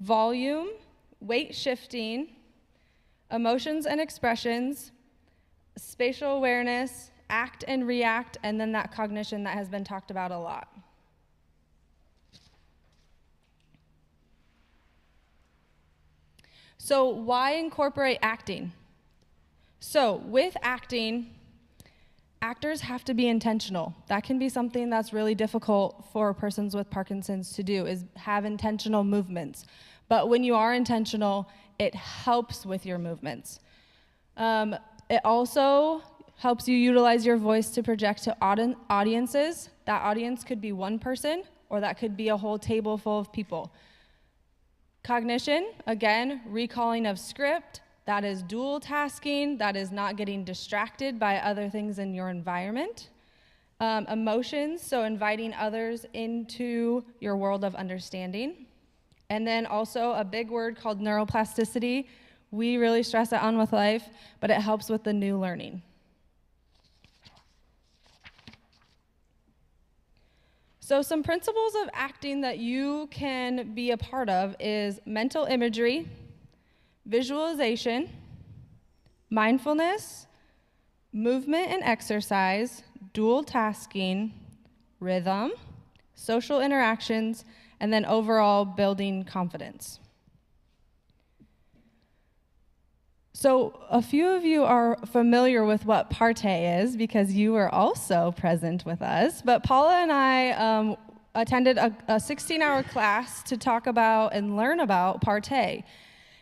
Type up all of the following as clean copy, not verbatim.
volume, weight shifting, emotions and expressions, spatial awareness, act and react, and then that cognition that has been talked about a lot. So why incorporate acting? So with acting, actors have to be intentional. That can be something that's really difficult for persons with Parkinson's to do, is have intentional movements. But when you are intentional, it helps with your movements. It also helps you utilize your voice to project to audiences. That audience could be one person, or that could be a whole table full of people. Cognition, again, recalling of script, that is dual tasking, that is not getting distracted by other things in your environment. Emotions, so inviting others into your world of understanding. And then also a big word called neuroplasticity. We really stress it on with life, but it helps with the new learning. So some principles of acting that you can be a part of is mental imagery, visualization, mindfulness, movement and exercise, dual tasking, rhythm, social interactions, and then overall building confidence. So a few of you are familiar with what Parte is because you were also present with us, but Paula and I attended a 16-hour class to talk about and learn about Parte.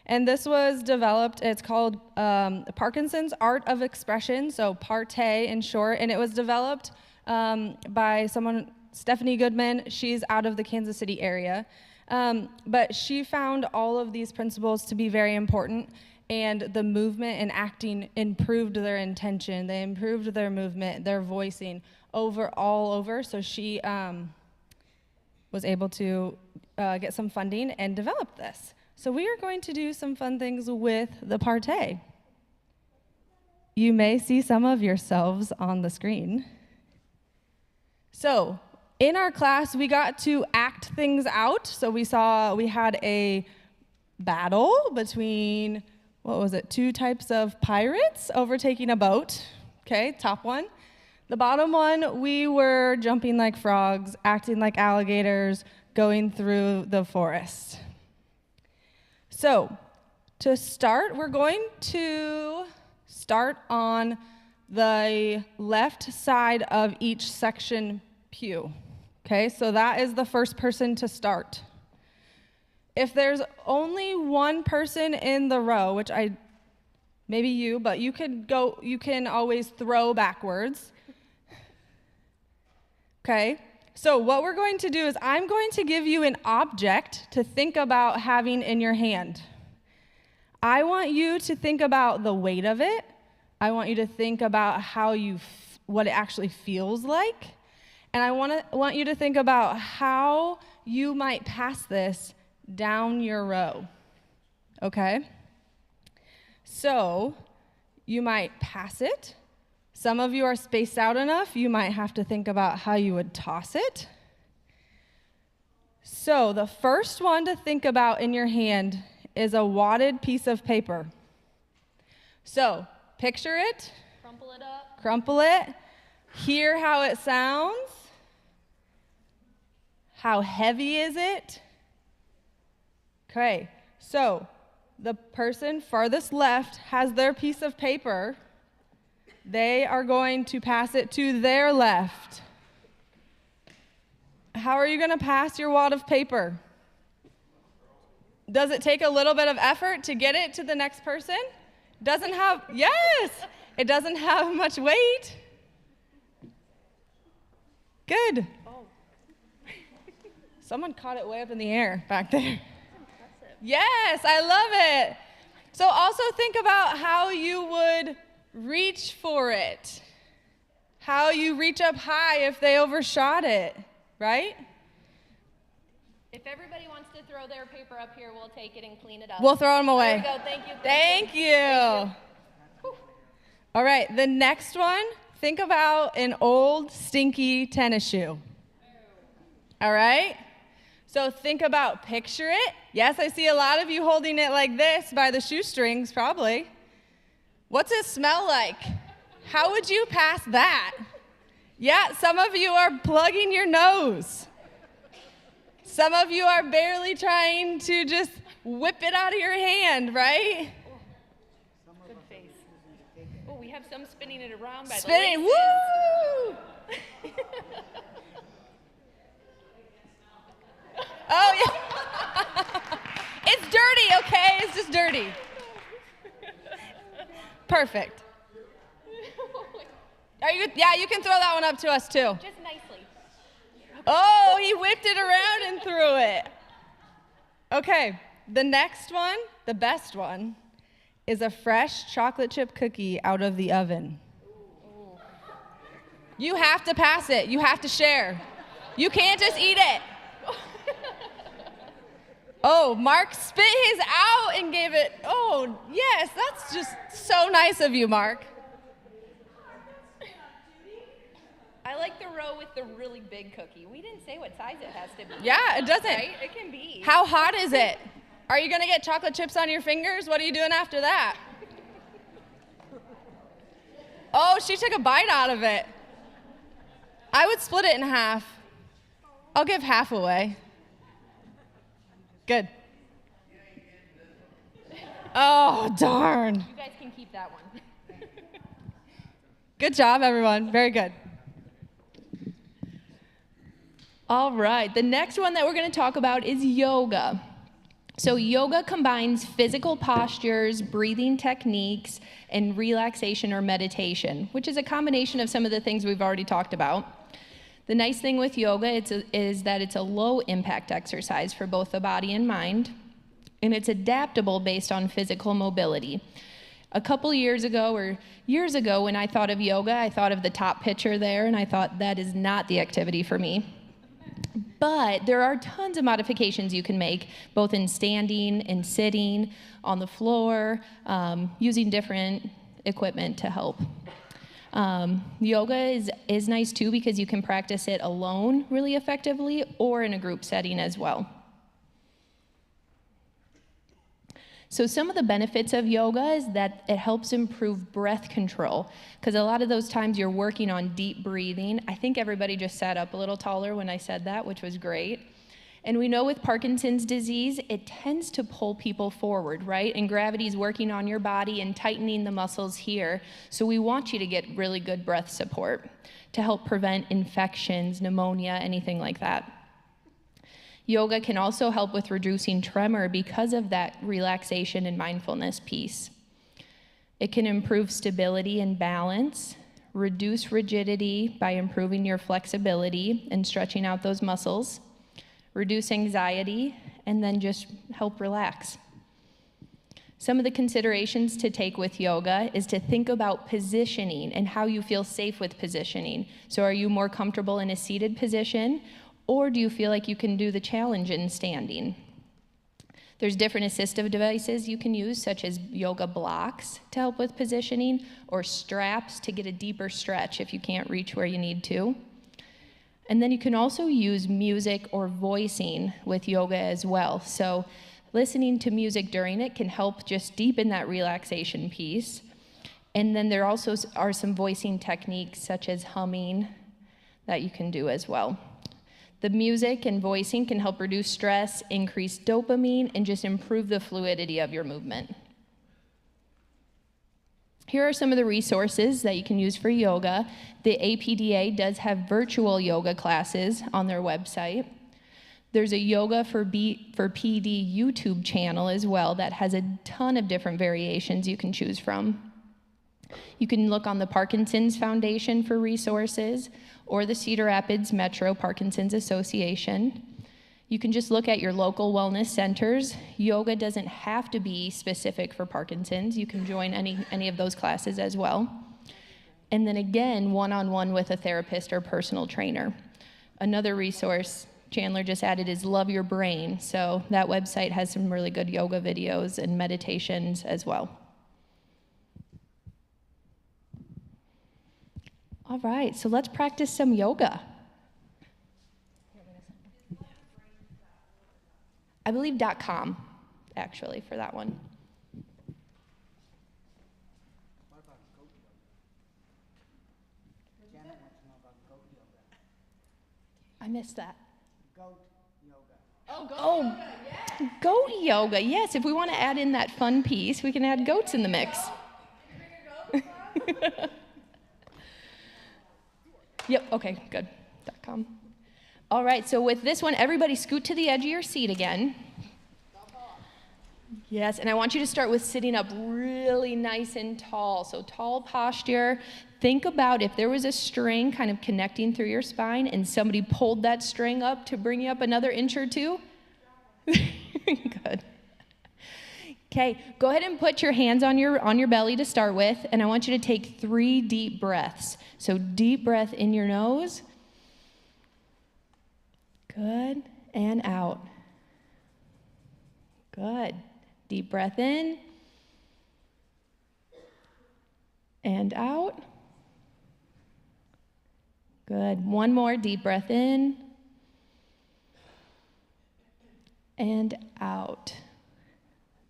And this was developed, it's called Parkinson's Art of Expression, so Parte in short, and it was developed by someone, Stephanie Goodman. She's out of the Kansas City area. But she found all of these principles to be very important, and the movement and acting improved their intention. They improved their movement, their voicing all over. So she was able to get some funding and develop this. So we are going to do some fun things with the Parte. You may see some of yourselves on the screen. So in our class, we got to act things out. So we had a battle between, what was it, 2 types of pirates overtaking a boat. Okay, top one. The bottom one, we were jumping like frogs, acting like alligators, going through the forest. So to start, we're going to start on the left side of each section pew. Okay, so that is the first person to start. If there's only one person in the row, which maybe you, but you can always throw backwards. Okay, so what we're going to do is I'm going to give you an object to think about having in your hand. I want you to think about the weight of it. I want you to think about what it actually feels like. And I want you to think about how you might pass this down your row, okay? So you might pass it. Some of you are spaced out enough, you might have to think about how you would toss it. So the first one to think about in your hand is a wadded piece of paper. So picture it. Crumple it up. Crumple it. Hear how it sounds. How heavy is it? Okay, so the person farthest left has their piece of paper. They are going to pass it to their left. How are you going to pass your wad of paper? Does it take a little bit of effort to get it to the next person? Yes, it doesn't have much weight. Good. Oh. Someone caught it way up in the air back there. Yes, I love it. So also think about how you would reach for it. How you reach up high if they overshot it, right? If everybody wants to throw their paper up here, we'll take it and clean it up. We'll throw them away. There we go. Thank you. Thank you. All right, the next one, think about an old stinky tennis shoe. All right? So think about, picture it. Yes, I see a lot of you holding it like this by the shoestrings, probably. What's it smell like? How would you pass that? Yeah, some of you are plugging your nose. Some of you are barely trying to just whip it out of your hand, right? Good face. Oh, we have some spinning it around by Spinning, the woo! Oh, yeah. It's dirty, okay? It's just dirty. Perfect. Are you? Yeah, you can throw that one up to us too. Just nicely. Oh, he whipped it around and threw it. Okay, the next one, the best one, is a fresh chocolate chip cookie out of the oven. You have to pass it. You have to share. You can't just eat it. Oh, Mark spit his out and gave it. Oh, yes, that's just so nice of you, Mark. I like the row with the really big cookie. We didn't say what size it has to be. Yeah, it doesn't. Right? It can be. How hot is it? Are you going to get chocolate chips on your fingers? What are you doing after that? Oh, she took a bite out of it. I would split it in half. I'll give half away. Good. Oh, darn. You guys can keep that one. Good job, everyone. Very good. All right, the next one that we're going to talk about is yoga. So yoga combines physical postures, breathing techniques, and relaxation or meditation, which is a combination of some of the things we've already talked about. The nice thing with yoga is that it's a low-impact exercise for both the body and mind, and it's adaptable based on physical mobility. A couple years ago, when I thought of yoga, I thought of the top picture there, and I thought that is not the activity for me. But there are tons of modifications you can make, both in standing and sitting, on the floor, using different equipment to help. Yoga is nice too because you can practice it alone really effectively or in a group setting as well. So some of the benefits of yoga is that it helps improve breath control, because a lot of those times you're working on deep breathing. I think everybody just sat up a little taller when I said that, which was great. And we know with Parkinson's disease, it tends to pull people forward, right? And gravity's working on your body and tightening the muscles here. So we want you to get really good breath support to help prevent infections, pneumonia, anything like that. Yoga can also help with reducing tremor because of that relaxation and mindfulness piece. It can improve stability and balance, reduce rigidity by improving your flexibility and stretching out those muscles, reduce anxiety, and then just help relax. Some of the considerations to take with yoga is to think about positioning and how you feel safe with positioning. So are you more comfortable in a seated position, or do you feel like you can do the challenge in standing? There's different assistive devices you can use, such as yoga blocks to help with positioning, or straps to get a deeper stretch if you can't reach where you need to. And then you can also use music or voicing with yoga as well. So listening to music during it can help just deepen that relaxation piece. And then there also are some voicing techniques such as humming that you can do as well. The music and voicing can help reduce stress, increase dopamine, and just improve the fluidity of your movement. Here are some of the resources that you can use for yoga. The APDA does have virtual yoga classes on their website. There's a Yoga for PD YouTube channel as well that has a ton of different variations you can choose from. You can look on the Parkinson's Foundation for resources, or the Cedar Rapids Metro Parkinson's Association. You can just look at your local wellness centers. Yoga doesn't have to be specific for Parkinson's. You can join any of those classes as well. And then again, one-on-one with a therapist or personal trainer. Another resource Chandler just added is Love Your Brain. So that website has some really good yoga videos and meditations as well. All right, so let's practice some yoga. I believe .com, actually, for that one. What about goat yoga? Janet wants to know about goat yoga. I missed that. Goat yoga. Oh, goat yoga. Yes, if we want to add in that fun piece, we can add goats in the mix. Yep, okay, good. .com. All right, so with this one, everybody scoot to the edge of your seat again. Yes, and I want you to start with sitting up really nice and tall. So tall posture. Think about if there was a string kind of connecting through your spine and somebody pulled that string up to bring you up another inch or two. Good. Okay, go ahead and put your hands on your belly to start with, and I want you to take 3 deep breaths. So deep breath in your nose. Good, and out. Good. Deep breath in, and out. Good. One more deep breath in, and out.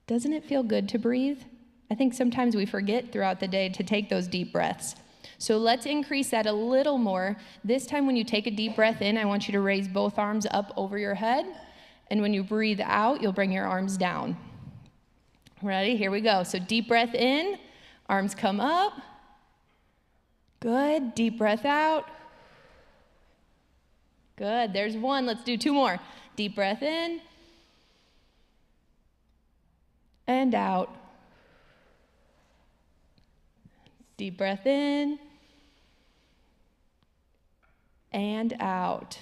Doesn't it feel good to breathe? I think sometimes we forget throughout the day to take those deep breaths. So let's increase that a little more. This time when you take a deep breath in, I want you to raise both arms up over your head. And when you breathe out, you'll bring your arms down. Ready? Here we go. So deep breath in, arms come up. Good. Deep breath out. Good. There's one. Let's do 2 more. Deep breath in. And out. Deep breath in. And out.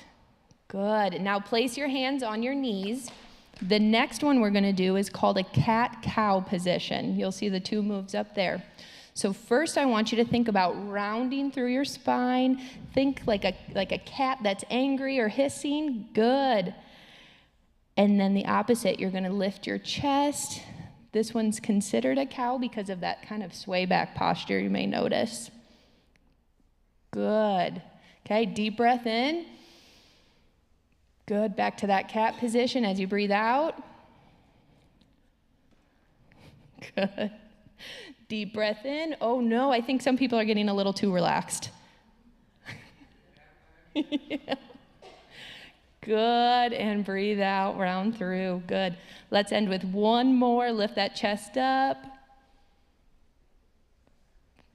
Good. Now place your hands on your knees. The next one we're going to do is called a cat-cow position. You'll see the 2 moves up there. So first I want you to think about rounding through your spine. Think like a cat that's angry or hissing. Good. And then the opposite, you're going to lift your chest. This one's considered a cow because of that kind of sway back posture you may notice. Good. Okay, deep breath in. Good, back to that cat position as you breathe out. Good. Deep breath in. Oh no, I think some people are getting a little too relaxed. Yeah. Good, and breathe out, round through. Good. Let's end with one more. Lift that chest up.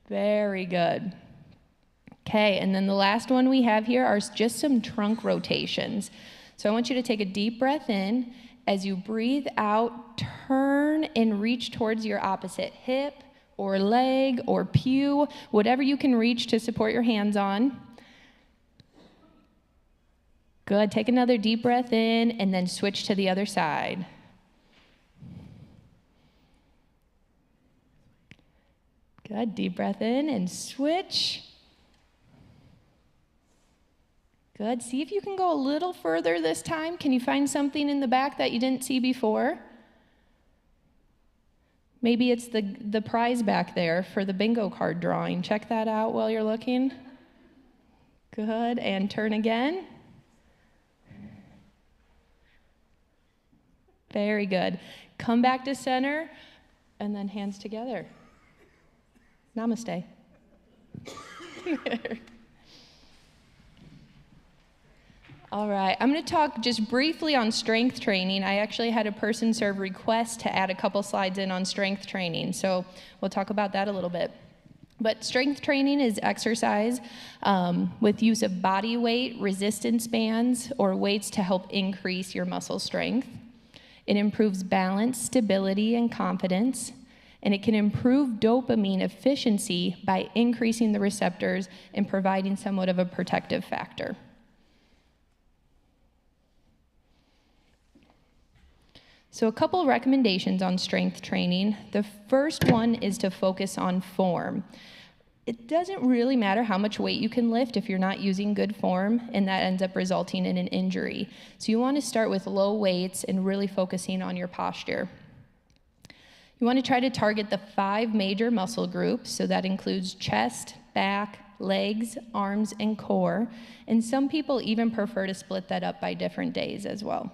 Very good. Okay, and then the last one we have here are just some trunk rotations. So I want you to take a deep breath in. As you breathe out, turn and reach towards your opposite hip or leg or pew, whatever you can reach to support your hands on. Good. Take another deep breath in and then switch to the other side. Good. Deep breath in and switch. Good. See if you can go a little further this time. Can you find something in the back that you didn't see before? Maybe it's the prize back there for the bingo card drawing. Check that out while you're looking. Good. And turn again. Very good. Come back to center and then hands together. Namaste. All right, I'm going to talk just briefly on strength training. I actually had a person serve request to add a couple slides in on strength training, so we'll talk about that a little bit. But strength training is exercise with use of body weight, resistance bands, or weights to help increase your muscle strength. It improves balance, stability, and confidence, and it can improve dopamine efficiency by increasing the receptors and providing somewhat of a protective factor. So a couple recommendations on strength training. The first one is to focus on form. It doesn't really matter how much weight you can lift if you're not using good form, and that ends up resulting in an injury. So you want to start with low weights and really focusing on your posture. You want to try to target the 5 major muscle groups, so that includes chest, back, legs, arms, and core. And some people even prefer to split that up by different days as well.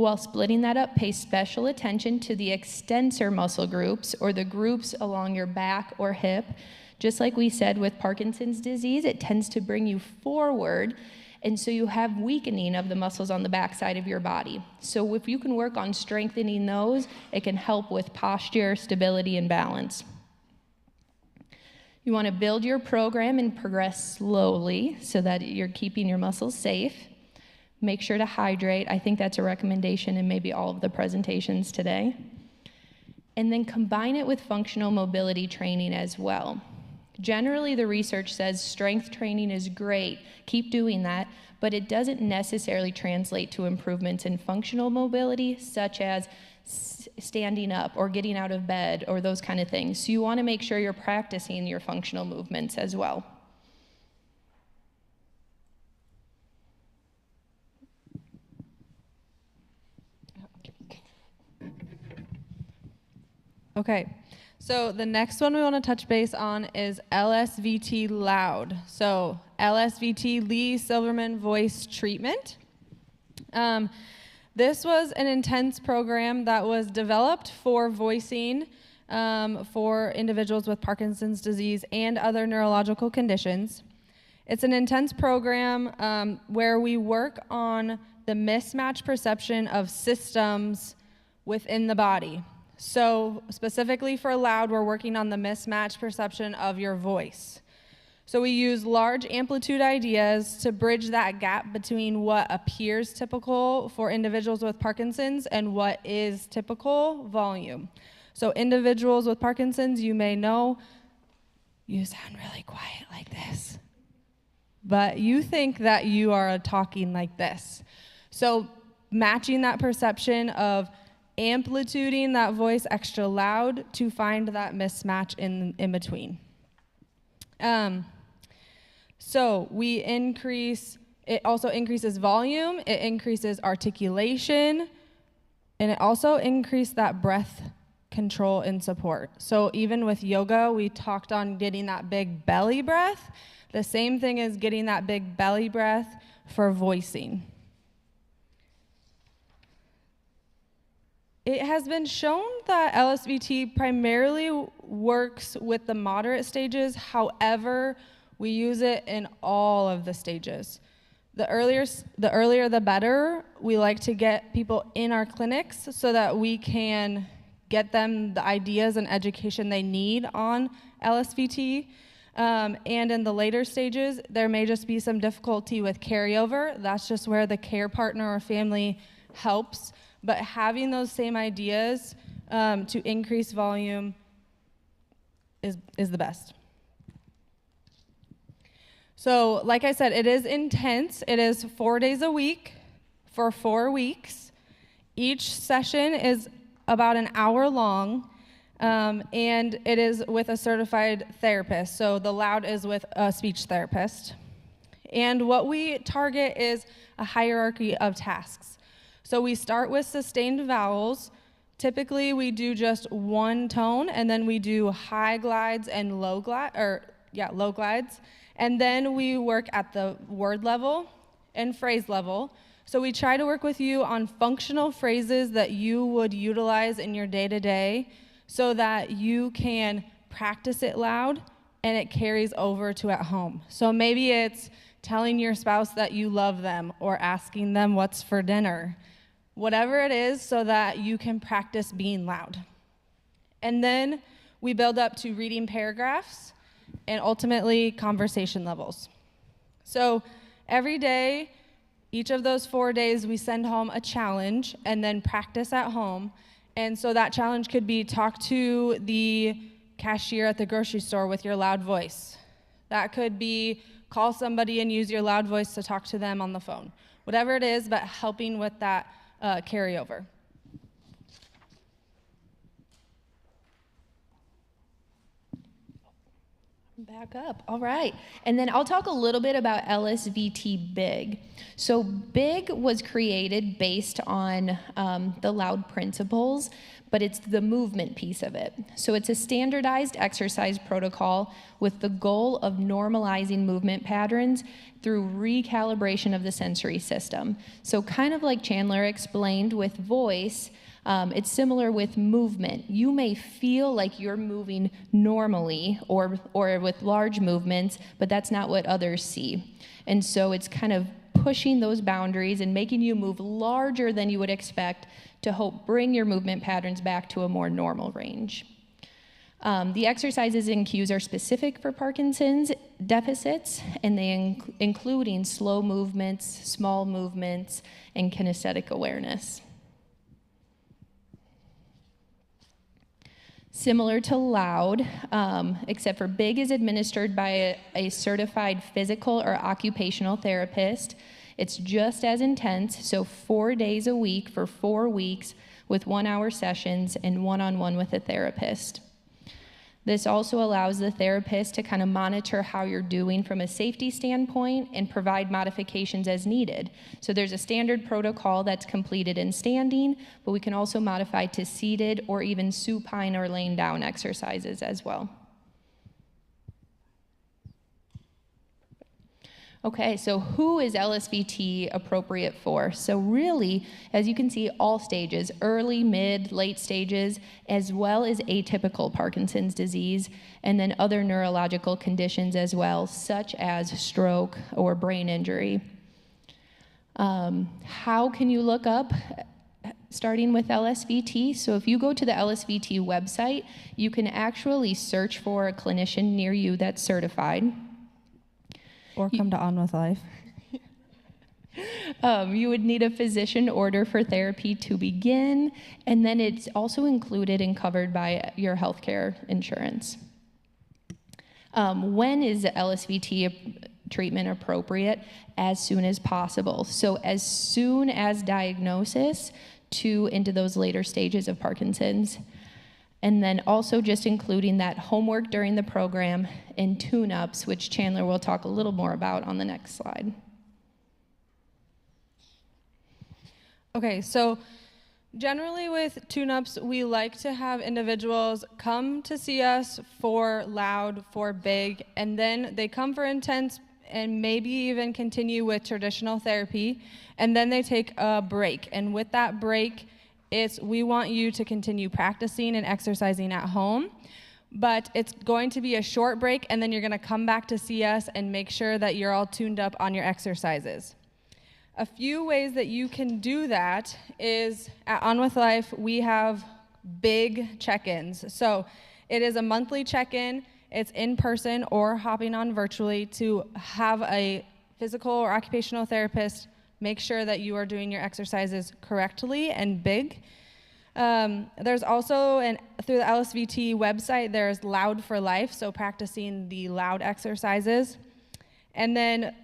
While splitting that up, pay special attention to the extensor muscle groups or the groups along your back or hip. Just like we said with Parkinson's disease, it tends to bring you forward, and so you have weakening of the muscles on the back side of your body. So if you can work on strengthening those, it can help with posture, stability, and balance. You want to build your program and progress slowly so that you're keeping your muscles safe. Make sure to hydrate. I think that's a recommendation in maybe all of the presentations today. And then combine it with functional mobility training as well. Generally, the research says strength training is great. Keep doing that, but it doesn't necessarily translate to improvements in functional mobility, such as standing up or getting out of bed or those kind of things. So you want to make sure you're practicing your functional movements as well. Okay, so the next one we want to touch base on is LSVT Loud. So LSVT, Lee Silverman Voice Treatment. This was an intense program that was developed for voicing for individuals with Parkinson's disease and other neurological conditions. It's an intense program where we work on the mismatch perception of systems within the body. So specifically for loud, we're working on the mismatch perception of your voice. So we use large amplitude ideas to bridge that gap between what appears typical for individuals with Parkinson's and what is typical volume. So individuals with Parkinson's, you may know, you sound really quiet like this, but you think that you are talking like this. So matching that perception of amplituding that voice extra loud to find that mismatch in between. So it also increases volume, it increases articulation, and it also increases that breath control and support. So even with yoga, we talked on getting that big belly breath. The same thing as getting that big belly breath for voicing. It has been shown that LSVT primarily works with the moderate stages. However, we use it in all of the stages. The earlier the better. We like to get people in our clinics so that we can get them the ideas and education they need on LSVT. And in the later stages, there may just be some difficulty with carryover. That's just where the care partner or family helps. But having those same ideas to increase volume is the best. So like I said, it is intense. It is 4 days a week for 4 weeks. Each session is about an hour long, and it is with a certified therapist. So the loud is with a speech therapist. And what we target is a hierarchy of tasks. So we start with sustained vowels. Typically, we do just one tone, and then we do high glides and low glides. And then we work at the word level and phrase level. So we try to work with you on functional phrases that you would utilize in your day-to-day so that you can practice it loud and it carries over to at home. So maybe it's telling your spouse that you love them or asking them what's for dinner. Whatever it is, so that you can practice being loud. And then we build up to reading paragraphs and ultimately conversation levels. So every day, each of those 4 days, we send home a challenge and then practice at home. And so that challenge could be talk to the cashier at the grocery store with your loud voice. That could be call somebody and use your loud voice to talk to them on the phone. Whatever it is, but helping with that carryover. Back up. All right. And then I'll talk a little bit about LSVT Big. So Big was created based on the loud principles, but it's the movement piece of it. So it's a standardized exercise protocol with the goal of normalizing movement patterns through recalibration of the sensory system. So kind of like Chandler explained with voice, it's similar with movement. You may feel like you're moving normally or with large movements, but that's not what others see. And so it's kind of pushing those boundaries and making you move larger than you would expect to help bring your movement patterns back to a more normal range. The exercises and cues are specific for Parkinson's deficits, and they including slow movements, small movements, and kinesthetic awareness. Similar to loud, except for big is administered by a certified physical or occupational therapist. It's just as intense, so 4 days a week for 4 weeks with 1-hour sessions and one-on-one with a therapist. This also allows the therapist to kind of monitor how you're doing from a safety standpoint and provide modifications as needed. So there's a standard protocol that's completed in standing, but we can also modify to seated or even supine or laying down exercises as well. Okay, so who is LSVT appropriate for? So really, as you can see, all stages, early, mid, late stages, as well as atypical Parkinson's disease, and then other neurological conditions as well, such as stroke or brain injury. How can you look up starting with LSVT? So if you go to the LSVT website, you can actually search for a clinician near you that's certified. Or come to On With Life. You would need a physician order for therapy to begin, and then it's also included and covered by your healthcare insurance. When is LSVT treatment appropriate? As soon as possible. So as soon as diagnosis into those later stages of Parkinson's. And then also just including that homework during the program and tune-ups, which Chandler will talk a little more about on the next slide. Okay, so generally with tune-ups, we like to have individuals come to see us for loud, for big, and then they come for intense and maybe even continue with traditional therapy, and then they take a break. And with that break, we want you to continue practicing and exercising at home, but it's going to be a short break, and then you're going to come back to see us and make sure that you're all tuned up on your exercises. A few ways that you can do that is at On With Life, we have big check-ins. So it is a monthly check-in. It's in person or hopping on virtually to have a physical or occupational therapist make sure that you are doing your exercises correctly and big. There's also, through the LSVT website, there's Loud for Life, so practicing the loud exercises. And then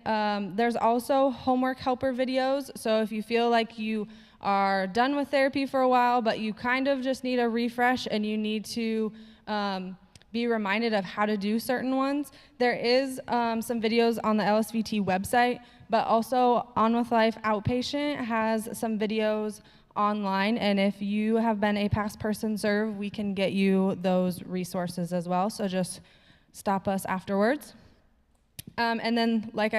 there's also homework helper videos, so if you feel like you are done with therapy for a while, but you kind of just need a refresh and you need to be reminded of how to do certain ones, there is some videos on the LSVT website, but also On With Life Outpatient has some videos online, and if you have been a past person served, we can get you those resources as well, so just stop us afterwards. And then like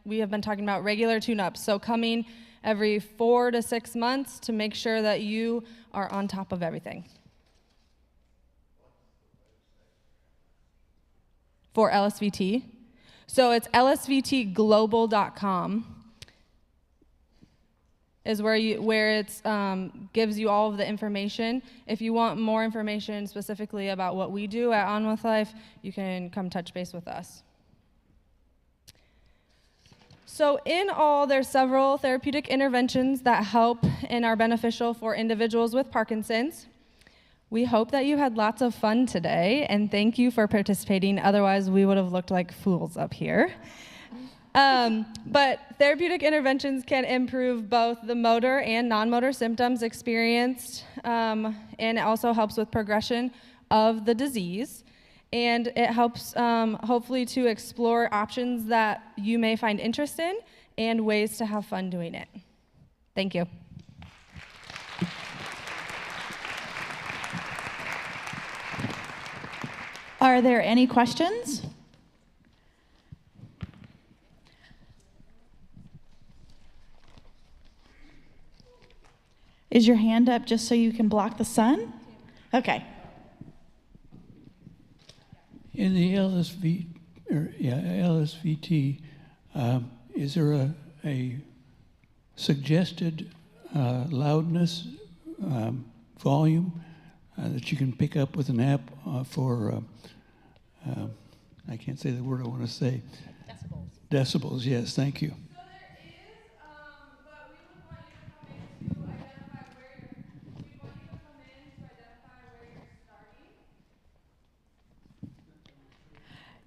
we have been talking about, regular tune-ups, so coming every 4 to 6 months to make sure that you are on top of everything. For LSVT. So it's lsvtglobal.com is where it gives you all of the information. If you want more information specifically about what we do at On With Life, you can come touch base with us. So in all, there's several therapeutic interventions that help and are beneficial for individuals with Parkinson's. We hope that you had lots of fun today, and thank you for participating. Otherwise, we would have looked like fools up here. But therapeutic interventions can improve both the motor and non-motor symptoms experienced, and it also helps with progression of the disease. And it helps, hopefully, to explore options that you may find interesting and ways to have fun doing it. Thank you. Are there any questions? Is your hand up just so you can block the sun? Okay. In the LSVT, is there a suggested loudness volume that you can pick up with an app for, I can't say the word I want to say. Decibels. Decibels, yes, thank you. So there is, but we would want you to come in to identify where you're starting.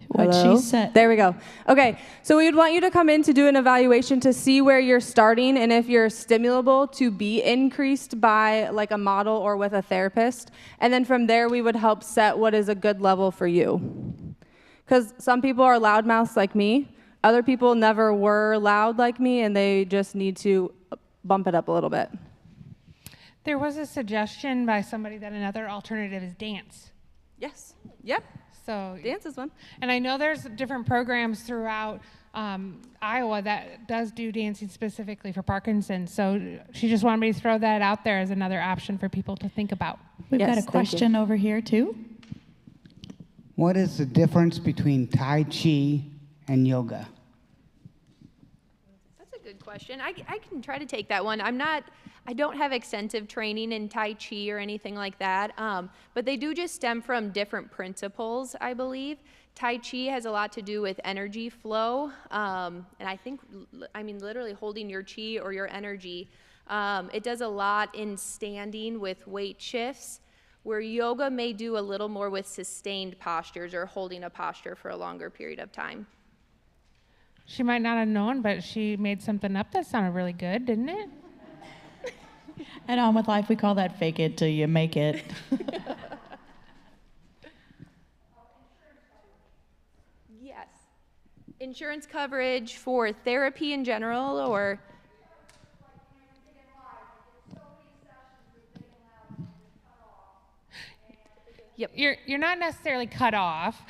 What she said. There we go. Okay, so we would want you to come in to do an evaluation to see where you're starting and if you're stimulable to be increased by like a model or with a therapist. And then from there, we would help set what is a good level for you. Because some people are loudmouths like me. Other people never were loud like me, and they just need to bump it up a little bit. There was a suggestion by somebody that another alternative is dance. Yes. Yep. So Dance is one. And I know there's different programs throughout Iowa that does do dancing specifically for Parkinson. So she just wanted me to throw that out there as another option for people to think about. We've got a question over here, too. What is the difference between Tai Chi and yoga? That's a good question. I can try to take that one. I don't have extensive training in Tai Chi or anything like that, but they do just stem from different principles, I believe. Tai Chi has a lot to do with energy flow, and I mean, literally holding your chi or your energy. It does a lot in standing with weight shifts, where yoga may do a little more with sustained postures or holding a posture for a longer period of time. She might not have known, but she made something up that sounded really good, didn't it? And On With Life, we call that fake it till you make it. Yes. Insurance coverage for therapy in general, or? Yep. You're not necessarily cut off.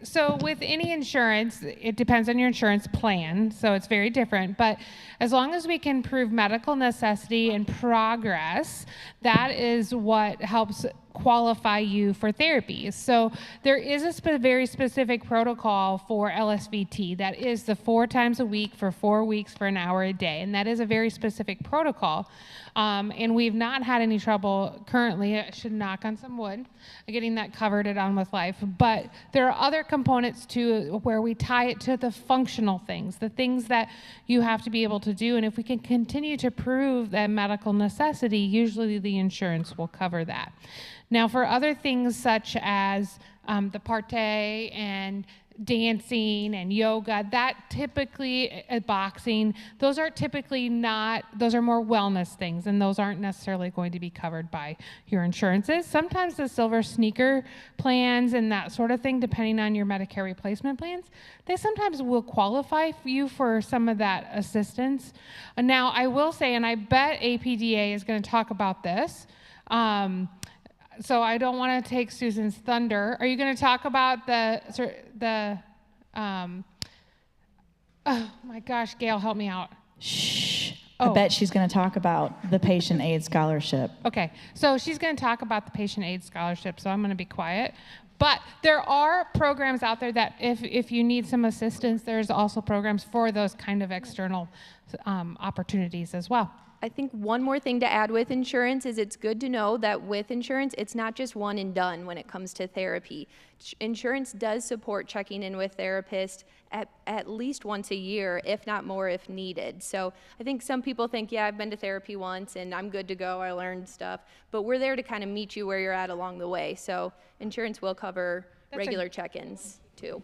So with any insurance, it depends on your insurance plan, so it's very different. But as long as we can prove medical necessity and progress, that is what helps qualify you for therapy. So there is a very specific protocol for LSVT that is the 4 times a week for 4 weeks for an hour a day, and that is a very specific protocol. And we've not had any trouble currently, I should knock on some wood, getting that covered at On With Life. But there are other components too where we tie it to the functional things, the things that you have to be able to do. And if we can continue to prove that medical necessity, usually the insurance will cover that. Now for other things such as the parte and dancing and yoga, that typically, boxing, those are typically not, those are more wellness things, and those aren't necessarily going to be covered by your insurances. Sometimes the silver sneaker plans and that sort of thing, depending on your Medicare replacement plans, they sometimes will qualify for you for some of that assistance. Now, I will say, and I bet APDA is going to talk about this, so I don't want to take Susan's thunder. Are you going to talk about oh my gosh, Gail, help me out. Shh. Oh. I bet she's going to talk about the patient aid scholarship. Okay, so she's going to talk about the patient aid scholarship, so I'm going to be quiet. But there are programs out there that if you need some assistance, there's also programs for those kind of external opportunities as well. I think one more thing to add with insurance is it's good to know that with insurance, it's not just one and done when it comes to therapy. Insurance does support checking in with therapists at least once a year, if not more if needed. So I think some people think, yeah, I've been to therapy once and I'm good to go, I learned stuff. But we're there to kind of meet you where you're at along the way. So insurance will cover regular check-ins too.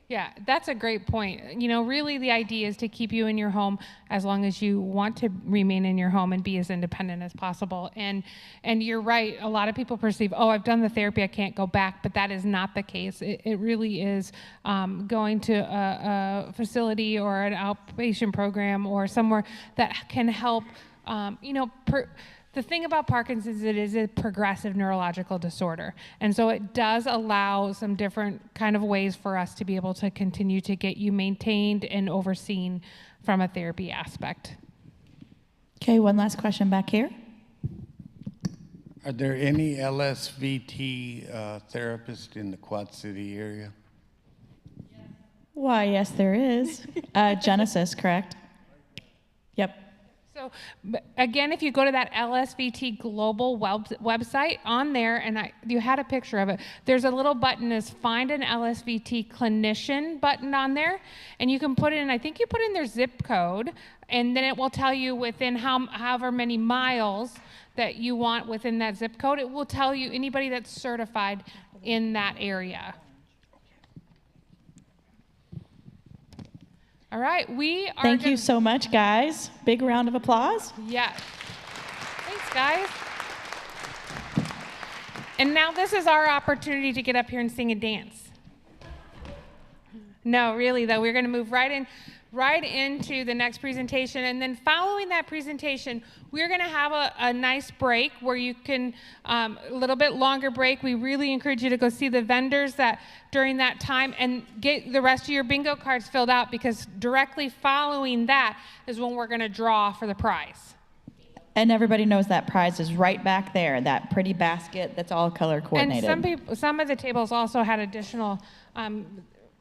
Yeah, that's a great point. You know, really the idea is to keep you in your home as long as you want to remain in your home and be as independent as possible. And you're right, a lot of people perceive, oh, I've done the therapy, I can't go back, but that is not the case. It really is going to a facility or an outpatient program or somewhere that can help, the thing about Parkinson's, it is a progressive neurological disorder. And so it does allow some different kind of ways for us to be able to continue to get you maintained and overseen from a therapy aspect. Okay, one last question back here. Are there any LSVT therapists in the Quad City area? Why, yes, there is. Genesis, correct? Yep. So again, if you go to that LSVT Global website, on there, and you had a picture of it, there's a little button is Find an LSVT Clinician button on there, and you can put in, I think you put in their zip code, and then it will tell you within however many miles that you want within that zip code. It will tell you anybody that's certified in that area. All right, we are. Thank you so much, guys. Big round of applause. Yes. Thanks, guys. And now this is our opportunity to get up here and sing and dance. No, really though, we're going to move right into the next presentation, and then following that presentation, we're going to have a nice break where you can, a little bit longer break. We really encourage you to go see the vendors that during that time and get the rest of your bingo cards filled out, because directly following that is when we're going to draw for the prize. And everybody knows that prize is right back there, that pretty basket that's all color coordinated. And some of the tables also had additional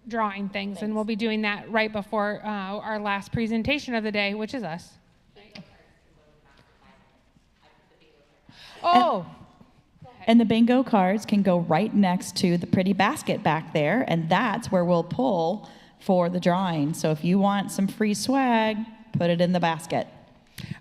drawing things, and we'll be doing that right before our last presentation of the day, which is us. Oh. And the bingo cards can go right next to the pretty basket back there, and that's where we'll pull for the drawing. So if you want some free swag, put it in the basket.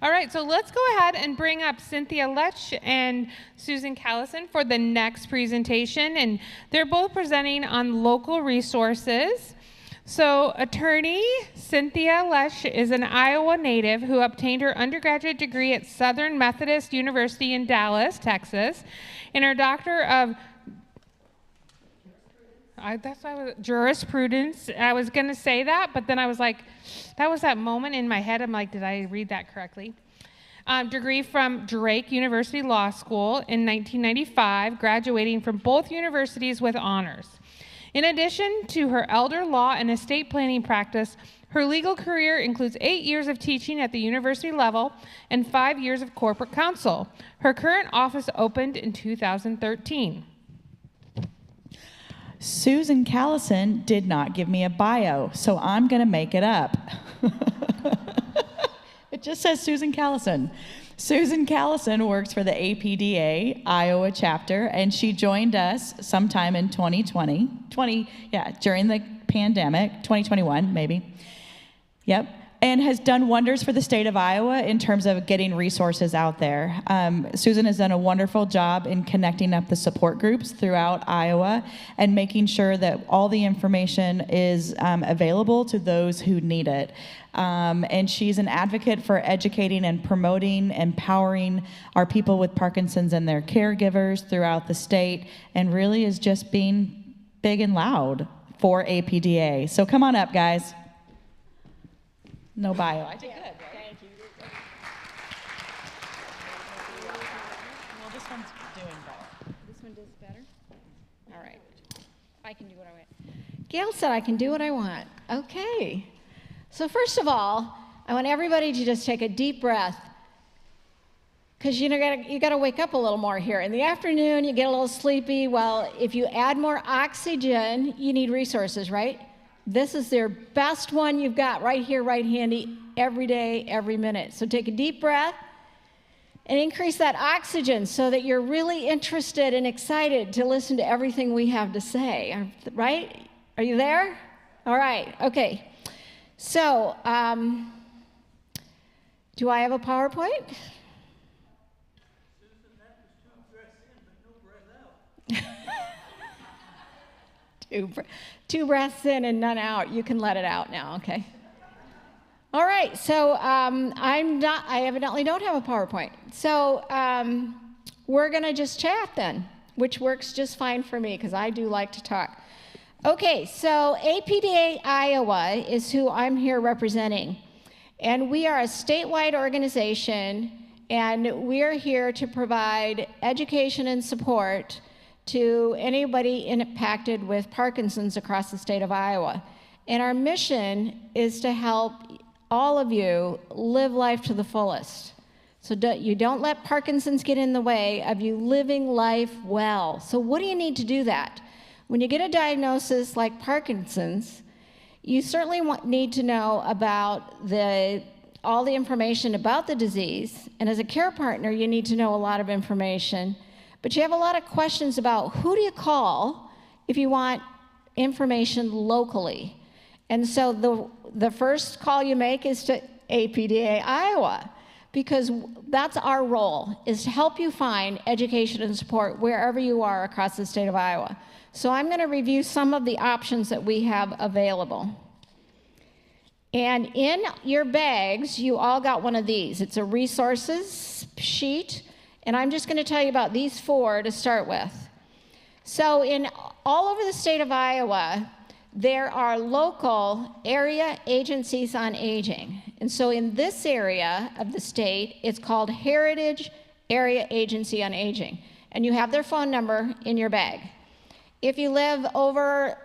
All right, so let's go ahead and bring up Cynthia Lech and Susan Callison for the next presentation, and they're both presenting on local resources. So attorney Cynthia Lech is an Iowa native who obtained her undergraduate degree at Southern Methodist University in Dallas, Texas, and her doctor of jurisprudence. I was going to say that, but then I was like, that was that moment in my head. I'm like, did I read that correctly? Degree from Drake University Law School in 1995, graduating from both universities with honors. In addition to her elder law and estate planning practice, her legal career includes 8 years of teaching at the university level and 5 years of corporate counsel. Her current office opened in 2013. Susan Callison did not give me a bio, so I'm going to make it up. It just says Susan Callison. Susan Callison works for the APDA Iowa chapter, and she joined us sometime in 2020. During the pandemic, 2021 maybe. Yep. And has done wonders for the state of Iowa in terms of getting resources out there. Susan has done a wonderful job in connecting up the support groups throughout Iowa and making sure that all the information is available to those who need it. And she's an advocate for educating and promoting, empowering our people with Parkinson's and their caregivers throughout the state, and really is just being big and loud for APDA. So come on up, guys. No bio. I did good, right? Thank you. Well, this one's doing better. This one does better? All right. I can do what I want. Gail said I can do what I want. Okay. So first of all, I want everybody to just take a deep breath, because you got to wake up a little more here. In the afternoon, you get a little sleepy. Well, if you add more oxygen, you need resources, right? This is their best one you've got right here, right handy, every day, every minute. So take a deep breath and increase that oxygen so that you're really interested and excited to listen to everything we have to say, right? Are you there? All right, okay. So, do I have a PowerPoint? Susan, that was 2 breaths in, but no breath out. Two breaths in and none out. You can let it out now, okay? All right, so I evidently don't have a PowerPoint. So we're gonna just chat then, which works just fine for me because I do like to talk. Okay, so APDA Iowa is who I'm here representing. And we are a statewide organization, and we're here to provide education and support to anybody impacted with Parkinson's across the state of Iowa. And our mission is to help all of you live life to the fullest. So you don't let Parkinson's get in the way of you living life well. So what do you need to do that? When you get a diagnosis like Parkinson's, you certainly need to know about all the information about the disease. And as a care partner, you need to know a lot of information. But you have a lot of questions about who do you call if you want information locally. And so the first call you make is to APDA Iowa, because that's our role, is to help you find education and support wherever you are across the state of Iowa. So I'm going to review some of the options that we have available. And in your bags, you all got one of these. It's a resources sheet, and I'm just going to tell you about these 4 to start with. So all over the state of Iowa, there are local area agencies on aging. And so in this area of the state, it's called Heritage Area Agency on Aging. And you have their phone number in your bag. If you live over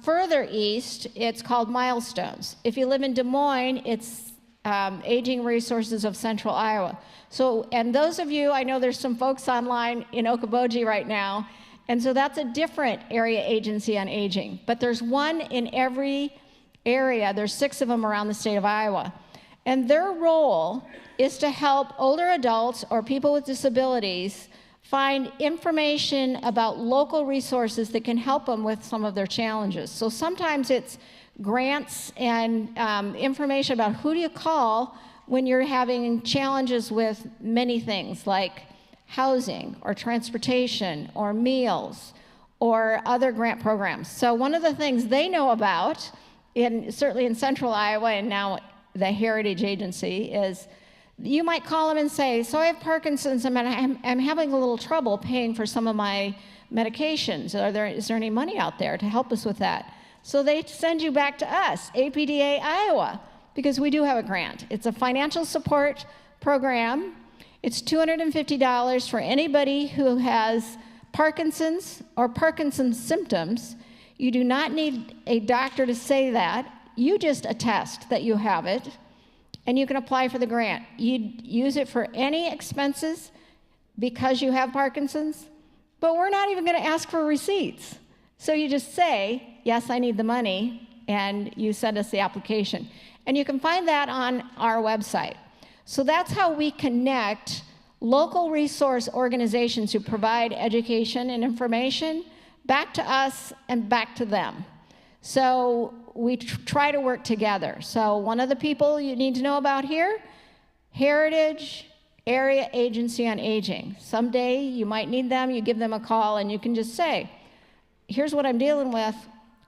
further east, it's called Milestones. If you live in Des Moines, it's Aging Resources of Central Iowa. So, and those of you, I know there's some folks online in Okoboji right now, and so that's a different area agency on aging. But there's one in every area. There's 6 of them around the state of Iowa. And their role is to help older adults or people with disabilities find information about local resources that can help them with some of their challenges. So sometimes it's grants and information about who do you call when you're having challenges with many things like housing or transportation or meals or other grant programs. So one of the things they know about, certainly in Central Iowa and now the Heritage Agency, is you might call them and say, so I have Parkinson's and I'm having a little trouble paying for some of my medications. Is there any money out there to help us with that? So they send you back to us, APDA Iowa, because we do have a grant. It's a financial support program. It's $250 for anybody who has Parkinson's or Parkinson's symptoms. You do not need a doctor to say that. You just attest that you have it, and you can apply for the grant. You'd use it for any expenses because you have Parkinson's, but we're not even going to ask for receipts. So you just say, yes, I need the money, and you send us the application. And you can find that on our website. So that's how we connect local resource organizations who provide education and information back to us and back to them. So we try to work together. So one of the people you need to know about here, Heritage Area Agency on Aging. Someday you might need them, you give them a call, and you can just say, here's what I'm dealing with,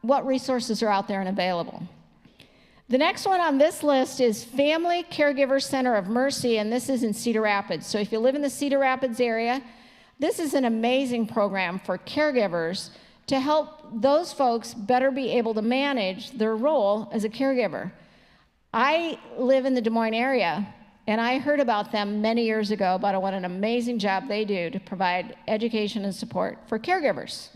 what resources are out there and available. The next one on this list is Family Caregiver Center of Mercy, and this is in Cedar Rapids. So if you live in the Cedar Rapids area, this is an amazing program for caregivers to help those folks better be able to manage their role as a caregiver. I live in the Des Moines area, and I heard about them many years ago about what an amazing job they do to provide education and support for caregivers.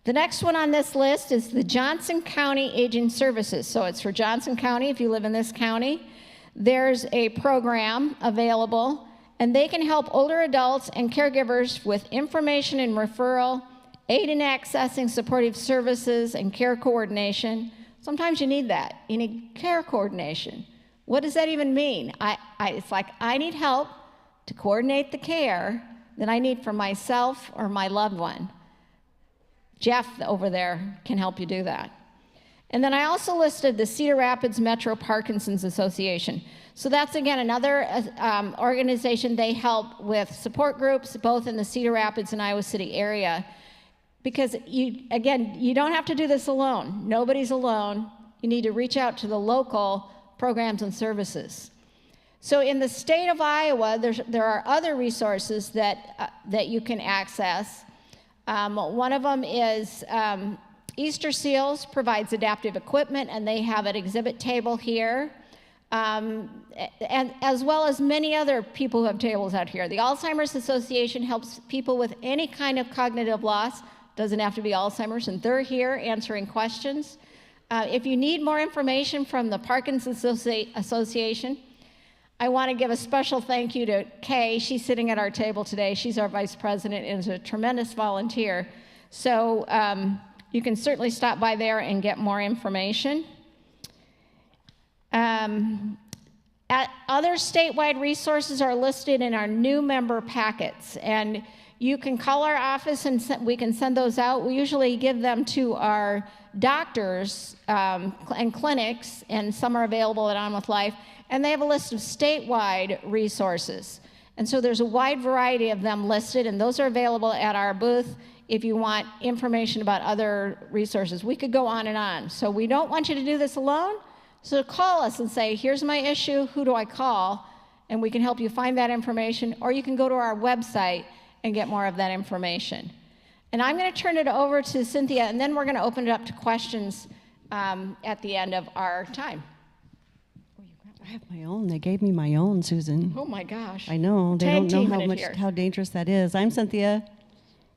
The next one on this list is the Johnson County Aging Services. So it's for Johnson County if you live in this county. There's a program available, and they can help older adults and caregivers with information and referral, aid in accessing supportive services, and care coordination. Sometimes you need that. You need care coordination. What does that even mean? It's like I need help to coordinate the care that I need for myself or my loved one. Jeff over there can help you do that. And then I also listed the Cedar Rapids Metro Parkinson's Association. So that's, again, another organization. They help with support groups, both in the Cedar Rapids and Iowa City area. Because, you don't have to do this alone. Nobody's alone. You need to reach out to the local programs and services. So in the state of Iowa, there are other resources that you can access. One of them is Easter Seals provides adaptive equipment, and they have an exhibit table here, and as well as many other people who have tables out here. The Alzheimer's Association helps people with any kind of cognitive loss. Doesn't have to be Alzheimer's, and they're here answering questions. If you need more information from the Parkinson's Association, I want to give a special thank you to Kay. She's sitting at our table today. She's our vice president and is a tremendous volunteer. So you can certainly stop by there and get more information. Other statewide resources are listed in our new member packets, and you can call our office and we can send those out. We usually give them to our doctors and clinics, and some are available at On With Life, and they have a list of statewide resources. And so there's a wide variety of them listed, and those are available at our booth if you want information about other resources. We could go on and on. So we don't want you to do this alone. So call us and say, here's my issue, who do I call? And we can help you find that information, or you can go to our website and get more of that information. And I'm going to turn it over to Cynthia, and then we're going to open it up to questions at the end of our time. I have my own. They gave me my own, Susan. Oh my gosh. I know. They Tag don't know team here. how dangerous that is. I'm Cynthia.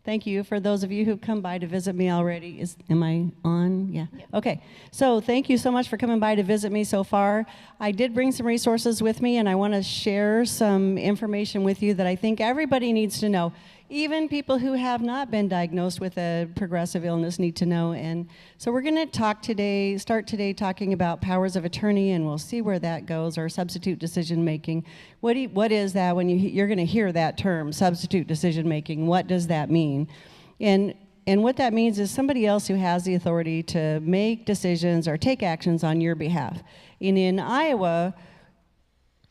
Thank you for those of you who've come by to visit me already. Am I on? Yeah. Yep. Okay. So thank you so much for coming by to visit me so far. I did bring some resources with me, and I want to share some information with you that I think everybody needs to know. Even people who have not been diagnosed with a progressive illness need to know. And so we're going to start today talking about powers of attorney, and we'll see where that goes, or substitute decision making. What is that? When you're going to hear that term, substitute decision making, what does that mean? And what that means is somebody else who has the authority to make decisions or take actions on your behalf. And in Iowa,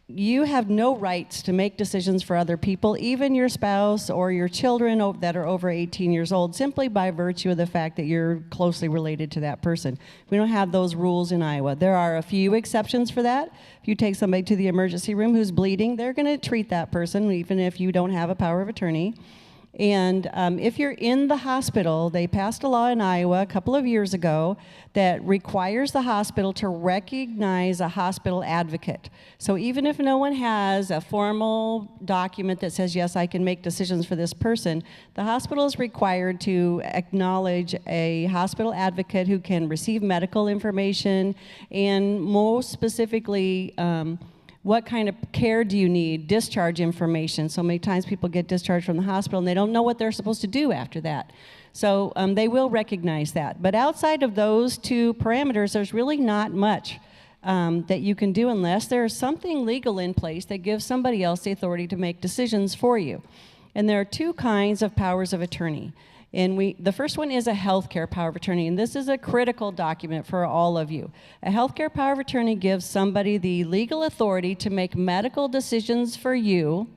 you have no rights to make decisions for other people, even your spouse or your children that are over 18 years old, simply by virtue of the fact that you're closely related to that person. We don't have those rules in Iowa. There are a few exceptions for that. If you take somebody to the emergency room who's bleeding, they're going to treat that person, even if you don't have a power of attorney. And if you're in the hospital, they passed a law in Iowa a couple of years ago that requires the hospital to recognize a hospital advocate. So even if no one has a formal document that says, yes, I can make decisions for this person, the hospital is required to acknowledge a hospital advocate who can receive medical information, and most specifically, what kind of care do you need? Discharge information. So many times people get discharged from the hospital and they don't know what they're supposed to do after that. So they will recognize that. But outside of those two parameters, there's really not much that you can do unless there's something legal in place that gives somebody else the authority to make decisions for you. And there are two kinds of powers of attorney. And the first one is a healthcare power of attorney, and this is a critical document for all of you. A healthcare power of attorney gives somebody the legal authority to make medical decisions for you,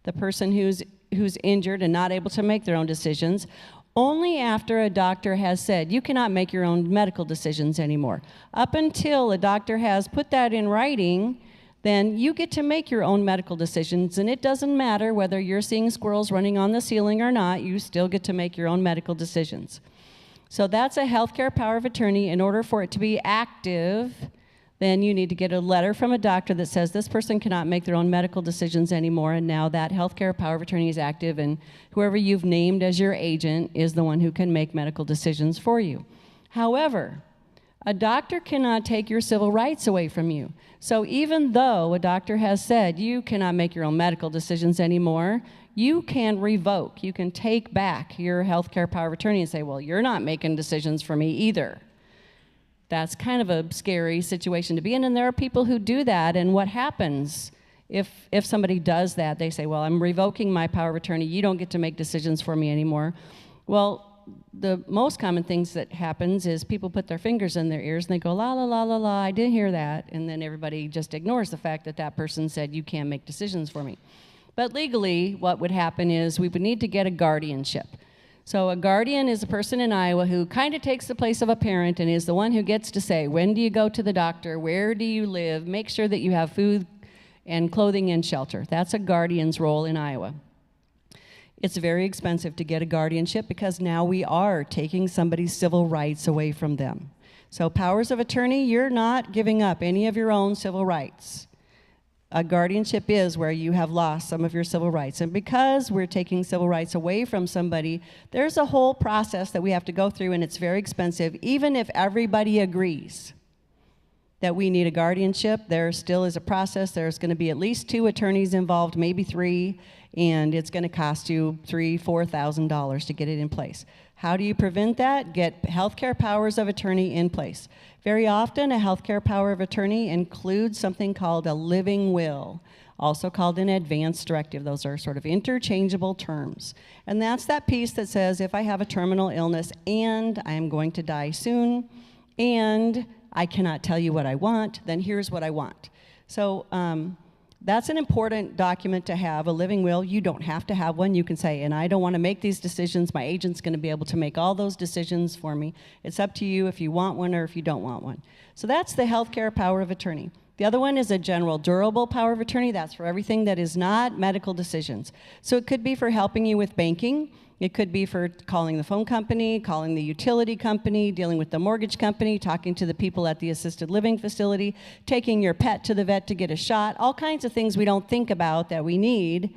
the person who's injured and not able to make their own decisions, only after a doctor has said, you cannot make your own medical decisions anymore. Up until a doctor has put that in writing, then you get to make your own medical decisions, and it doesn't matter whether you're seeing squirrels running on the ceiling or not, you still get to make your own medical decisions. So that's a healthcare power of attorney. In order for it to be active, then you need to get a letter from a doctor that says this person cannot make their own medical decisions anymore, and now that healthcare power of attorney is active, and whoever you've named as your agent is the one who can make medical decisions for you. However, a doctor cannot take your civil rights away from you. So even though a doctor has said you cannot make your own medical decisions anymore, you can revoke, you can take back your healthcare power of attorney and say, well, you're not making decisions for me either. That's kind of a scary situation to be in, and there are people who do that, and what happens if somebody does that? They say, well, I'm revoking my power of attorney, you don't get to make decisions for me anymore. Well, the most common things that happens is people put their fingers in their ears and they go, la, la, la, la, la, I didn't hear that. And then everybody just ignores the fact that that person said, you can't make decisions for me. But legally, what would happen is we would need to get a guardianship. So a guardian is a person in Iowa who kind of takes the place of a parent and is the one who gets to say, when do you go to the doctor? Where do you live? Make sure that you have food and clothing and shelter. That's a guardian's role in Iowa. It's very expensive to get a guardianship because now we are taking somebody's civil rights away from them. So powers of attorney, you're not giving up any of your own civil rights. A guardianship is where you have lost some of your civil rights. And because we're taking civil rights away from somebody, there's a whole process that we have to go through, and it's very expensive, even if everybody agrees. that we need a guardianship. There still is a process. There's going to be at least 2 attorneys involved, maybe 3, and it's going to cost you $3,000, $4,000 to get it in place. How do you prevent that? Get healthcare powers of attorney in place. Very often, a healthcare power of attorney includes something called a living will, also called an advance directive. Those are sort of interchangeable terms. And that's that piece that says, if I have a terminal illness and I am going to die soon, and I cannot tell you what I want, then here's what I want. So that's an important document to have, a living will. You don't have to have one. You can say, and I don't want to make these decisions. My agent's going to be able to make all those decisions for me. It's up to you if you want one or if you don't want one. So that's the healthcare power of attorney. The other one is a general durable power of attorney. That's for everything that is not medical decisions. So it could be for helping you with banking. It could be for calling the phone company, calling the utility company, dealing with the mortgage company, talking to the people at the assisted living facility, taking your pet to the vet to get a shot, all kinds of things we don't think about that we need,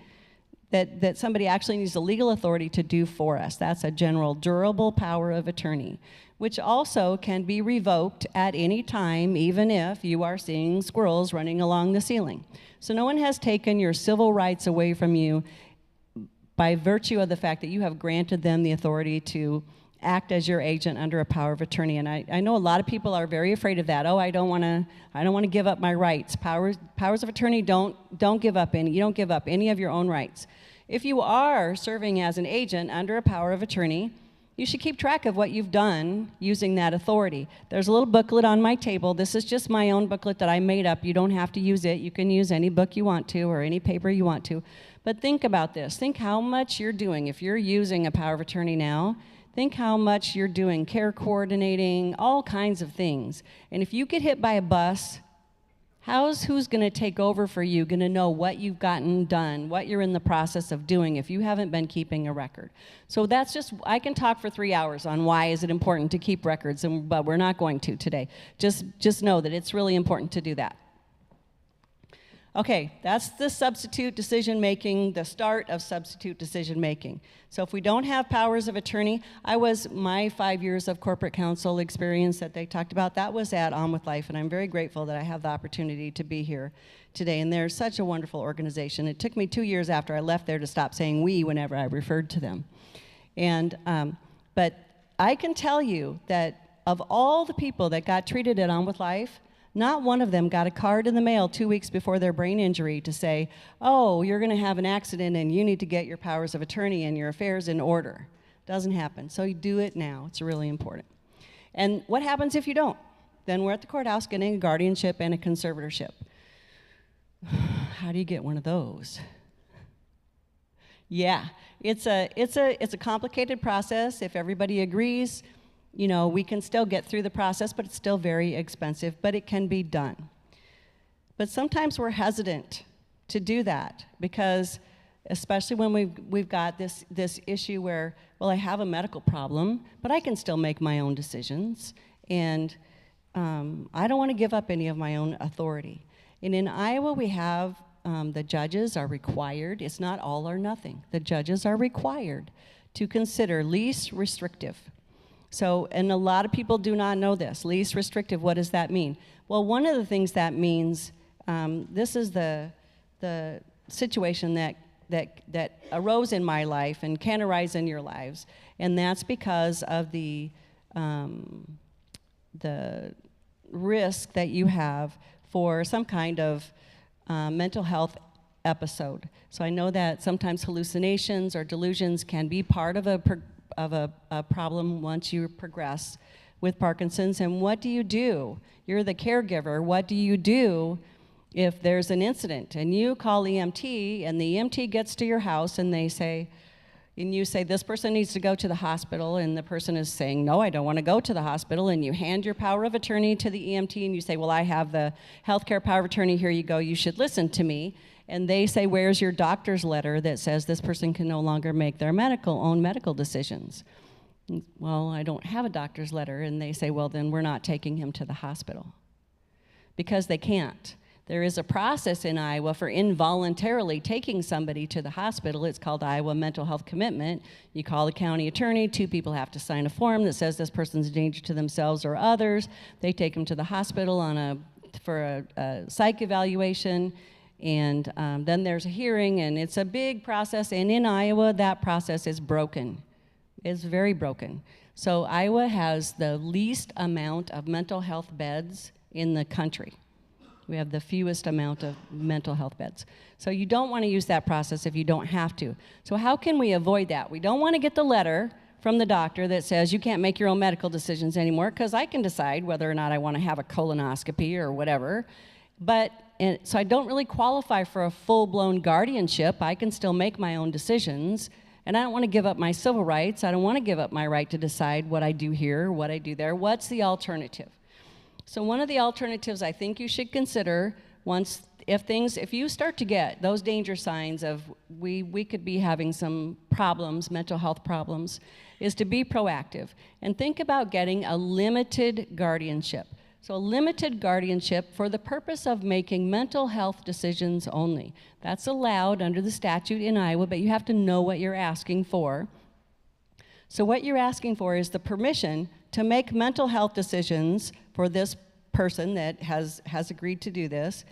that somebody actually needs the legal authority to do for us. That's a general durable power of attorney, which also can be revoked at any time, even if you are seeing squirrels running along the ceiling. So no one has taken your civil rights away from you by virtue of the fact that you have granted them the authority to act as your agent under a power of attorney. And I know a lot of people are very afraid of that. Oh, I don't want to give up my rights. Powers of attorney don't give up any. You don't give up any of your own rights. If you are serving as an agent under a power of attorney, you should keep track of what you've done using that authority. There's a little booklet on my table. This is just my own booklet that I made up. You don't have to use it. You can use any book you want to or any paper you want to. But think about this. Think how much you're doing. If you're using a power of attorney now, think how much you're doing care coordinating, all kinds of things. And if you get hit by a bus, who's going to take over for you, going to know what you've gotten done, what you're in the process of doing if you haven't been keeping a record? So that's just, I can talk for 3 hours on why is it important to keep records, but we're not going to today. Just know that it's really important to do that. Okay, that's the substitute decision-making, the start of substitute decision-making. So if we don't have powers of attorney, my 5 years of corporate counsel experience that they talked about, that was at On With Life, and I'm very grateful that I have the opportunity to be here today, and they're such a wonderful organization. It took me 2 years after I left there to stop saying we whenever I referred to them. And, but I can tell you that of all the people that got treated at On With Life, not one of them got a card in the mail 2 weeks before their brain injury to say, oh, you're going to have an accident and you need to get your powers of attorney and your affairs in order. Doesn't happen. So you do it now. It's really important. And what happens if you don't? Then we're at the courthouse getting a guardianship and a conservatorship. How do you get one of those? Yeah, it's a complicated process. If everybody agrees, you know, we can still get through the process, but it's still very expensive, but it can be done. But sometimes we're hesitant to do that because, especially when we've got this issue where, well, I have a medical problem, but I can still make my own decisions, and I don't want to give up any of my own authority. And in Iowa, we have the judges are required. It's not all or nothing. The judges are required to consider least restrictive. So, and a lot of people do not know this. Least restrictive, what does that mean? Well, one of the things that means, this is the situation that arose in my life and can arise in your lives, and that's because of the risk that you have for some kind of mental health episode. So I know that sometimes hallucinations or delusions can be part of a problem once you progress with Parkinson's. And what do you do? You're the caregiver. What do you do if there's an incident and you call EMT and the EMT gets to your house and you say, this person needs to go to the hospital, and the person is saying, no, I don't want to go to the hospital, and you hand your power of attorney to the EMT and you say, well, I have the healthcare power of attorney, here you go, you should listen to me. And they say, where's your doctor's letter that says this person can no longer make their own medical decisions? Well, I don't have a doctor's letter. And they say, well, then we're not taking him to the hospital. Because they can't. There is a process in Iowa for involuntarily taking somebody to the hospital. It's called Iowa Mental Health Commitment. You call the county attorney, 2 people have to sign a form that says this person's a danger to themselves or others. They take them to the hospital on a for a psych evaluation, and then there's a hearing, and it's a big process. And in Iowa, that process is broken. It's very broken. So Iowa has the least amount of mental health beds in the country. We have the fewest amount of mental health beds. So you don't want to use that process if you don't have to. So how can we avoid that? We don't want to get the letter from the doctor that says you can't make your own medical decisions anymore, because I can decide whether or not I want to have a colonoscopy or whatever. So I don't really qualify for a full-blown guardianship. I can still make my own decisions, and I don't want to give up my civil rights. I don't want to give up my right to decide what I do here, what I do there. What's the alternative? So one of the alternatives I think you should consider if you start to get those danger signs of we could be having some problems, mental health problems, is to be proactive and think about getting a limited guardianship. So a limited guardianship for the purpose of making mental health decisions only. That's allowed under the statute in Iowa, but you have to know what you're asking for. So what you're asking for is the permission to make mental health decisions for this person that has agreed to do this,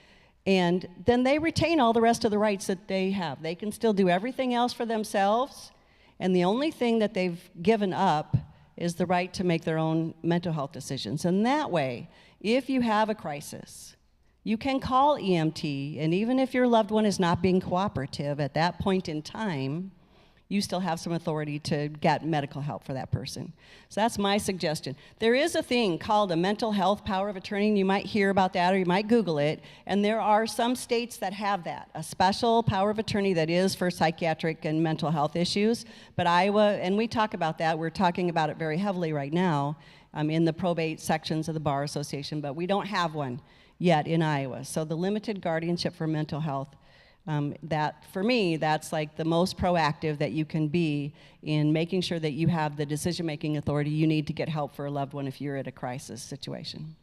and then they retain all the rest of the rights that they have. They can still do everything else for themselves, and the only thing that they've given up is the right to make their own mental health decisions. And that way, if you have a crisis, you can call EMT, and even if your loved one is not being cooperative at that point in time, you still have some authority to get medical help for that person. So that's my suggestion. There is a thing called a mental health power of attorney, and you might hear about that or you might Google it, and there are some states that have that, a special power of attorney that is for psychiatric and mental health issues. But Iowa, and we talk about that, we're talking about it very heavily right now in the probate sections of the Bar Association, but we don't have one yet in Iowa. So the limited guardianship for mental health, that for me, that's like the most proactive that you can be in making sure that you have the decision-making authority you need to get help for a loved one if you're at a crisis situation.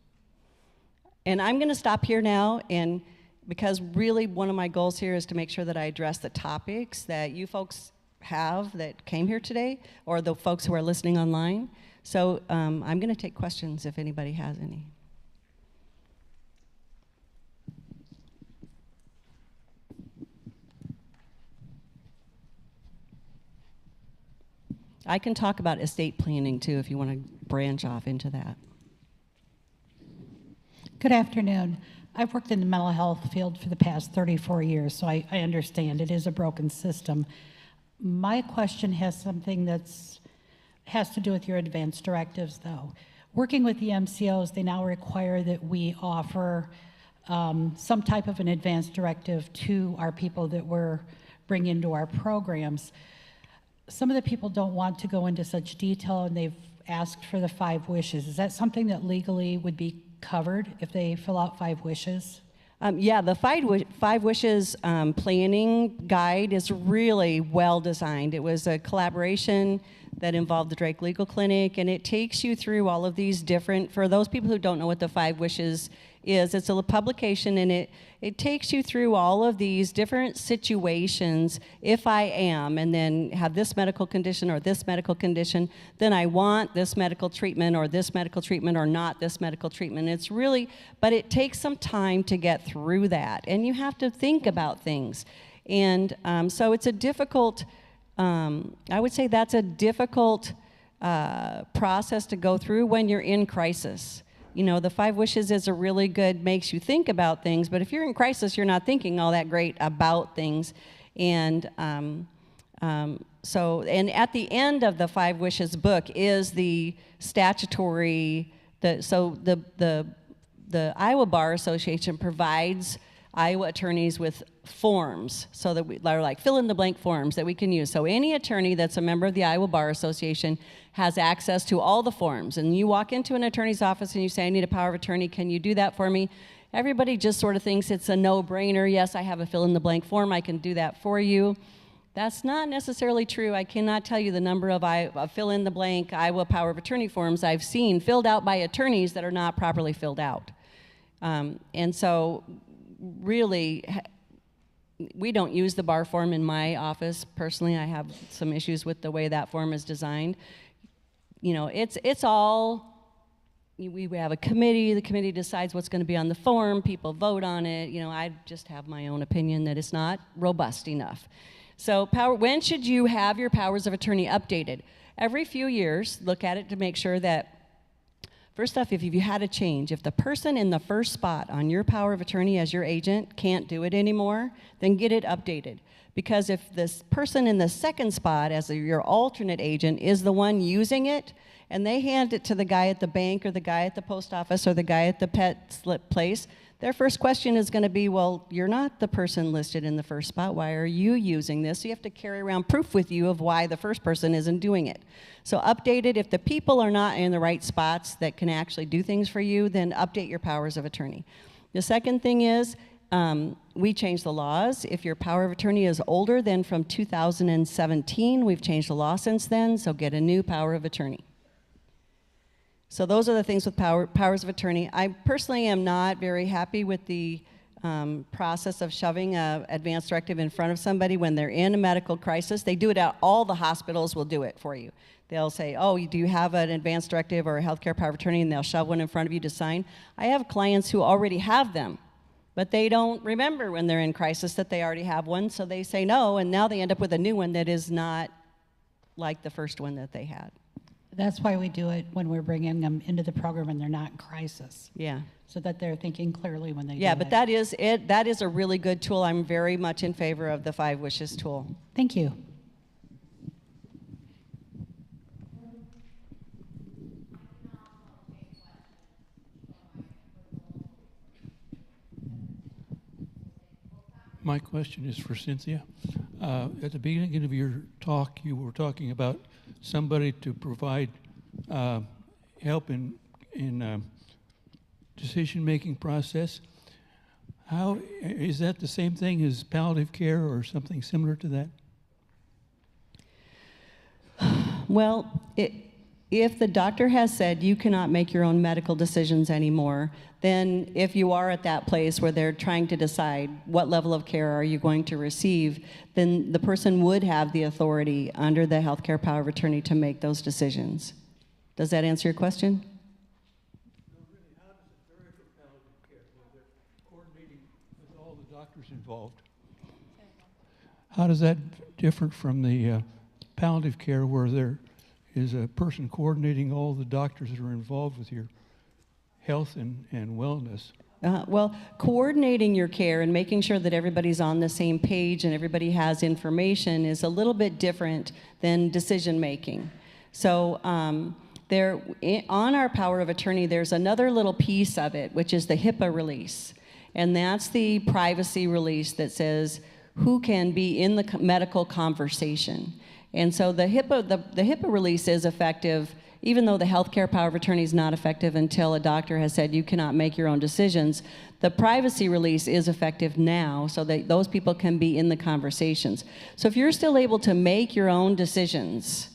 And I'm going to stop here now, and because really one of my goals here is to make sure that I address the topics that you folks have that came here today, or the folks who are listening online. So I'm going to take questions if anybody has any. I can talk about estate planning too if you want to branch off into that. Good afternoon. I've worked in the mental health field for the past 34 years, so I understand it is a broken system. My question has something has to do with your advanced directives, though. Working with the MCOs, they now require that we offer some type of an advanced directive to our people that we're bringing into our programs. Some of the people don't want to go into such detail, and they've asked for the 5 wishes. Is that something that legally would be covered if they fill out 5 wishes? Yeah, the 5 Wishes planning guide is really well designed. It was a collaboration that involved the Drake Legal Clinic, and it takes you through all of these different, for those people who don't know what the 5 Wishes is, it's a publication, and it takes you through all of these different situations. If I am, and then have this medical condition or this medical condition, then I want this medical treatment or this medical treatment or not this medical treatment. It's really, but it takes some time to get through that, and you have to think about things. And so it's a difficult, I would say that's a difficult process to go through when you're in crisis. You know, the 5 Wishes is a really good, makes you think about things, but if you're in crisis, you're not thinking all that great about things. And so at the end of the 5 Wishes book is the statutory, the Iowa Bar Association provides Iowa attorneys with forms, so that we are like fill-in-the-blank forms that we can use. So any attorney that's a member of the Iowa Bar Association has access to all the forms. And you walk into an attorney's office and you say, I need a power of attorney, can you do that for me? Everybody just sort of thinks it's a no-brainer. Yes, I have a fill-in-the-blank form, I can do that for you. That's not necessarily true. I cannot tell you the number of fill-in-the-blank Iowa power of attorney forms I've seen filled out by attorneys that are not properly filled out. And so really, we don't use the bar form in my office. Personally, I have some issues with the way that form is designed. You know, it's all we have a committee. The committee decides what's going to be on the form. People vote on it. I just have my own opinion that it's not robust enough. So when should you have your powers of attorney updated? Every few years, look at it to make sure that, first off, if you had a change, if the person in the first spot on your power of attorney as your agent can't do it anymore, then get it updated. Because if this person in the second spot as your alternate agent is the one using it, and they hand it to the guy at the bank or the guy at the post office or the guy at the pet slip place, their first question is going to be, well, you're not the person listed in the first spot. Why are you using this? So you have to carry around proof with you of why the first person isn't doing it. So update it. If the people are not in the right spots that can actually do things for you, then update your powers of attorney. The second thing is, we changed the laws. If your power of attorney is older than from 2017, we've changed the law since then, so get a new power of attorney. So those are the things with powers of attorney. I personally am not very happy with the process of shoving an advance directive in front of somebody when they're in a medical crisis. They do it at all the hospitals will do it for you. They'll say, oh, do you have an advance directive or a healthcare power of attorney, and they'll shove one in front of you to sign. I have clients who already have them, but they don't remember when they're in crisis that they already have one, so they say no, and now they end up with a new one that is not like the first one that they had. That's why we do it when we're bringing them into the program and they're not in crisis. Yeah. So that they're thinking clearly when they do it. Yeah, but that is it. That is a really good tool. I'm very much in favor of the 5 Wishes tool. Thank you. My question is for Cynthia. At the beginning of your talk, you were talking about somebody to provide help in decision-making process. How is that the same thing as palliative care or something similar to that? Well, if the doctor has said you cannot make your own medical decisions anymore, then if you are at that place where they're trying to decide what level of care are you going to receive, then the person would have the authority under the healthcare power of attorney to make those decisions. Does that answer your question? No, really, how does it vary from palliative care when they're coordinating with all the doctors involved? How does that differ from the palliative care where there is a person coordinating all the doctors that are involved with your health and wellness? Well, coordinating your care and making sure that everybody's on the same page and everybody has information is a little bit different than decision making. So on our power of attorney, there's another little piece of it, which is the HIPAA release. And that's the privacy release that says who can be in the medical conversation. And so the HIPAA release is effective, even though the healthcare power of attorney is not effective until a doctor has said you cannot make your own decisions. The privacy release is effective now, so that those people can be in the conversations. So if you're still able to make your own decisions,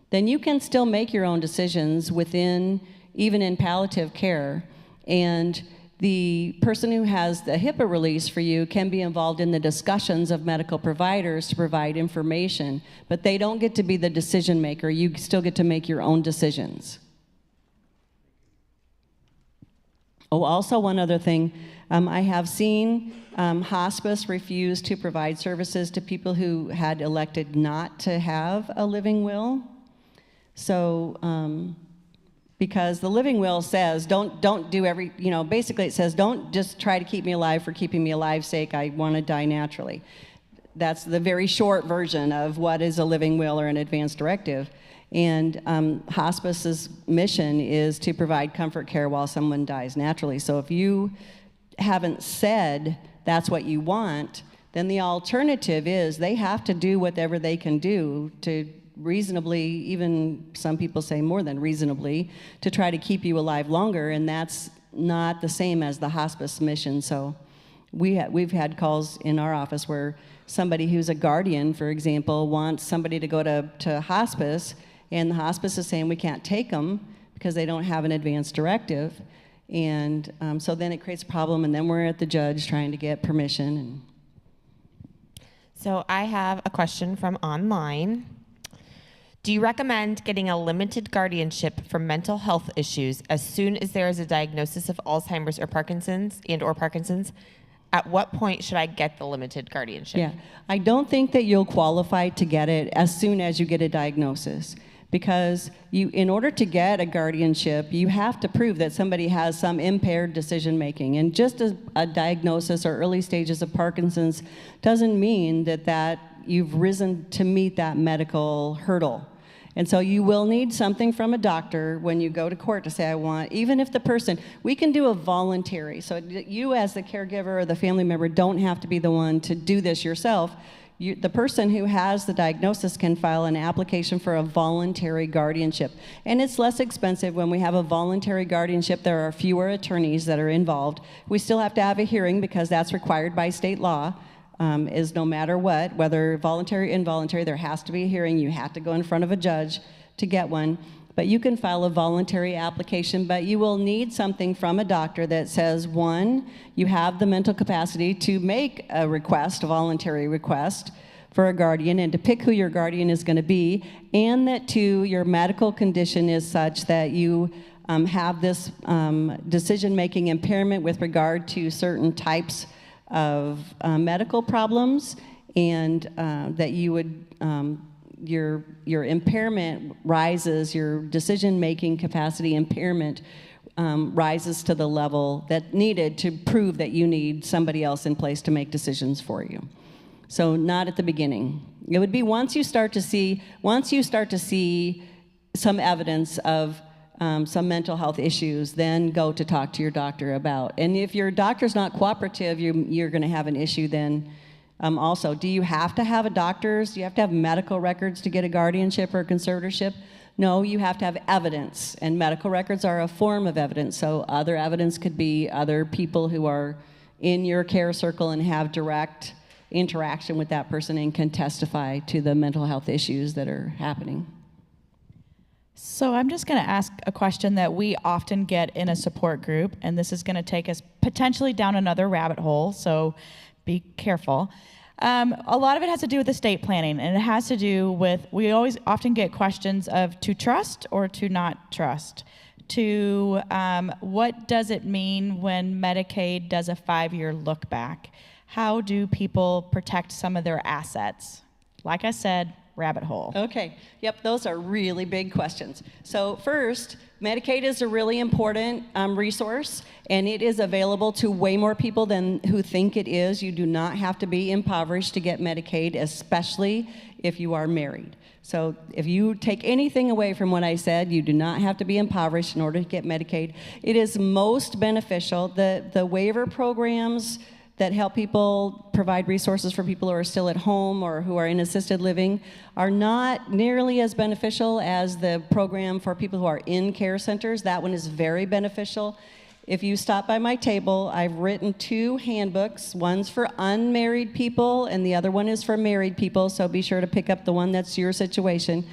then you can still make your own decisions even in palliative care. And the person who has the HIPAA release for you can be involved in the discussions of medical providers to provide information, but they don't get to be the decision maker. You still get to make your own decisions. Oh, also one other thing, I have seen hospice refuse to provide services to people who had elected not to have a living will. So, because the living will says, don't do basically it says, don't just try to keep me alive for keeping me alive's sake, I want to die naturally. That's the very short version of what is a living will or an advance directive. And hospice's mission is to provide comfort care while someone dies naturally. So if you haven't said that's what you want, then the alternative is they have to do whatever they can do to reasonably, even some people say more than reasonably, to try to keep you alive longer, and that's not the same as the hospice mission. So we've had calls in our office where somebody who's a guardian, for example, wants somebody to go to hospice, and the hospice is saying we can't take them because they don't have an advance directive. And so then it creates a problem, and then we're at the judge trying to get permission. So I have a question from online. Do you recommend getting a limited guardianship for mental health issues as soon as there is a diagnosis of Alzheimer's or Parkinson's or Parkinson's? At what point should I get the limited guardianship? Yeah, I don't think that you'll qualify to get it as soon as you get a diagnosis, because in order to get a guardianship, you have to prove that somebody has some impaired decision making. And just a diagnosis or early stages of Parkinson's doesn't mean that you've risen to meet that medical hurdle. And so you will need something from a doctor when you go to court to say, I want, even if the person, we can do a voluntary. So you as the caregiver or the family member don't have to be the one to do this yourself. The person who has the diagnosis can file an application for a voluntary guardianship. And it's less expensive when we have a voluntary guardianship. There are fewer attorneys that are involved. We still have to have a hearing because that's required by state law. Is no matter what, whether voluntary or involuntary, there has to be a hearing. You have to go in front of a judge to get one. But you can file a voluntary application, but you will need something from a doctor that says, one, you have the mental capacity to make a request, a voluntary request for a guardian, and to pick who your guardian is going to be, and that two, your medical condition is such that you have this decision-making impairment with regard to certain types of medical problems, and that you would your impairment rises, your decision-making capacity impairment rises to the level that needed to prove that you need somebody else in place to make decisions for you. So not at the beginning. It would be once you start to see some evidence of some mental health issues, then go to talk to your doctor about. And if your doctor's not cooperative, you're going to have an issue then. Also, do you have to have do you have to have medical records to get a guardianship or a conservatorship? No, you have to have evidence, and medical records are a form of evidence. So other evidence could be other people who are in your care circle and have direct interaction with that person and can testify to the mental health issues that are happening. So I'm just going to ask a question that we often get in a support group, and this is going to take us potentially down another rabbit hole, so be careful. A lot of it has to do with estate planning, and it has to do with, we always often get questions of to trust or to not trust. To what does it mean when Medicaid does a 5-year look back? How do people protect some of their assets? Like I said, rabbit hole. Okay, yep, those are really big questions. So first, Medicaid is a really important resource, and it is available to way more people than who think it is. You do not have to be impoverished to get Medicaid, especially if you are married. So if you take anything away from what I said, you do not have to be impoverished in order to get Medicaid. It is most beneficial. The waiver programs that help people provide resources for people who are still at home or who are in assisted living are not nearly as beneficial as the program for people who are in care centers. That one is very beneficial. If you stop by my table, I've written 2 handbooks. One's for unmarried people and the other one is for married people, so be sure to pick up the one that's your situation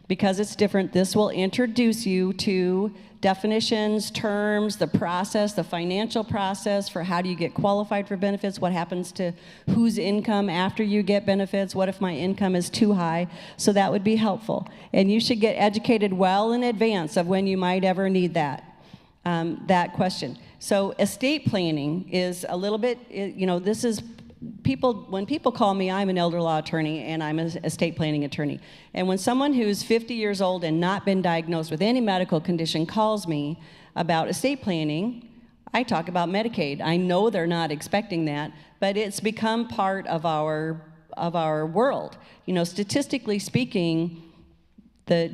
because it's different. This will introduce you to definitions, terms, the process, the financial process for how do you get qualified for benefits, what happens to whose income after you get benefits, what if my income is too high, so that would be helpful. And you should get educated well in advance of when you might ever need that question. So estate planning is a little bit, this is when people call me, I'm an elder law attorney and I'm an estate planning attorney. And when someone who's 50 years old and not been diagnosed with any medical condition calls me about estate planning, I talk about Medicaid. I know they're not expecting that, but it's become part of our world. Statistically speaking,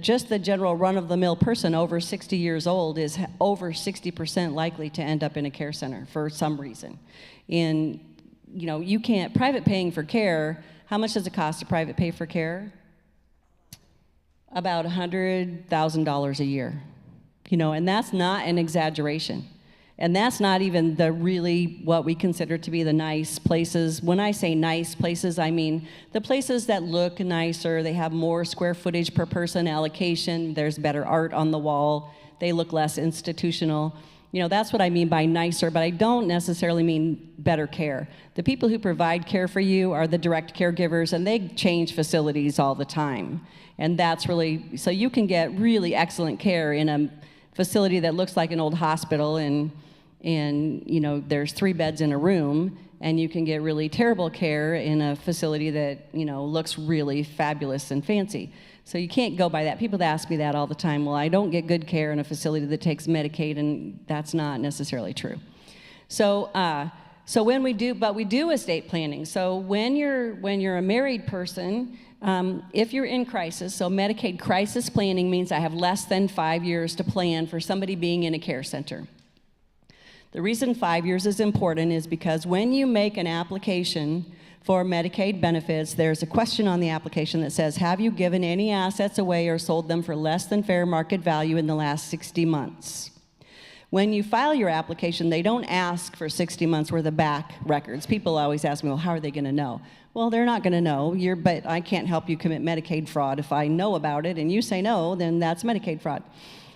just the general run-of-the-mill person over 60 years old is over 60% likely to end up in a care center for some reason. You can't, private paying for care, how much does it cost to private pay for care? About $100,000 a year. And that's not an exaggeration. And that's not even what we consider to be the nice places. When I say nice places, I mean the places that look nicer, they have more square footage per person allocation, there's better art on the wall, they look less institutional. that's what I mean by nicer, but I don't necessarily mean better care. The people who provide care for you are the direct caregivers, and they change facilities all the time. And that's really, so you can get really excellent care in a facility that looks like an old hospital, and there's 3 beds in a room, and you can get really terrible care in a facility that, looks really fabulous and fancy. So you can't go by that. People ask me that all the time. Well, I don't get good care in a facility that takes Medicaid, and that's not necessarily true. So when we do estate planning. So when you're a married person, if you're in crisis, so Medicaid crisis planning means I have less than 5 years to plan for somebody being in a care center. The reason 5 years is important is because when you make an application for Medicaid benefits, there's a question on the application that says, have you given any assets away or sold them for less than fair market value in the last 60 months? When you file your application, they don't ask for 60 months worth of back records. People always ask me, well, how are they going to know? Well, they're not going to know, but I can't help you commit Medicaid fraud. If I know about it and you say no, then that's Medicaid fraud.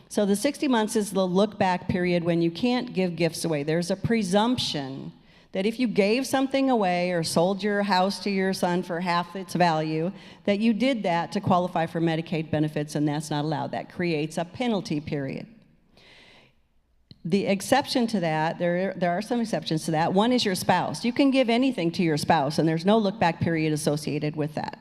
So the 60 months is the look-back period when you can't give gifts away. There's a presumption that if you gave something away or sold your house to your son for half its value, that you did that to qualify for Medicaid benefits, and that's not allowed. That creates a penalty period. The exception to that, there are some exceptions to that. One is your spouse. You can give anything to your spouse, and there's no look-back period associated with that.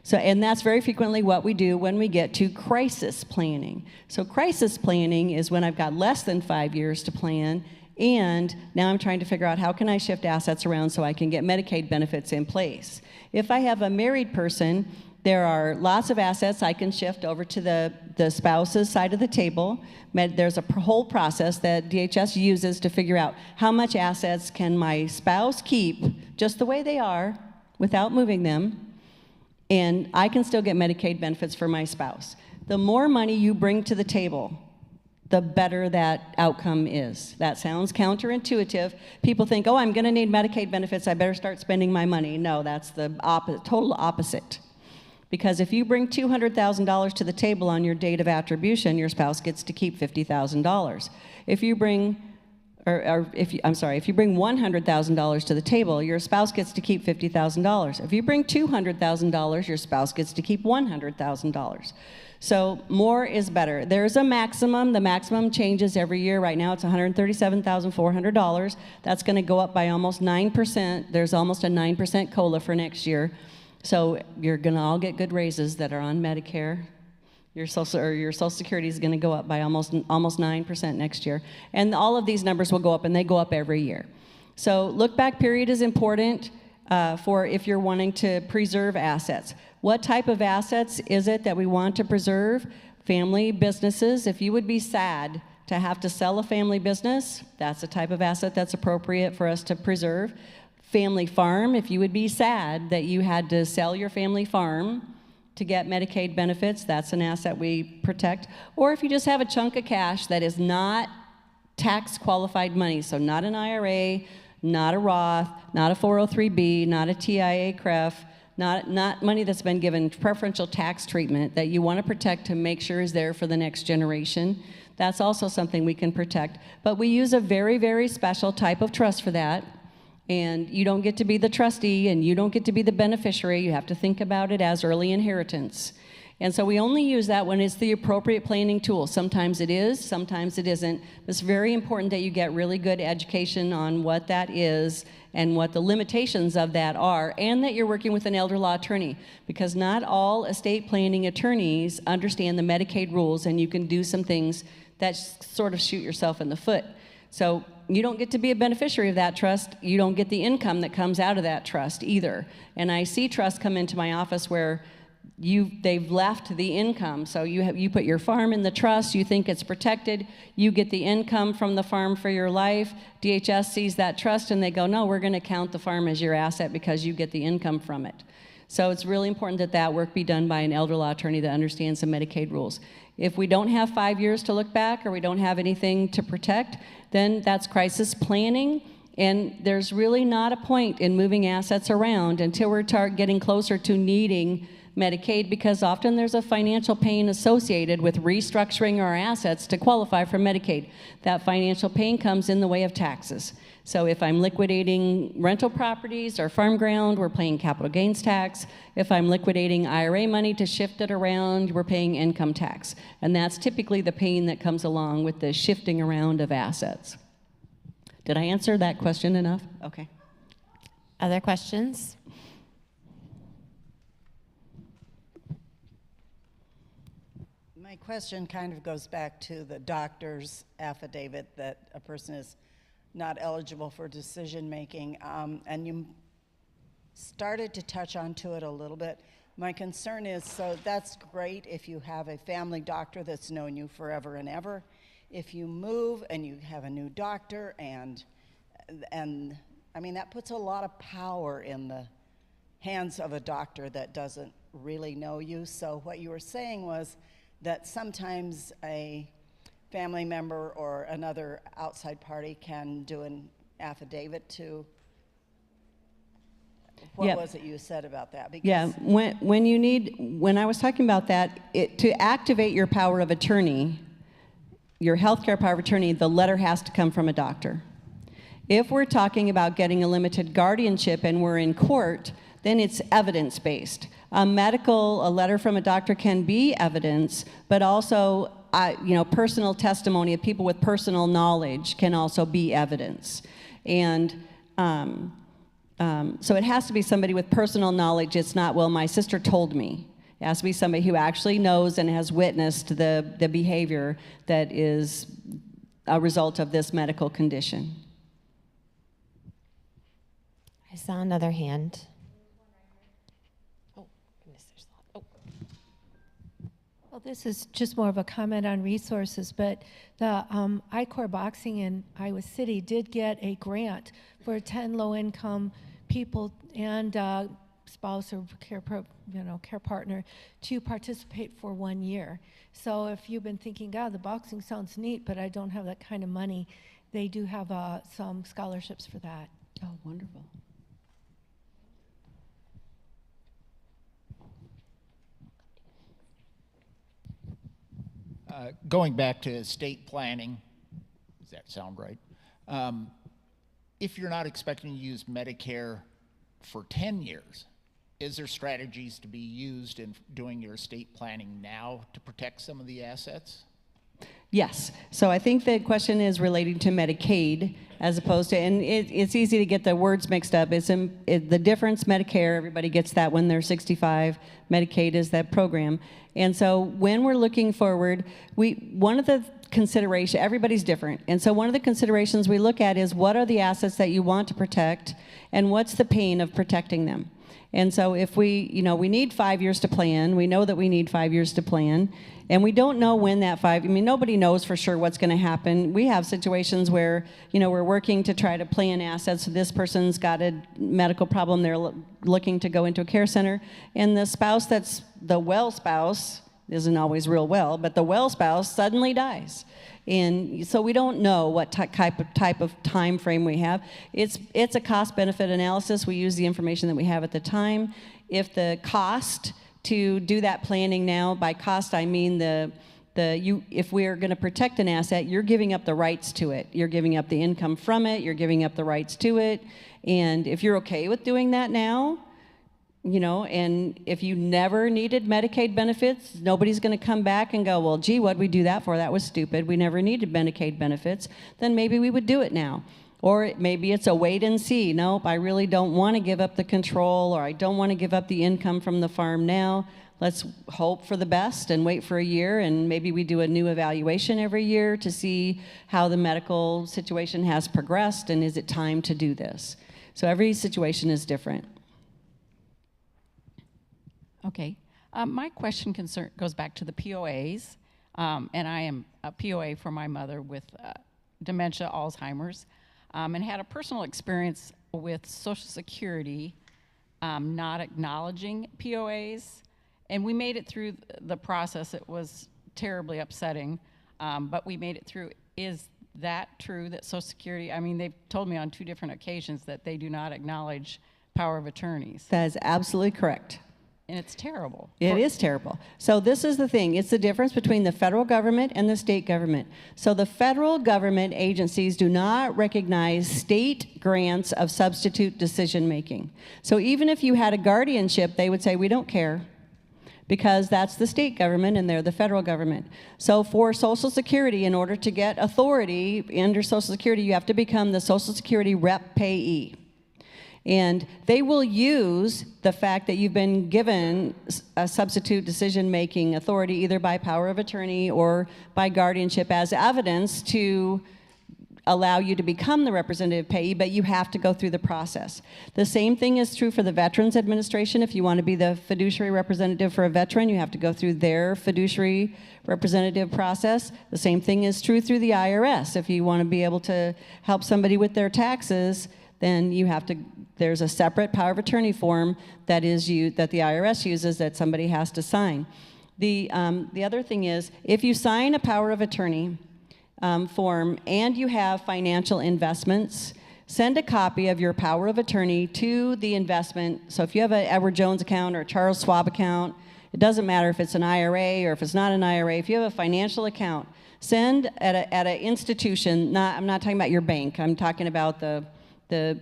So, and that's very frequently what we do when we get to crisis planning. So crisis planning is when I've got less than 5 years to plan, and now I'm trying to figure out how can I shift assets around so I can get Medicaid benefits in place. If I have a married person, there are lots of assets I can shift over to the spouse's side of the table. There's a whole process that DHS uses to figure out how much assets can my spouse keep just the way they are without moving them, and I can still get Medicaid benefits for my spouse. The more money you bring to the table, the better that outcome is. That sounds counterintuitive. People think, oh, I'm going to need Medicaid benefits, I better start spending my money. No, that's the total opposite. Because if you bring $200,000 to the table on your date of attribution, your spouse gets to keep $50,000. If you bring $100,000 to the table, your spouse gets to keep $50,000. If you bring $200,000, your spouse gets to keep $100,000. So more is better. There's a maximum. The maximum changes every year. Right now it's $137,400. That's going to go up by almost 9%. There's almost a 9% COLA for next year. So you're going to all get good raises that are on Medicare. Your Social Security is going to go up by almost 9% next year. And all of these numbers will go up, and they go up every year. So look-back period is important for if you're wanting to preserve assets. What type of assets is it that we want to preserve? Family businesses. If you would be sad to have to sell a family business, that's a type of asset that's appropriate for us to preserve. Family farm, if you would be sad that you had to sell your family farm to get Medicaid benefits, that's an asset we protect. Or if you just have a chunk of cash that is not tax qualified money, so not an IRA, not a Roth, not a 403B, not a TIA CREF, not money that's been given preferential tax treatment that you want to protect to make sure is there for the next generation. That's also something we can protect. But we use a very, very special type of trust for that. And you don't get to be the trustee, and you don't get to be the beneficiary. You have to think about it as early inheritance. And so we only use that when it's the appropriate planning tool. Sometimes it is, sometimes it isn't. It's very important that you get really good education on what that is and what the limitations of that are, and that you're working with an elder law attorney, because not all estate planning attorneys understand the Medicaid rules, and you can do some things that sort of shoot yourself in the foot. So you don't get to be a beneficiary of that trust. You don't get the income that comes out of that trust either. And I see trusts come into my office where they've left the income. So you put your farm in the trust, you think it's protected, you get the income from the farm for your life. DHS sees that trust and they go, no, we're going to count the farm as your asset because you get the income from it. So it's really important that that work be done by an elder law attorney that understands the Medicaid rules. If we don't have 5 years to look back, or we don't have anything to protect, then that's crisis planning, and there's really not a point in moving assets around until we're getting closer to needing Medicaid because often there's a financial pain associated with restructuring our assets to qualify for Medicaid. That financial pain comes in the way of taxes. So if I'm liquidating rental properties or farm ground, we're paying capital gains tax. If I'm liquidating IRA money to shift it around, we're paying income tax. And that's typically the pain that comes along with the shifting around of assets. Did I answer that question enough? Okay. Other questions? My question kind of goes back to the doctor's affidavit that a person is not eligible for decision making, and you started to touch onto it a little bit. My concern is, so that's great if you have a family doctor that's known you forever and ever. If you move and you have a new doctor, and I mean, that puts a lot of power in the hands of a doctor that doesn't really know you. So what you were saying was that sometimes a family member or another outside party can do an affidavit to, what was it you said about that? Because yeah, when I was talking about that, to activate your power of attorney, your healthcare power of attorney, the letter has to come from a doctor. If we're talking about getting a limited guardianship and we're in court, then it's evidence-based. A letter from a doctor can be evidence, but also personal testimony of people with personal knowledge can also be evidence. And so it has to be somebody with personal knowledge. It's not, well, my sister told me. It has to be somebody who actually knows and has witnessed the behavior that is a result of this medical condition. I saw another hand. Oh, goodness, there's a lot. Oh. Well, this is just more of a comment on resources, but the I-Corps Boxing in Iowa City did get a grant for 10 low-income people and spouse or care partner to participate for 1 year. So if you've been thinking, God, the boxing sounds neat, but I don't have that kind of money, they do have some scholarships for that. Oh, wonderful. Going back to estate planning, does that sound right? If you're not expecting to use Medicare for 10 years, is there strategies to be used in doing your estate planning now to protect some of the assets? Yes. So I think the question is relating to Medicaid as opposed to, and it's easy to get the words mixed up. The difference, Medicare, everybody gets that when they're 65. Medicaid is that program. And so when we're looking forward, one of the considerations, everybody's different. And so one of the considerations we look at is what are the assets that you want to protect and what's the pain of protecting them? And so if we need 5 years to plan, we know that we need 5 years to plan, and we don't know when that nobody knows for sure what's going to happen. We have situations where, we're working to try to plan assets. So this person's got a medical problem, they're looking to go into a care center, and the spouse that's the well spouse, isn't always real well, but the well spouse suddenly dies. And so we don't know what type of time frame we have. It's a cost-benefit analysis. We use the information that we have at the time. If the cost to do that planning now, by cost I mean if we're going to protect an asset, you're giving up the rights to it. You're giving up the income from it. You're giving up the rights to it. And if you're okay with doing that now, and if you never needed Medicaid benefits, nobody's going to come back and go, well, gee, what'd we do that for? That was stupid. We never needed Medicaid benefits. Then maybe we would do it now. Or maybe it's a wait and see. Nope, I really don't want to give up the control, or I don't want to give up the income from the farm now. Let's hope for the best and wait for a year, and maybe we do a new evaluation every year to see how the medical situation has progressed, and is it time to do this? So every situation is different. Okay. My question goes back to the POAs, and I am a POA for my mother with dementia, Alzheimer's, and had a personal experience with Social Security not acknowledging POAs, and we made it through the process. It was terribly upsetting, but we made it through. Is that true that Social Security, they've told me on 2 different occasions that they do not acknowledge power of attorneys? That is absolutely correct. and it's terrible. It is terrible. So this is the thing. It's the difference between the federal government and the state government. So the federal government agencies do not recognize state grants of substitute decision making. So even if you had a guardianship, they would say, we don't care, because that's the state government and they're the federal government. So for Social Security, in order to get authority under Social Security, you have to become the Social Security rep payee. And they will use the fact that you've been given a substitute decision-making authority either by power of attorney or by guardianship as evidence to allow you to become the representative payee, but you have to go through the process. The same thing is true for the Veterans Administration. If you want to be the fiduciary representative for a veteran, you have to go through their fiduciary representative process. The same thing is true through the IRS. If you want to be able to help somebody with their taxes, then you have to, there's a separate power of attorney form that the IRS uses that somebody has to sign. The other thing is, if you sign a power of attorney form and you have financial investments, send a copy of your power of attorney to the investment. So if you have an Edward Jones account or a Charles Schwab account, it doesn't matter if it's an IRA or if it's not an IRA. If you have a financial account, send at an institution, I'm not talking about your bank, I'm talking about the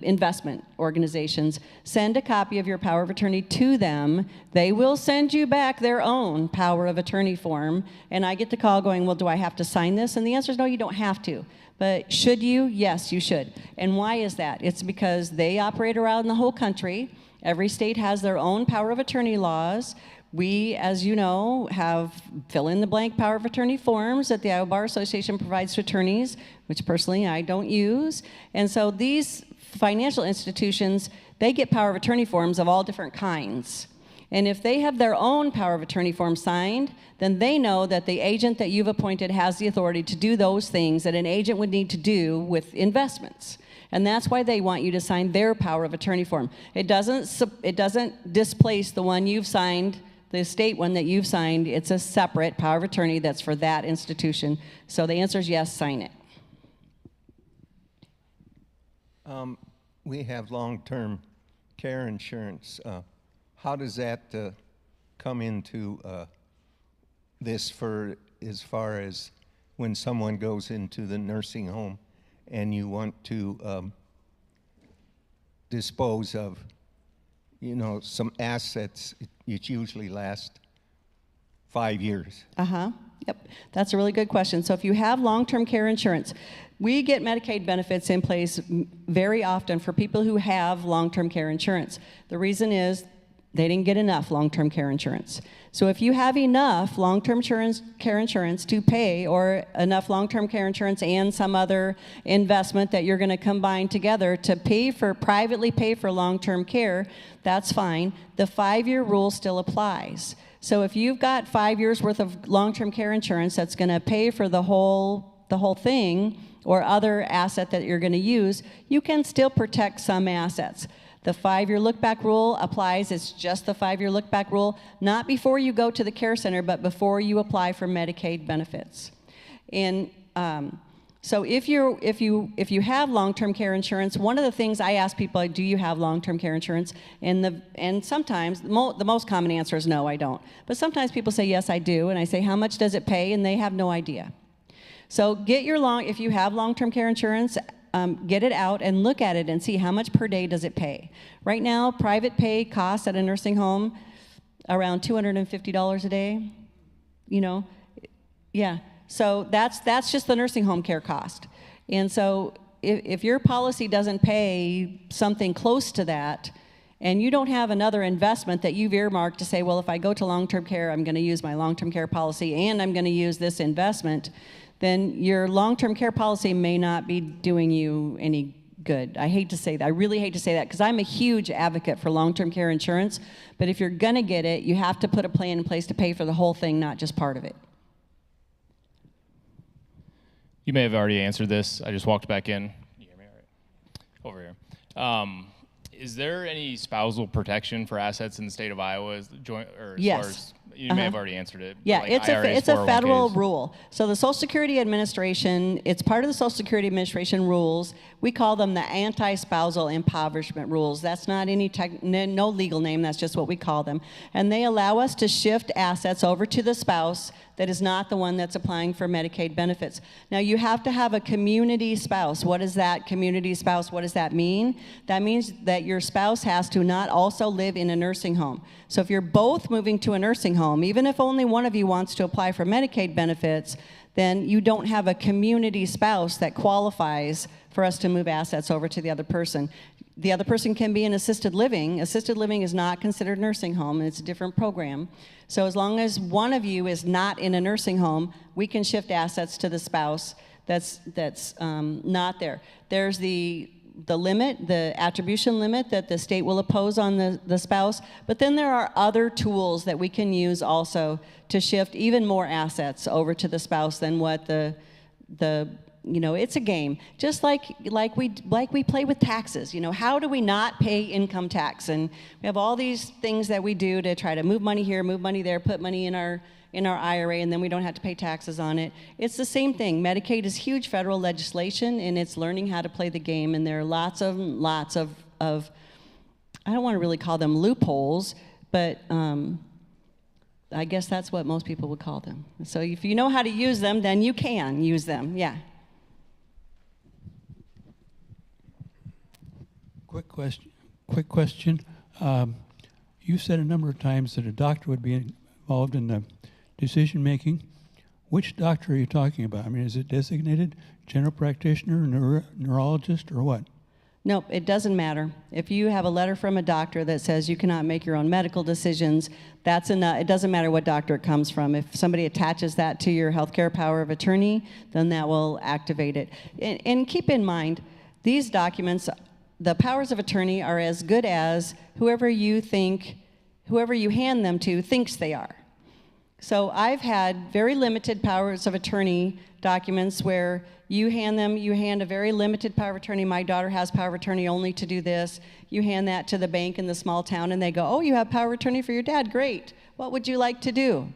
investment organizations, send a copy of your power of attorney to them. They will send you back their own power of attorney form, and I get the call going, well, do I have to sign this? And the answer is no, you don't have to. But should you? Yes, you should. And why is that? It's because they operate around the whole country. Every state has their own power of attorney laws. We, as you know, have fill-in-the-blank power of attorney forms that the Iowa Bar Association provides to attorneys, which personally I don't use. And so these financial institutions, they get power of attorney forms of all different kinds. And if they have their own power of attorney form signed, then they know that the agent that you've appointed has the authority to do those things that an agent would need to do with investments. And that's why they want you to sign their power of attorney form. It doesn't displace the one you've signed, the state one that you've signed. It's a separate power of attorney that's for that institution. So the answer is yes, sign it. We have long-term care insurance. How does that come into this for as far as when someone goes into the nursing home and you want to dispose of, some assets? It usually lasts 5 years. Yep, that's a really good question. So if you have long-term care insurance, we get Medicaid benefits in place very often for people who have long-term care insurance. The reason is they didn't get enough long-term care insurance. So if you have enough long-term care insurance to pay, or enough long-term care insurance and some other investment that you're going to combine together to privately pay for long-term care, that's fine. The 5-year rule still applies. So if you've got 5 years worth of long-term care insurance that's going to pay for the whole thing or other asset that you're going to use, you can still protect some assets. The 5-year look-back rule applies. It's just the 5-year look-back rule, not before you go to the care center, but before you apply for Medicaid benefits. And so if you have long-term care insurance, one of the things I ask people, do you have long-term care insurance? And sometimes the most common answer is no, I don't. But sometimes people say yes, I do, and I say how much does it pay, and they have no idea. So if you have long-term care insurance, get it out and look at it and see how much per day does it pay. Right now, private pay costs at a nursing home around $250 a day. Yeah. So that's just the nursing home care cost. And so if your policy doesn't pay something close to that, and you don't have another investment that you've earmarked to say, well, if I go to long-term care, I'm going to use my long-term care policy and I'm going to use this investment, then your long-term care policy may not be doing you any good. I hate to say that. I really hate to say that, because I'm a huge advocate for long-term care insurance. But if you're going to get it, you have to put a plan in place to pay for the whole thing, not just part of it. You may have already answered this. I just walked back in. You hear me all right? Over here. Is there any spousal protection for assets in the state of Iowa? As yes. You may have already answered it. Yeah, like it's IRAs, it's a federal 401ks. rule. So the Social Security Administration, it's part of the Social Security Administration rules. We call them the anti-spousal impoverishment rules. That's not any no legal name, that's just what we call them. And they allow us to shift assets over to the spouse that is not the one that's applying for Medicaid benefits. Now you have to have a community spouse. What is that community spouse? What does that mean? That means that your spouse has to not also live in a nursing home. So if you're both moving to a nursing home, even if only one of you wants to apply for Medicaid benefits, then you don't have a community spouse that qualifies for us to move assets over to the other person. The other person can be in assisted living. Assisted living is not considered nursing home, and it's a different program. So as long as one of you is not in a nursing home, we can shift assets to the spouse that's not there. There's the limit, the attribution limit that the state will impose on the spouse, but then there are other tools that we can use also to shift even more assets over to the spouse than what the it's a game. Just like we play with taxes. How do we not pay income tax? And we have all these things that we do to try to move money here, move money there, put money in our IRA, and then we don't have to pay taxes on it. It's the same thing. Medicaid is huge federal legislation, and it's learning how to play the game. And there are lots of I don't want to really call them loopholes, but I guess that's what most people would call them. So if you know how to use them, then you can use them. Yeah. Quick question. You said a number of times that a doctor would be involved in the decision making. Which doctor are you talking about? I mean, is it designated general practitioner, neurologist, or what? Nope, it doesn't matter. If you have a letter from a doctor that says you cannot make your own medical decisions, that's enough. It doesn't matter what doctor it comes from. If somebody attaches that to your healthcare power of attorney, then that will activate it. And keep in mind, these documents, the powers of attorney are as good as whoever you hand them to thinks they are. So I've had very limited powers of attorney documents where you hand a very limited power of attorney. My daughter has power of attorney only to do this. You hand that to the bank in the small town and they go, oh, you have power of attorney for your dad, great. What would you like to do?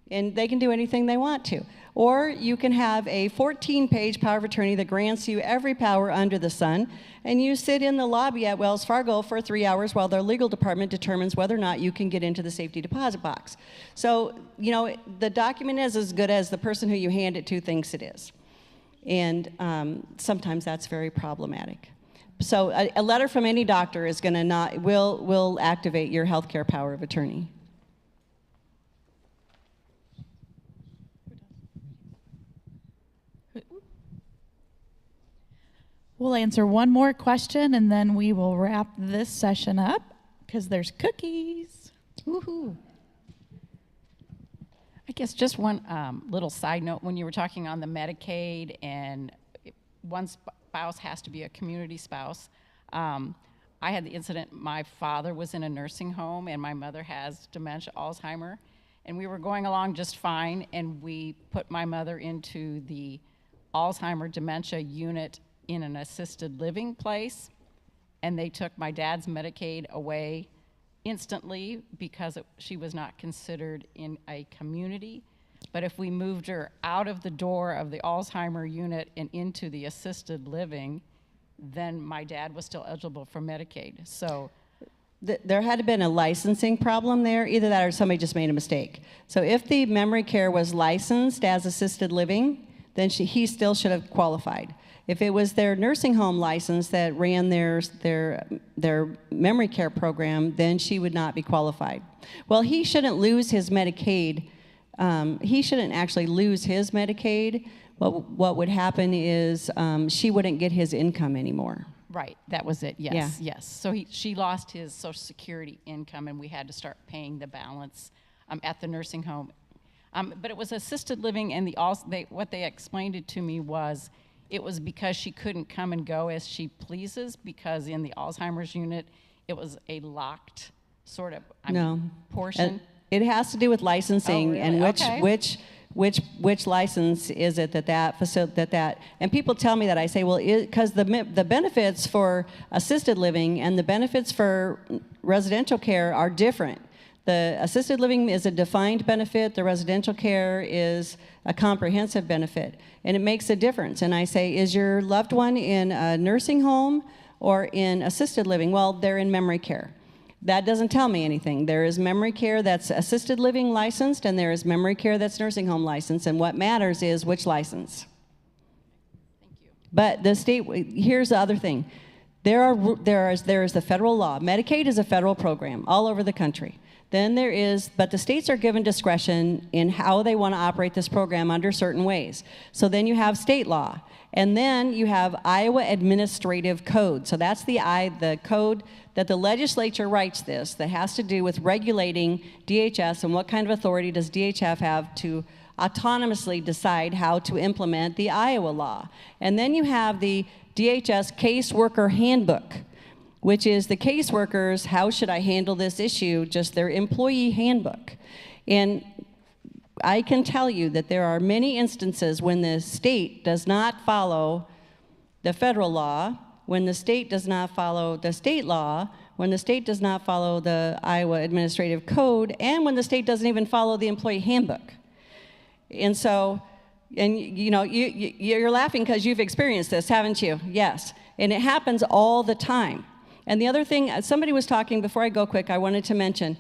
And they can do anything they want to. Or you can have a 14-page power of attorney that grants you every power under the sun, and you sit in the lobby at Wells Fargo for 3 hours while their legal department determines whether or not you can get into the safety deposit box. So, the document is as good as the person who you hand it to thinks it is. And sometimes that's very problematic. So a letter from any doctor is going to will activate your healthcare power of attorney. We'll answer one more question and then we will wrap this session up because there's cookies. Woohoo. I guess just one little side note, when you were talking on the Medicaid and one spouse has to be a community spouse, I had the incident, my father was in a nursing home and my mother has dementia, Alzheimer, and we were going along just fine, and we put my mother into the Alzheimer dementia unit in an assisted living place, and they took my dad's Medicaid away instantly because she was not considered in a community. But if we moved her out of the door of the Alzheimer unit and into the assisted living, then my dad was still eligible for Medicaid. So there had been a licensing problem there. Either that or somebody just made a mistake. So if the memory care was licensed as assisted living, then he still should have qualified. If it was their nursing home license that ran their memory care program, then she would not be qualified. Well, he shouldn't lose his Medicaid. He shouldn't actually lose his Medicaid. What would happen is she wouldn't get his income anymore. Right, that was it, yes, Yeah. yes. So she lost his Social Security income and we had to start paying the balance at the nursing home. But it was assisted living, and what they explained it to me was it was because she couldn't come and go as she pleases, because in the Alzheimer's unit, it was a locked sort of portion. It has to do with licensing. Oh, really? And Okay. which license is it that facility that and people tell me that. I say, well, because the benefits for assisted living and the benefits for residential care are different. The assisted living is a defined benefit. The residential care is a comprehensive benefit. And it makes a difference. And I say, is your loved one in a nursing home or in assisted living? Well, they're in memory care. That doesn't tell me anything. There is memory care that's assisted living licensed, and there is memory care that's nursing home licensed. And what matters is which license. Thank you. But the state, here's the other thing. There is the federal law. Medicaid is a federal program all over the country. Then there is, but the states are given discretion in how they want to operate this program under certain ways. So then you have state law. And then you have Iowa Administrative Code. So that's the code that the legislature writes this, that has to do with regulating DHS and what kind of authority does DHS have to autonomously decide how to implement the Iowa law. And then you have the DHS Caseworker Handbook, which is the caseworkers, how should I handle this issue, just their employee handbook. And I can tell you that there are many instances when the state does not follow the federal law, when the state does not follow the state law, when the state does not follow the Iowa Administrative Code, and when the state doesn't even follow the employee handbook. And so, and you know, you're laughing because you've experienced this, haven't you? Yes. And it happens all the time. And the other thing, somebody was talking, before I go quick, I wanted to mention,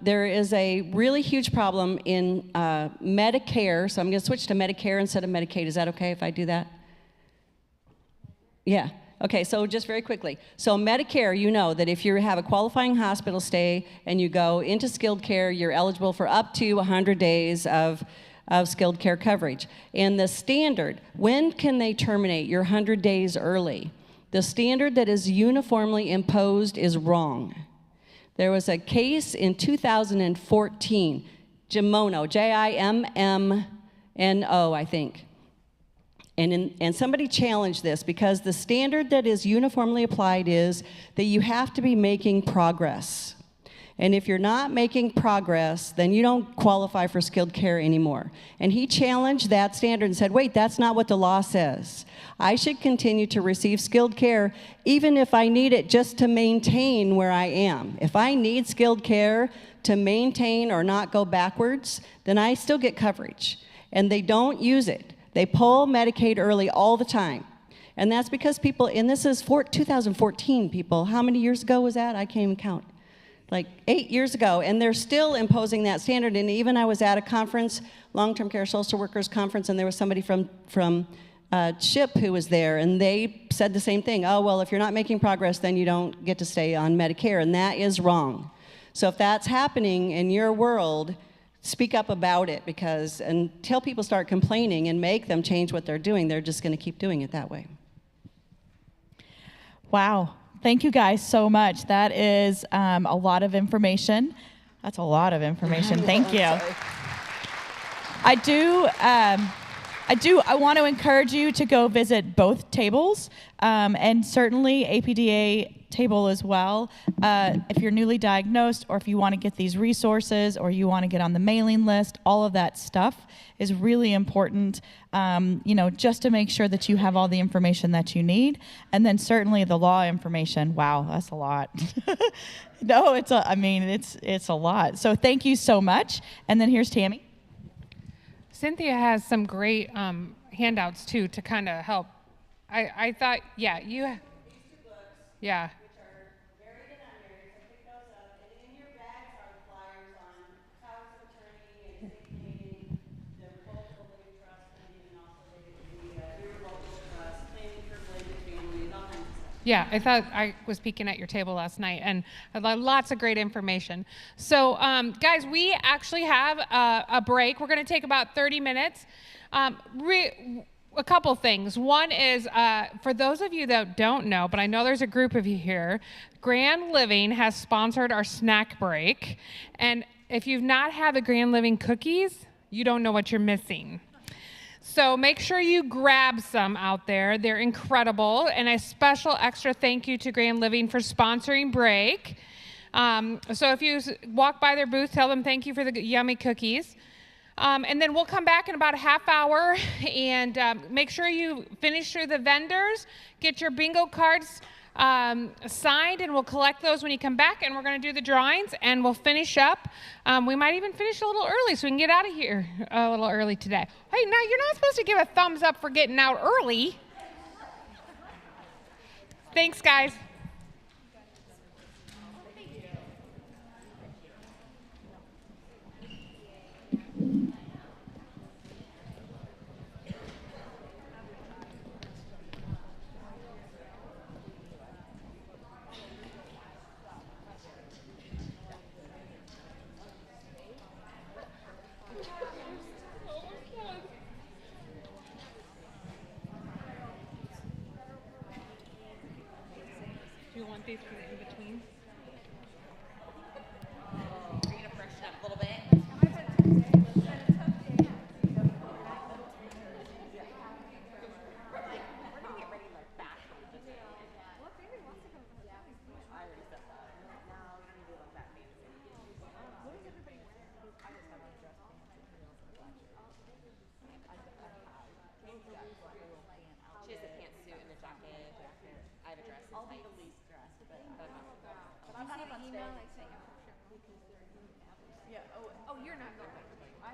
there is a really huge problem in Medicare, so I'm going to switch to Medicare instead of Medicaid. Is that okay if I do that? Yeah. Okay, so just very quickly. So Medicare, you know that if you have a qualifying hospital stay and you go into skilled care, you're eligible for up to 100 days of skilled care coverage. And the standard, when can they terminate your 100 days early? The standard that is uniformly imposed is wrong. There was a case in 2014, Jimmono, Jimmno, I think. And somebody challenged this because the standard that is uniformly applied is that you have to be making progress. And if you're not making progress, then you don't qualify for skilled care anymore. And he challenged that standard and said, wait, that's not what the law says. I should continue to receive skilled care even if I need it just to maintain where I am. If I need skilled care to maintain or not go backwards, then I still get coverage. And they don't use it. They pull Medicaid early all the time. And that's because people, and this is 2014, people. How many years ago was that? I can't even count. Like 8 years ago, and they're still imposing that standard. And even I was at a conference, long-term care social workers conference, and there was somebody from CHIP who was there, and they said the same thing. Oh, well, if you're not making progress, then you don't get to stay on Medicare, and that is wrong. So if that's happening in your world, speak up about it, because until people start complaining and make them change what they're doing, they're just going to keep doing it that way. Wow. Thank you guys so much. That is a lot of information. That's a lot of information. Thank you. I want to encourage you to go visit both tables, and certainly APDA table as well. If you're newly diagnosed, or if you want to get these resources, or you want to get on the mailing list, all of that stuff is really important, just to make sure that you have all the information that you need. And then certainly the law information. Wow, that's a lot. No, it's a lot. So thank you so much. And then here's Tammy. Cynthia has some great handouts too to kind of help. I thought, yeah. Yeah, I thought I was peeking at your table last night, and lots of great information. So, guys, we actually have a break. We're going to take about 30 minutes. A couple things. One is, for those of you that don't know, but I know there's a group of you here, Grand Living has sponsored our snack break. And if you've not had the Grand Living cookies, you don't know what you're missing. So make sure you grab some out there. They're incredible. And a special extra thank you to Grand Living for sponsoring break. So if you walk by their booth, tell them thank you for the yummy cookies. And then we'll come back in about a half hour, and make sure you finish through the vendors, get your bingo cards signed, and we'll collect those when you come back, and we're going to do the drawings, and we'll finish up. We might even finish a little early so we can get out of here a little early today. Hey, now you're not supposed to give a thumbs up for getting out early. Thanks, guys. Do you want these for the in-between? Are you going to freshen up a little bit? She has a pantsuit and a jacket. I have a dress. I'll be the least dressed, but I'm not up on stage. Yeah. Oh, you're not going.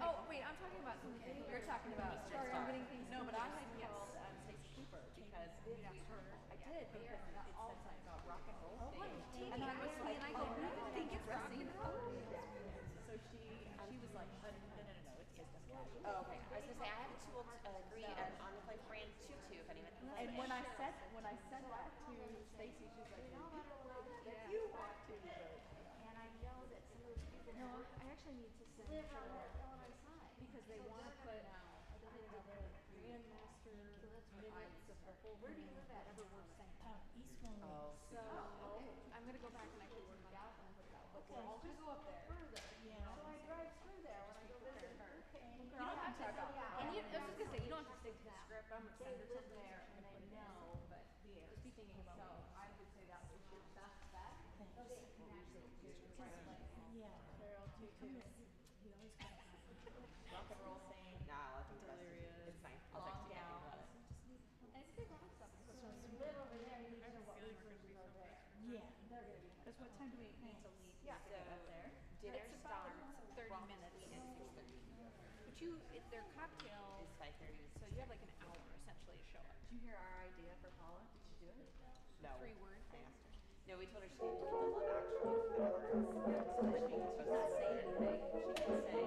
Oh, wait. I'm talking about something. You're talking about. Sorry, I'm getting things. No, but I had called Stacey Cooper because I did because it said something about rock and roll stage. And I was like, I think it's rock and roll. So she was like, no, it's just casual. Oh, okay. I was gonna say I have a tool agree on the play brand tutu if anyone thinks. And when I said that to Stacy, she's like, you want to, And I know that some of those people. No, I actually need to send it because they want to put grandmaster minutes of the whole. Where do you live at? East One. So I'm gonna go back and I can work it out and put it out. Okay, I'll just go up there. Further. Yeah. So I drive through there when I go visit her. You don't have to. And I was just gonna say you don't have to stick to the script. I'm gonna send her something there, and I know, but speaking about. So I would say that was your best bet. Yeah. Carol too. Rock and roll thing. Nah, I'll think delirious. It's fine. I'll text you about it. And it's big rock stuff. So live over there. You need to know what resources are there. Yeah. They're gonna be. Because what time do we need to leave? Yeah. So dinner starts 30 minutes. at 6:30. But their cocktail. It's 5:30. So you have like an hour essentially to show up. Did you hear our idea for Paula? Did she do it? No. 3-word thing. No, we told her she needed to do the love actually afterwards. So that she was supposed to say anything. She can say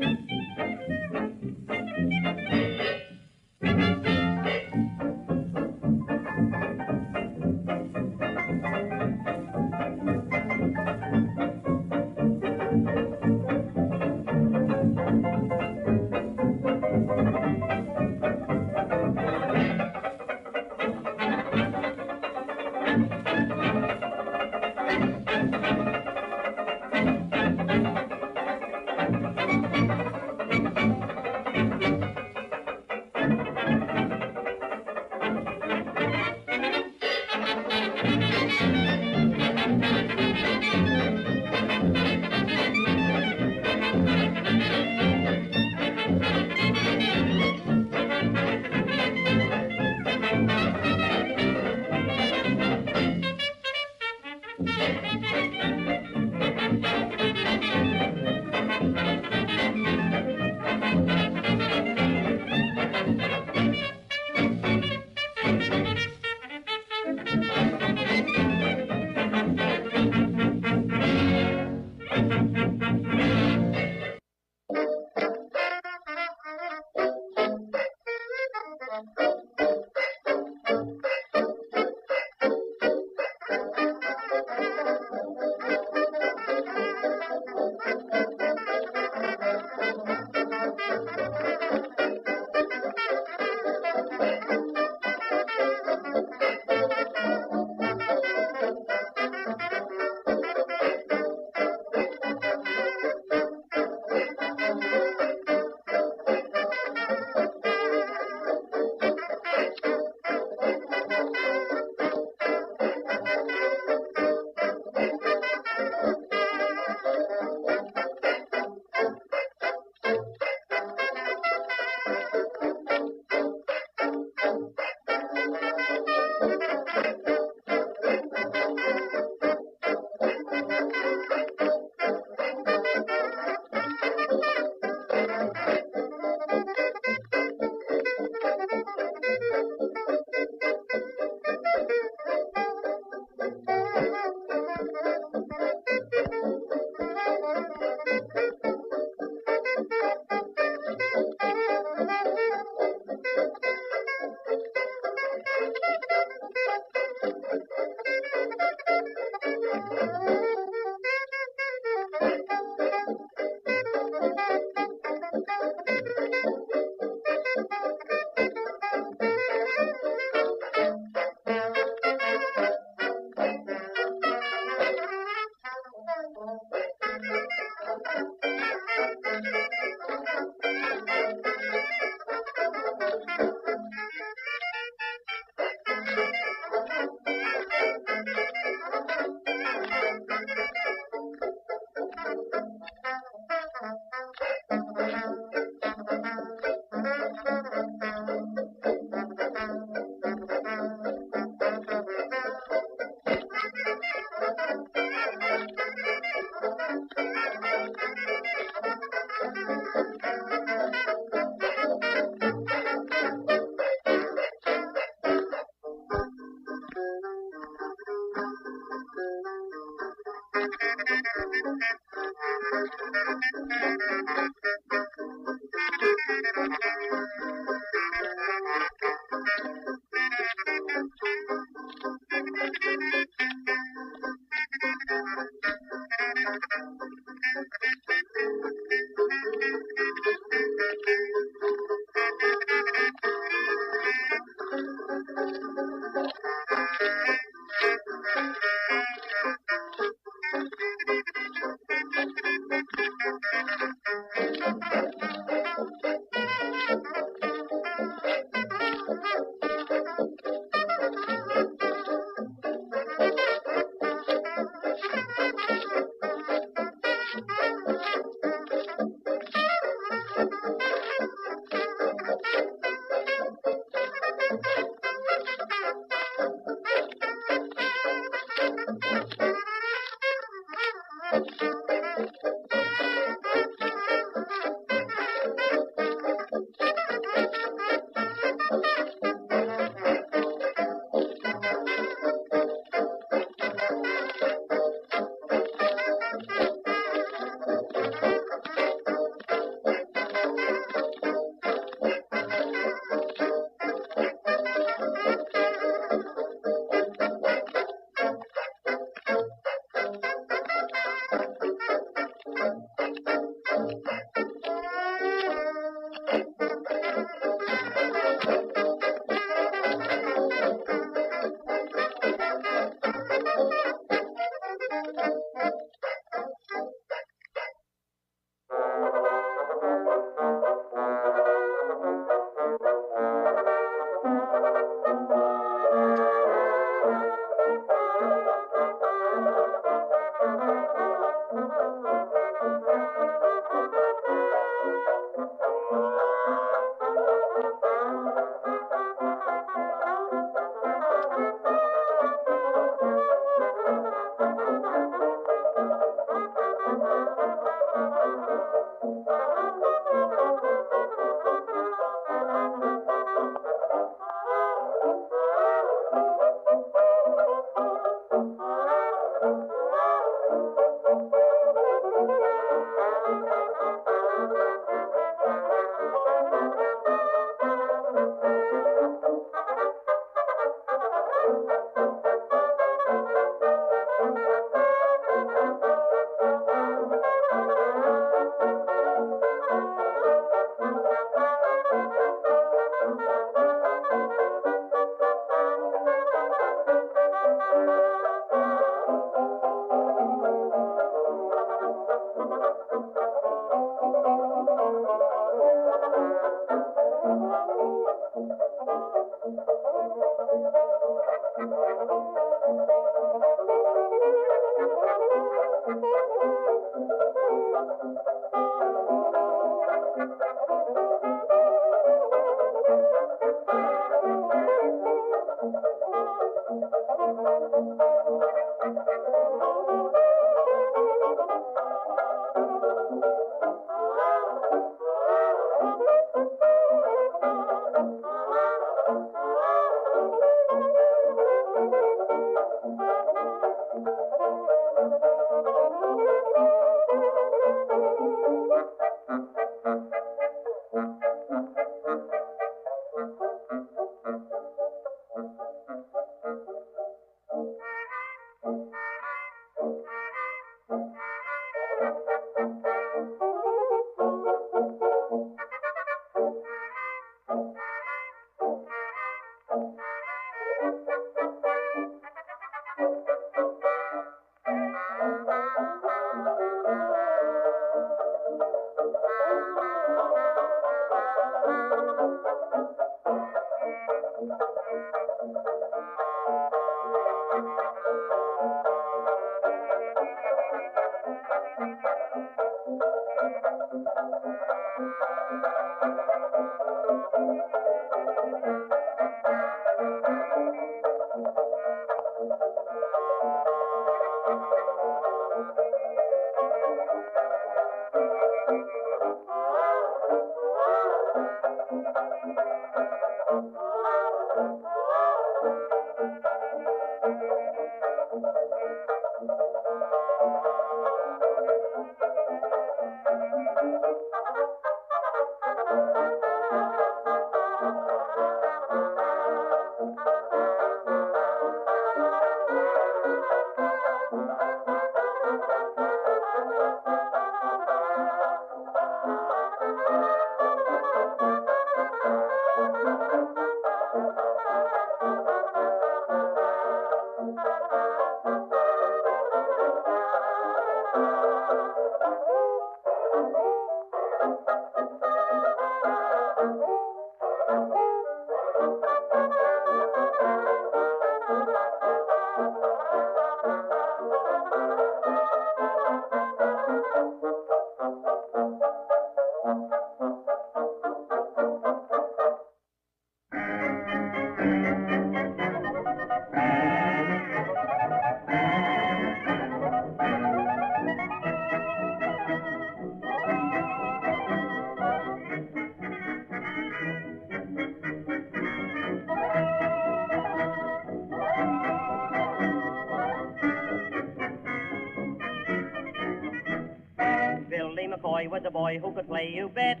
Was a boy who could play, you bet.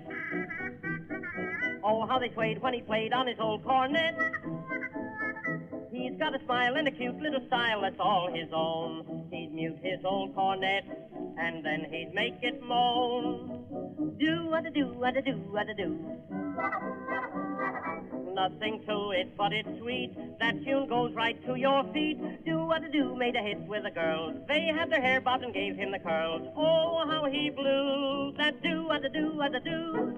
Oh, how they swayed when he played on his old cornet. He's got a smile and a cute little style that's all his own. He'd mute his old cornet, and then he'd make it moan. Do-what-a-do-what-a-do-what-a-do. Nothing to it, but it's sweet. That tune goes right to your feet. Do-what-a-do made a hit with the girls. They had their hair bobbed and gave him the curls. Oh, how he blew that do-what-a-do-what-a-do.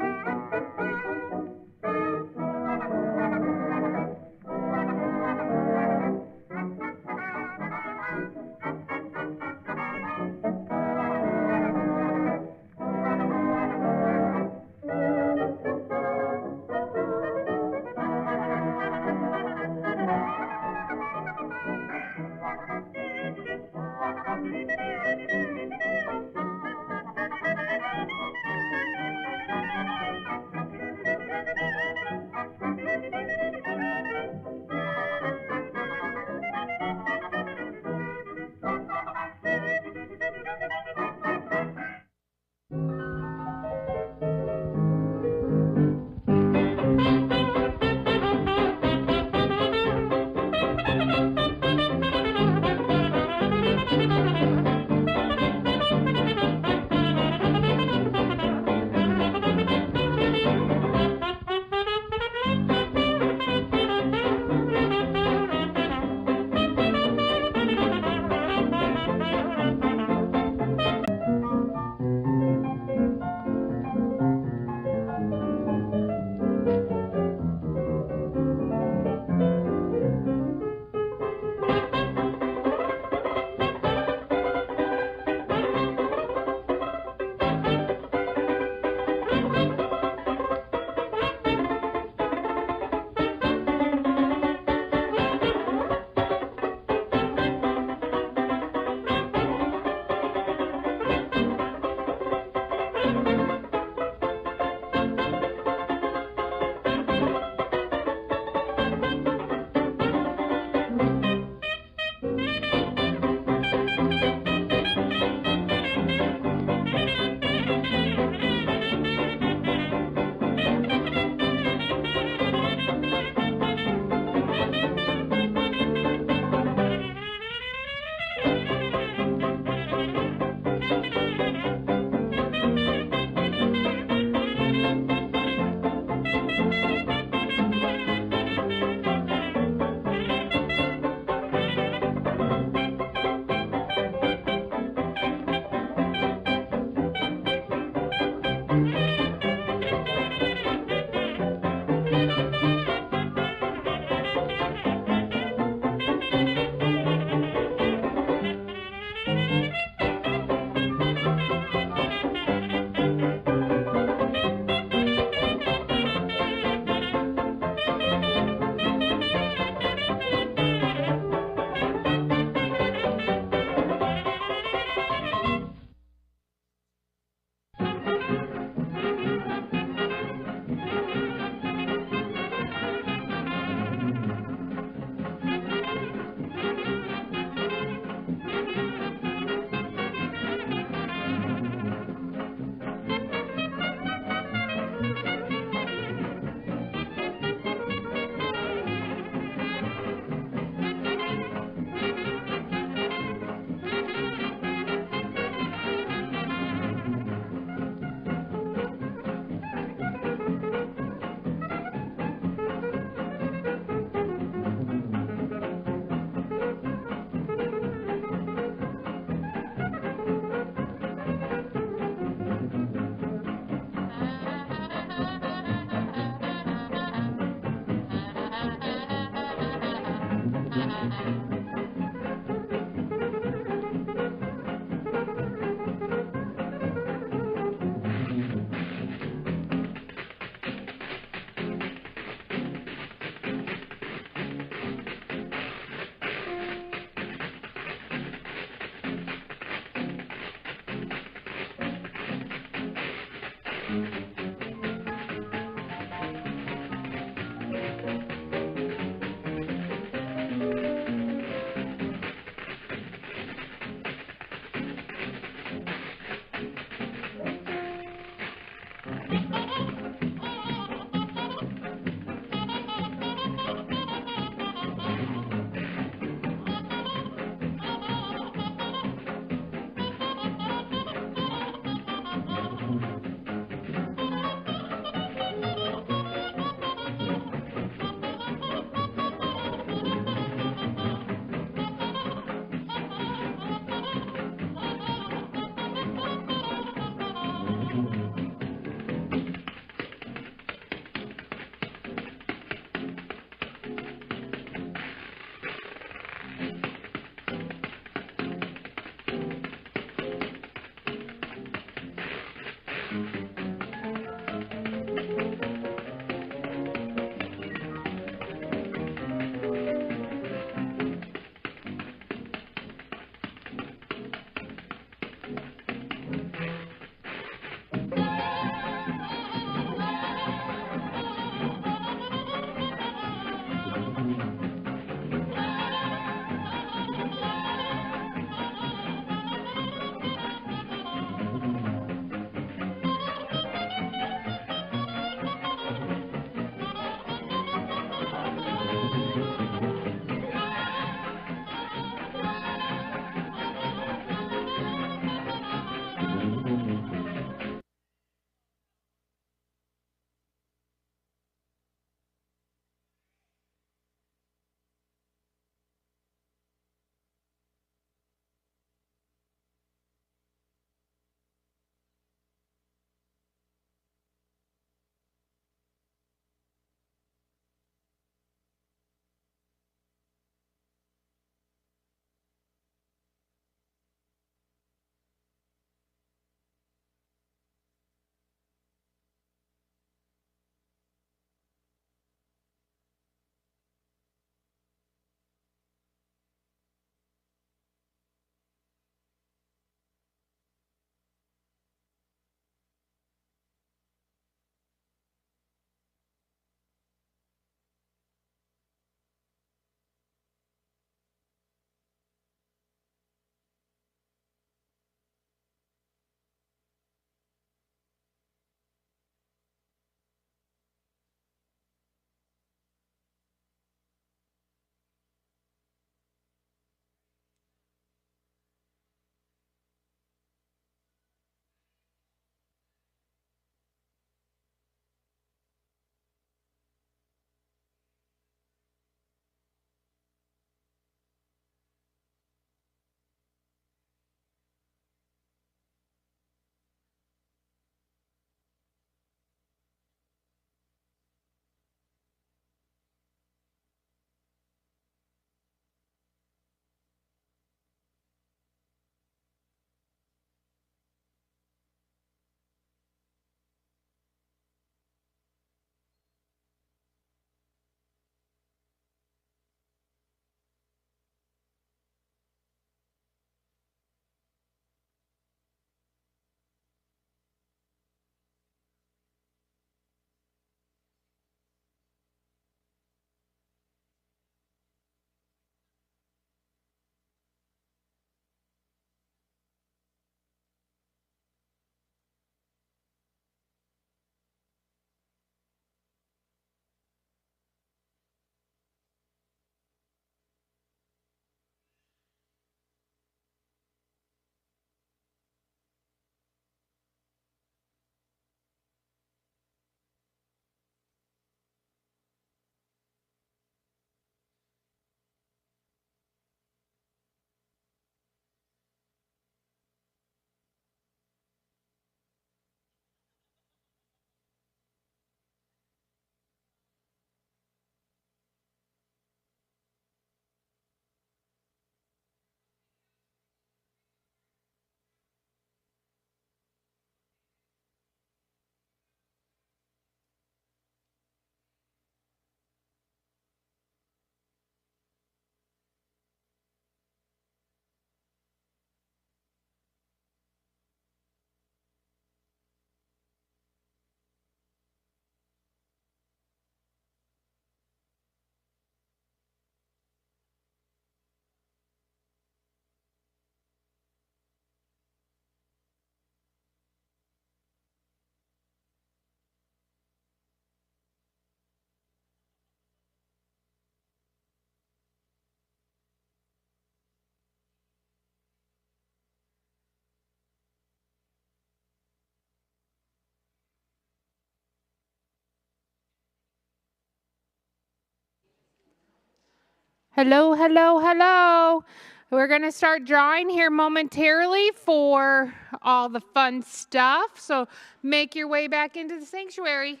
Hello, hello, hello. We're going to start drawing here momentarily for all the fun stuff. So make your way back into the sanctuary.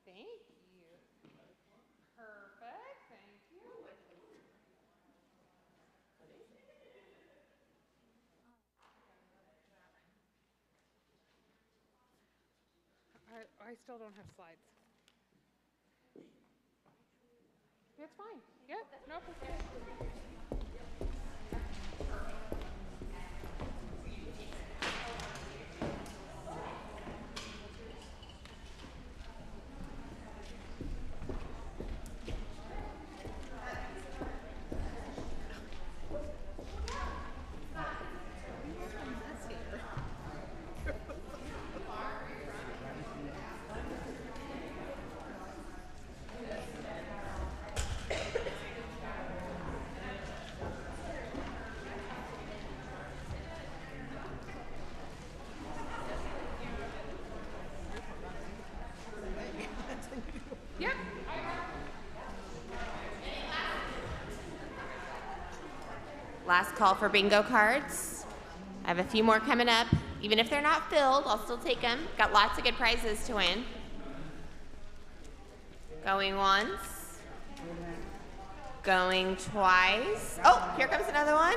Thank you. Perfect. Thank you. I still don't have slides. It's fine. Yeah, no problem. Yep. Last call for bingo cards. I have a few more coming up. Even if they're not filled, I'll still take them. Got lots of good prizes to win. Going once. Going twice. Oh, here comes another one.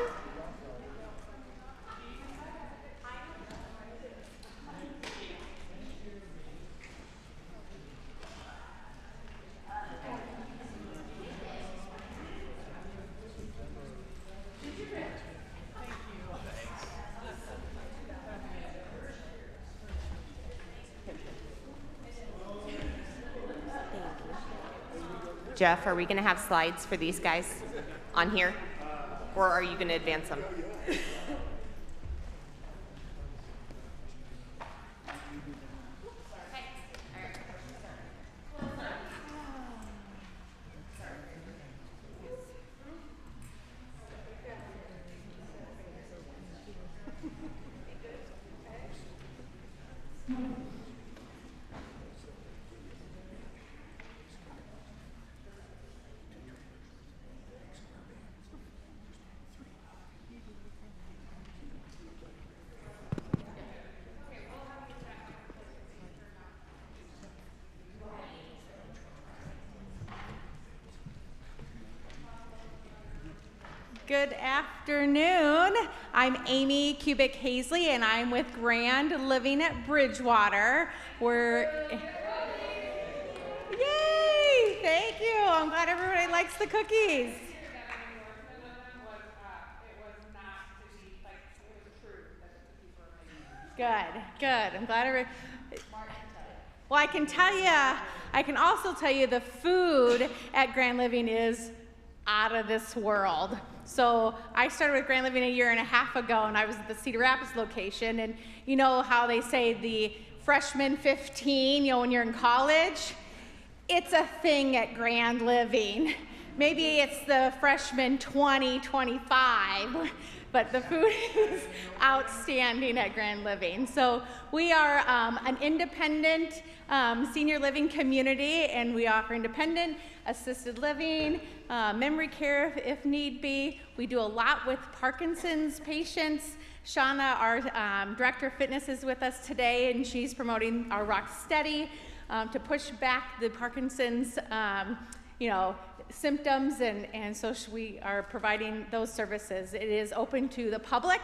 Jeff, are we going to have slides for these guys on here? Or are you going to advance them? Good afternoon. I'm Amy Kubik-Hazley, and I'm with Grand Living at Bridgewater. Yay! Thank you. I'm glad everybody likes the cookies. Good. I'm glad everybody. Well, I can also tell you the food at Grand Living is out of this world. So I started with Grand Living a year and a half ago, and I was at the Cedar Rapids location, and you know how they say the freshman 15, when you're in college? It's a thing at Grand Living. Maybe it's the freshman 20, 25, but the food is outstanding at Grand Living. So we are an independent senior living community, and we offer independent, assisted living, memory care if need be. We do a lot with Parkinson's patients. Shauna, our director of fitness, is with us today, and she's promoting our Rock Steady to push back the Parkinson's symptoms, and so we are providing those services. It is open to the public.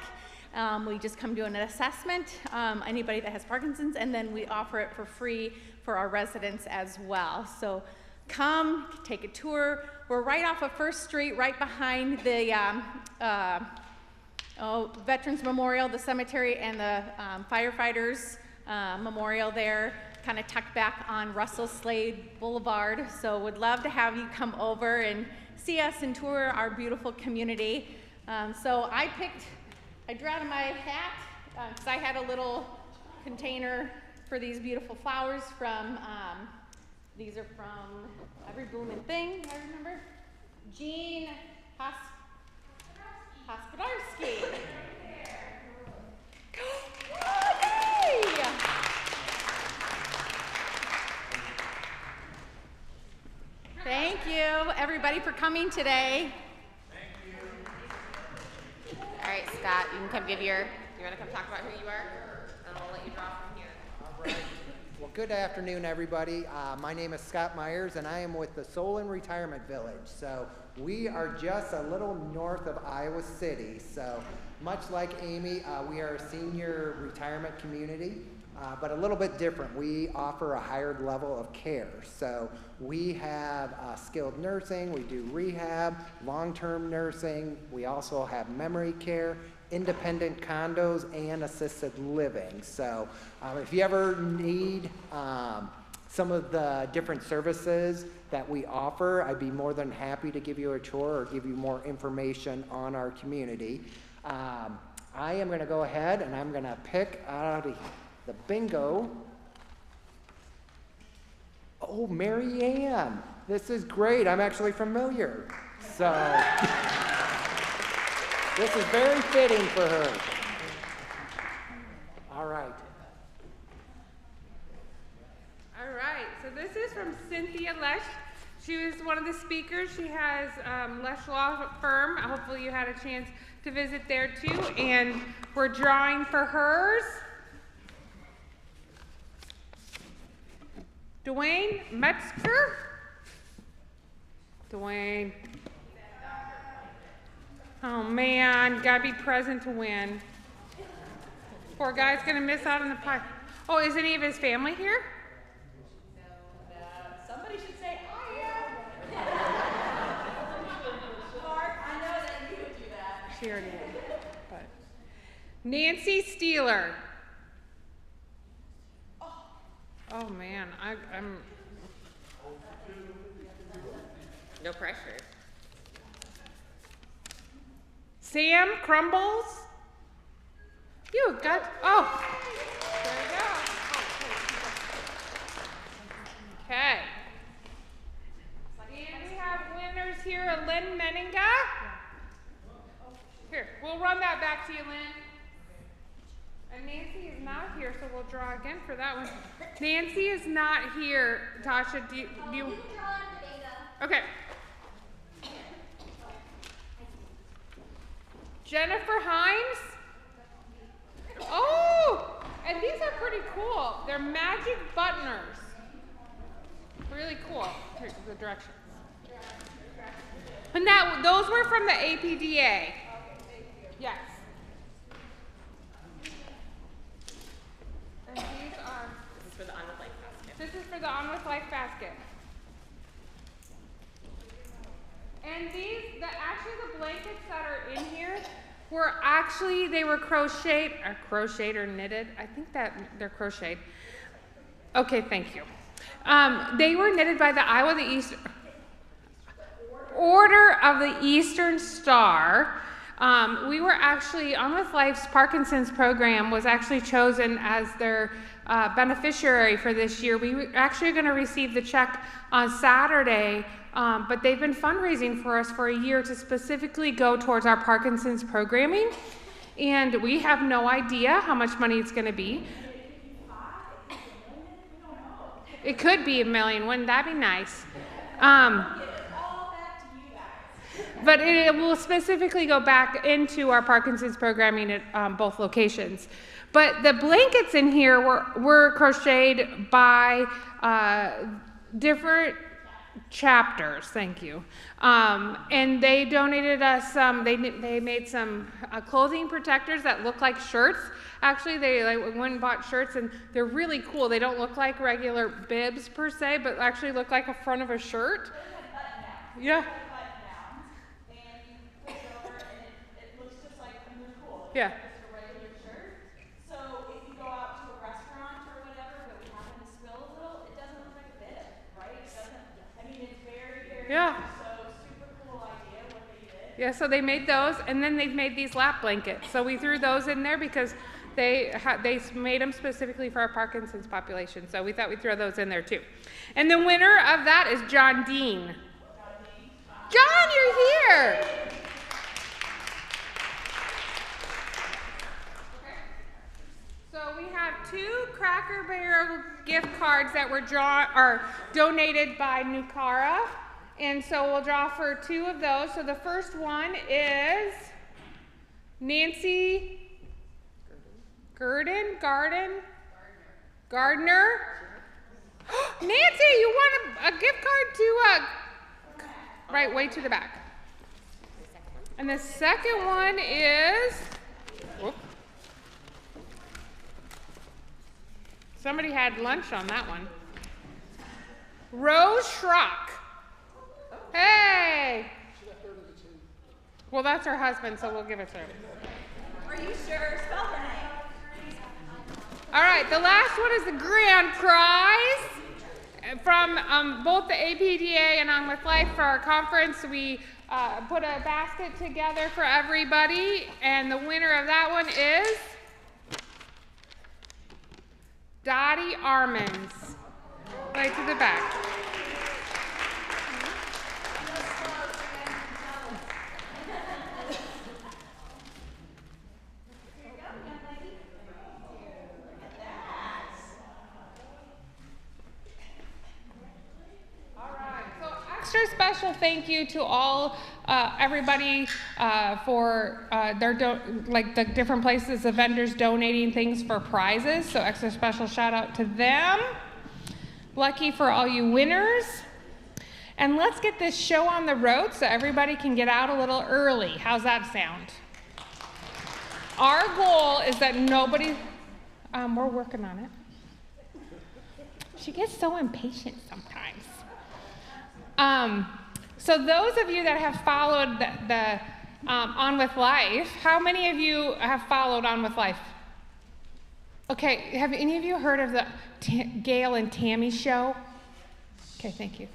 We just come do an assessment, anybody that has Parkinson's, and then we offer it for free for our residents as well. So come, take a tour. We're right off of First Street, right behind the Veterans Memorial, the cemetery, and the firefighters memorial there, kind of tucked back on Russell Slade Boulevard. So would love to have you come over and see us and tour our beautiful community. So I drew out of my hat, because I had a little container for these beautiful flowers from, these are from Every Bloomin' Thing, I remember. Jean Hospodarski. Thank you. everybody, for coming today. All right, Scott, you can come give you want to come talk about who you are? And I'll let you draw from here. All right. Well, good afternoon, everybody. My name is Scott Myers, and I am with the Solon Retirement Village. So we are just a little north of Iowa City. So much like Amy, we are a senior retirement community, but a little bit different. We offer a higher level of care. So we have skilled nursing, we do rehab, long-term nursing, we also have memory care, independent condos, and assisted living. So if you ever need some of the different services that we offer, I'd be more than happy to give you a tour or give you more information on our community. I am going to go ahead and I'm going to pick out the bingo. Oh, Mary Ann, this is great. I'm actually familiar. So this is very fitting for her. All right. All right, so this is from Cynthia Lesh. She was one of the speakers. She has Lesh Law Firm. Hopefully you had a chance to visit there too. And we're drawing for hers. Dwayne Metzger. Dwayne. Oh man, gotta be present to win. Poor guy's gonna miss out on the pie. Oh, is any of his family here? Somebody should say, I am. Mark, I know that you would do that. She already did. But Nancy Steeler. Oh man, I'm. No pressure. Sam Crumbles. You got. Oh. There you go. Okay. And we have winners here, Lynn Menninga. Here, we'll run that back to you, Lynn. And Nancy is not here, so we'll draw again for that one. Nancy is not here. Tasha, do you? Okay. Jennifer Hines. Oh, and these are pretty cool. They're magic buttoners. Really cool. Here's the directions. And those were from the APDA. Yes. And these are. This is for the On With Life basket. This is for the On With Life basket. And actually the blankets that are in here they were crocheted or knitted. I think that they're crocheted. Okay, thank you. They were knitted by the Iowa Order of the Eastern Star. We were actually, On With Life's Parkinson's program was actually chosen as their beneficiary for this year. We were actually going to receive the check on Saturday, but they've been fundraising for us for a year to specifically go towards our Parkinson's programming. And we have no idea how much money it's going to be. It could be $1 million. Wouldn't that be nice? But it will specifically go back into our Parkinson's programming at both locations. But the blankets in here were crocheted by different chapters, thank you. And they donated us they made some clothing protectors that look like shirts. Actually, they went and bought shirts, and they're really cool. They don't look like regular bibs per se, but actually look like a front of a shirt. Yeah. Yeah. So if you go out to a restaurant or whatever, but we happen to spill a little, it doesn't look like a bib, right? It doesn't, I mean, it's very, very Yeah. so super cool idea what they did. Yeah, so they made those, and then they've made these lap blankets. So we threw those in there because they made them specifically for our Parkinson's population. So we thought we'd throw those in there too. And the winner of that is John Dean. John, you're here. So we have 2 Cracker Barrel gift cards that were donated by Nucara, And so we'll draw for 2 of those. So the first one is Nancy Gardner. Nancy, you want a gift card to, right, way to the back. And the second one is, whoop. Somebody had lunch on that one. Rose Schrock. Hey! Well, that's her husband, so we'll give it to her. Are you sure? Spell her name. All right, the last one is the grand prize from both the APDA and On With Life for our conference. We put a basket together for everybody, and the winner of that one is Dottie Armans. Right to the back. Extra special thank you to all everybody for like the different places, the vendors donating things for prizes. So extra special shout out to them. Lucky for all you winners. And let's get this show on the road so everybody can get out a little early. How's that sound? Our goal is that nobody, we're working on it. She gets so impatient sometimes. So those of you that have followed the On With Life, how many of you have followed On With Life? Okay, have any of you heard of the Gail and Tammy show? Okay, thank you.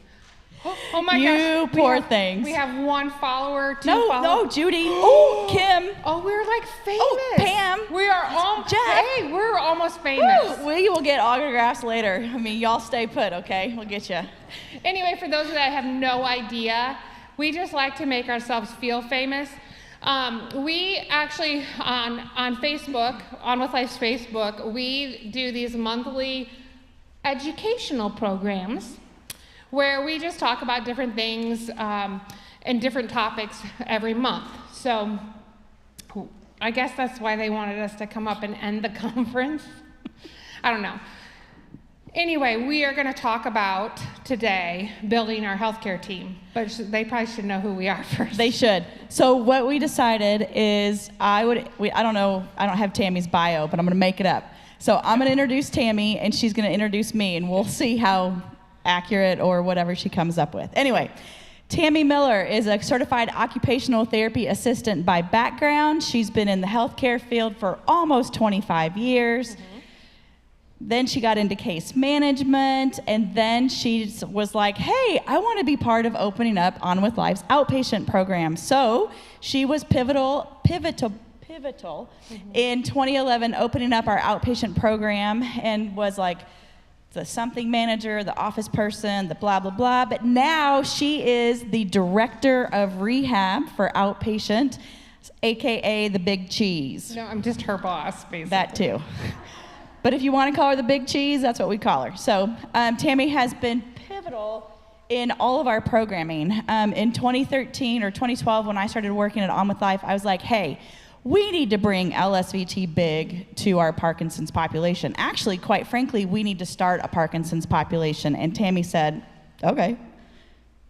Oh my gosh. You poor things. We have 1 follower, 2 followers. No, Judy. Oh, Kim. Oh, we're like famous. Oh, Pam. We are almost, Jeff. we're almost famous. Woo, we will get autographs later. I mean, y'all stay put, okay? We'll get you. Anyway, for those that have no idea, we just like to make ourselves feel famous. We actually, on Facebook, On With Life's Facebook, we do these monthly educational programs where we just talk about different things and different topics every month. So I guess that's why they wanted us to come up and end the conference. I don't know. Anyway, we are going to talk about today building our healthcare team, but they probably should know who we are first. They should. So what we decided is I don't know, I don't have Tammy's bio, but I'm going to make it up. So I'm going to introduce Tammy, and she's going to introduce me, and we'll see how accurate or whatever she comes up with. Anyway, Tammy Miller is a certified occupational therapy assistant by background. She's been in the healthcare field for almost 25 years. Mm-hmm. Then she got into case management, and then she was like, hey, I want to be part of opening up On With Life's outpatient program. So she was pivotal in 2011 opening up our outpatient program, and was like the something manager, the office person, the blah, blah, blah. But now she is the director of rehab for outpatient, AKA the Big Cheese. No, I'm just her boss, basically. That too. But if you want to call her the Big Cheese, that's what we call her. So Tammy has been pivotal in all of our programming. In 2013 or 2012, when I started working at On With Life, I was like, hey, we need to bring LSVT big to our Parkinson's population. Actually, quite frankly, we need to start a Parkinson's population. And Tammy said, okay.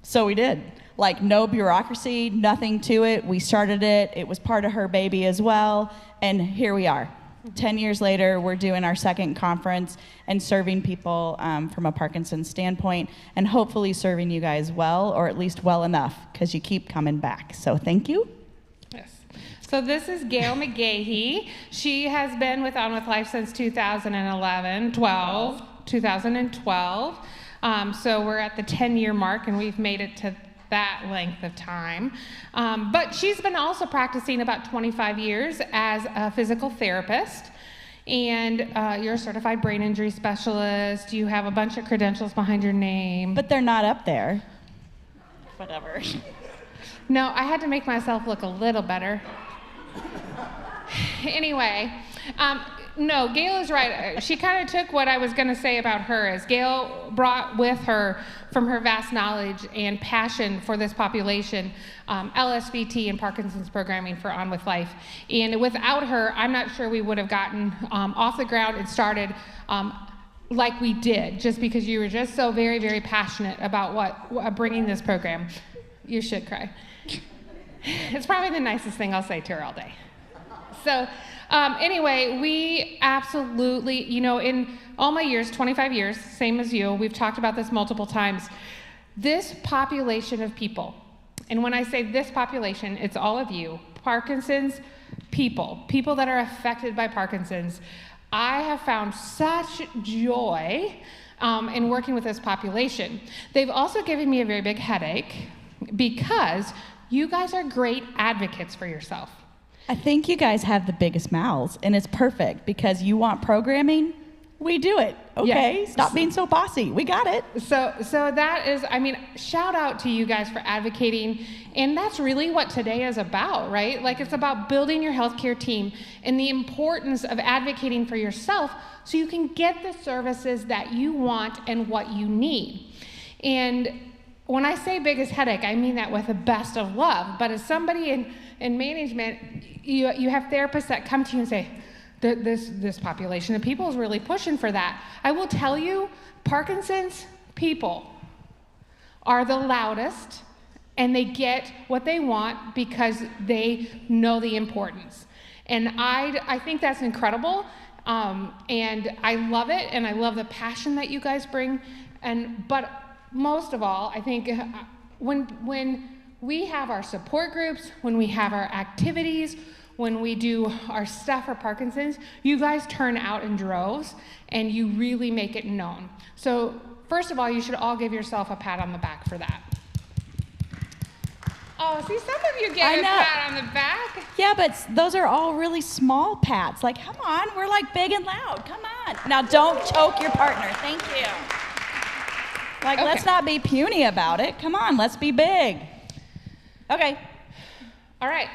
So we did. Like, no bureaucracy, nothing to it. We started it. It was part of her baby as well. And here we are. 10 years later, we're doing our second conference and serving people from a Parkinson's standpoint, and hopefully serving you guys well, or at least well enough, because you keep coming back. So thank you. Yes. So this is Gail McGahee. She has been with On With Life since 2012. So we're at the 10-year mark, and we've made it to that length of time. But she's been also practicing about 25 years as a physical therapist. And you're a certified brain injury specialist. You have a bunch of credentials behind your name. But they're not up there. Whatever. No, I had to make myself look a little better. Anyway, No, Gail is right. She kind of took what I was going to say about her, as Gail brought with her, from her vast knowledge and passion for this population, LSVT and Parkinson's programming for On With Life. And without her, I'm not sure we would have gotten off the ground and started like we did, just because you were just so very, very passionate about bringing this program. You should cry. It's probably the nicest thing I'll say to her all day. So anyway, we absolutely, in all my years, 25 years, same as you, we've talked about this multiple times, this population of people, and when I say this population, it's all of you, Parkinson's people that are affected by Parkinson's, I have found such joy in working with this population. They've also given me a very big headache because you guys are great advocates for yourself. I think you guys have the biggest mouths, and it's perfect because you want programming, we do it. Okay, yeah. Stop being so bossy. We got it. So that is, shout out to you guys for advocating, and that's really what today is about, right? Like, it's about building your healthcare team and the importance of advocating for yourself so you can get the services that you want and what you need. And when I say biggest headache, I mean that with the best of love. But as somebody in management, you have therapists that come to you and say, this population of people is really pushing for that. I will tell you, Parkinson's people are the loudest, and they get what they want because they know the importance. And I think that's incredible, and I love it, and I love the passion that you guys bring. But most of all, I think when we have our support groups, when we have our activities, when we do our stuff for Parkinson's, you guys turn out in droves and you really make it known. So first of all, you should all give yourself a pat on the back for that. Oh, see, some of you get a pat on the back. Yeah, but those are all really small pats. Like, come on, we're like big and loud. Come on. Now, don't choke your partner. Thank you. Like, let's not be puny about it. Come on, let's be big. Okay. All right.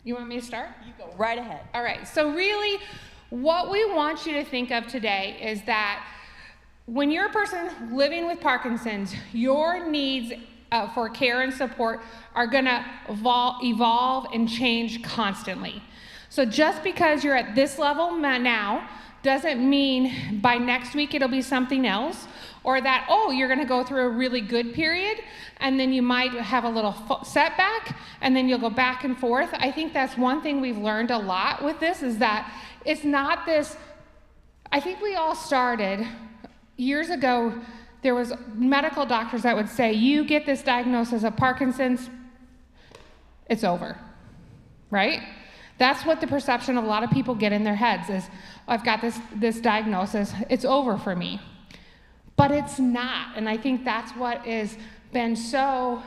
You want me to start? You go right ahead. All right. So really, what we want you to think of today is that when you're a person living with Parkinson's, your needs for care and support are going to evolve and change constantly. So just because you're at this level now doesn't mean by next week it'll be something else, or that, you're going to go through a really good period and then you might have a little setback and then you'll go back and forth. I think that's one thing we've learned a lot with this, is that it's not this. I think we all started years ago. There was medical doctors that would say, you get this diagnosis of Parkinson's, it's over, right? That's what the perception of a lot of people get in their heads is, I've got this diagnosis, it's over for me. But it's not, and I think that's what has been so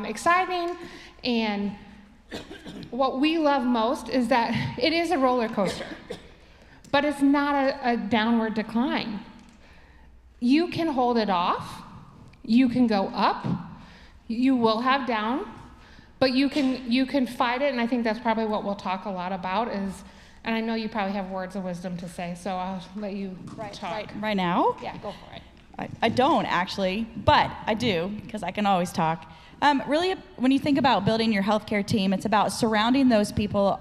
exciting, and what we love most is that it is a roller coaster, but it's not a downward decline. You can hold it off, you can go up, you will have down, but you can fight it, and I think that's probably what we'll talk a lot about is, and I know you probably have words of wisdom to say, so I'll let you talk. Right now? Yeah, go for it. I don't actually, but I do, because I can always talk. Really, when you think about building your healthcare team, it's about surrounding those people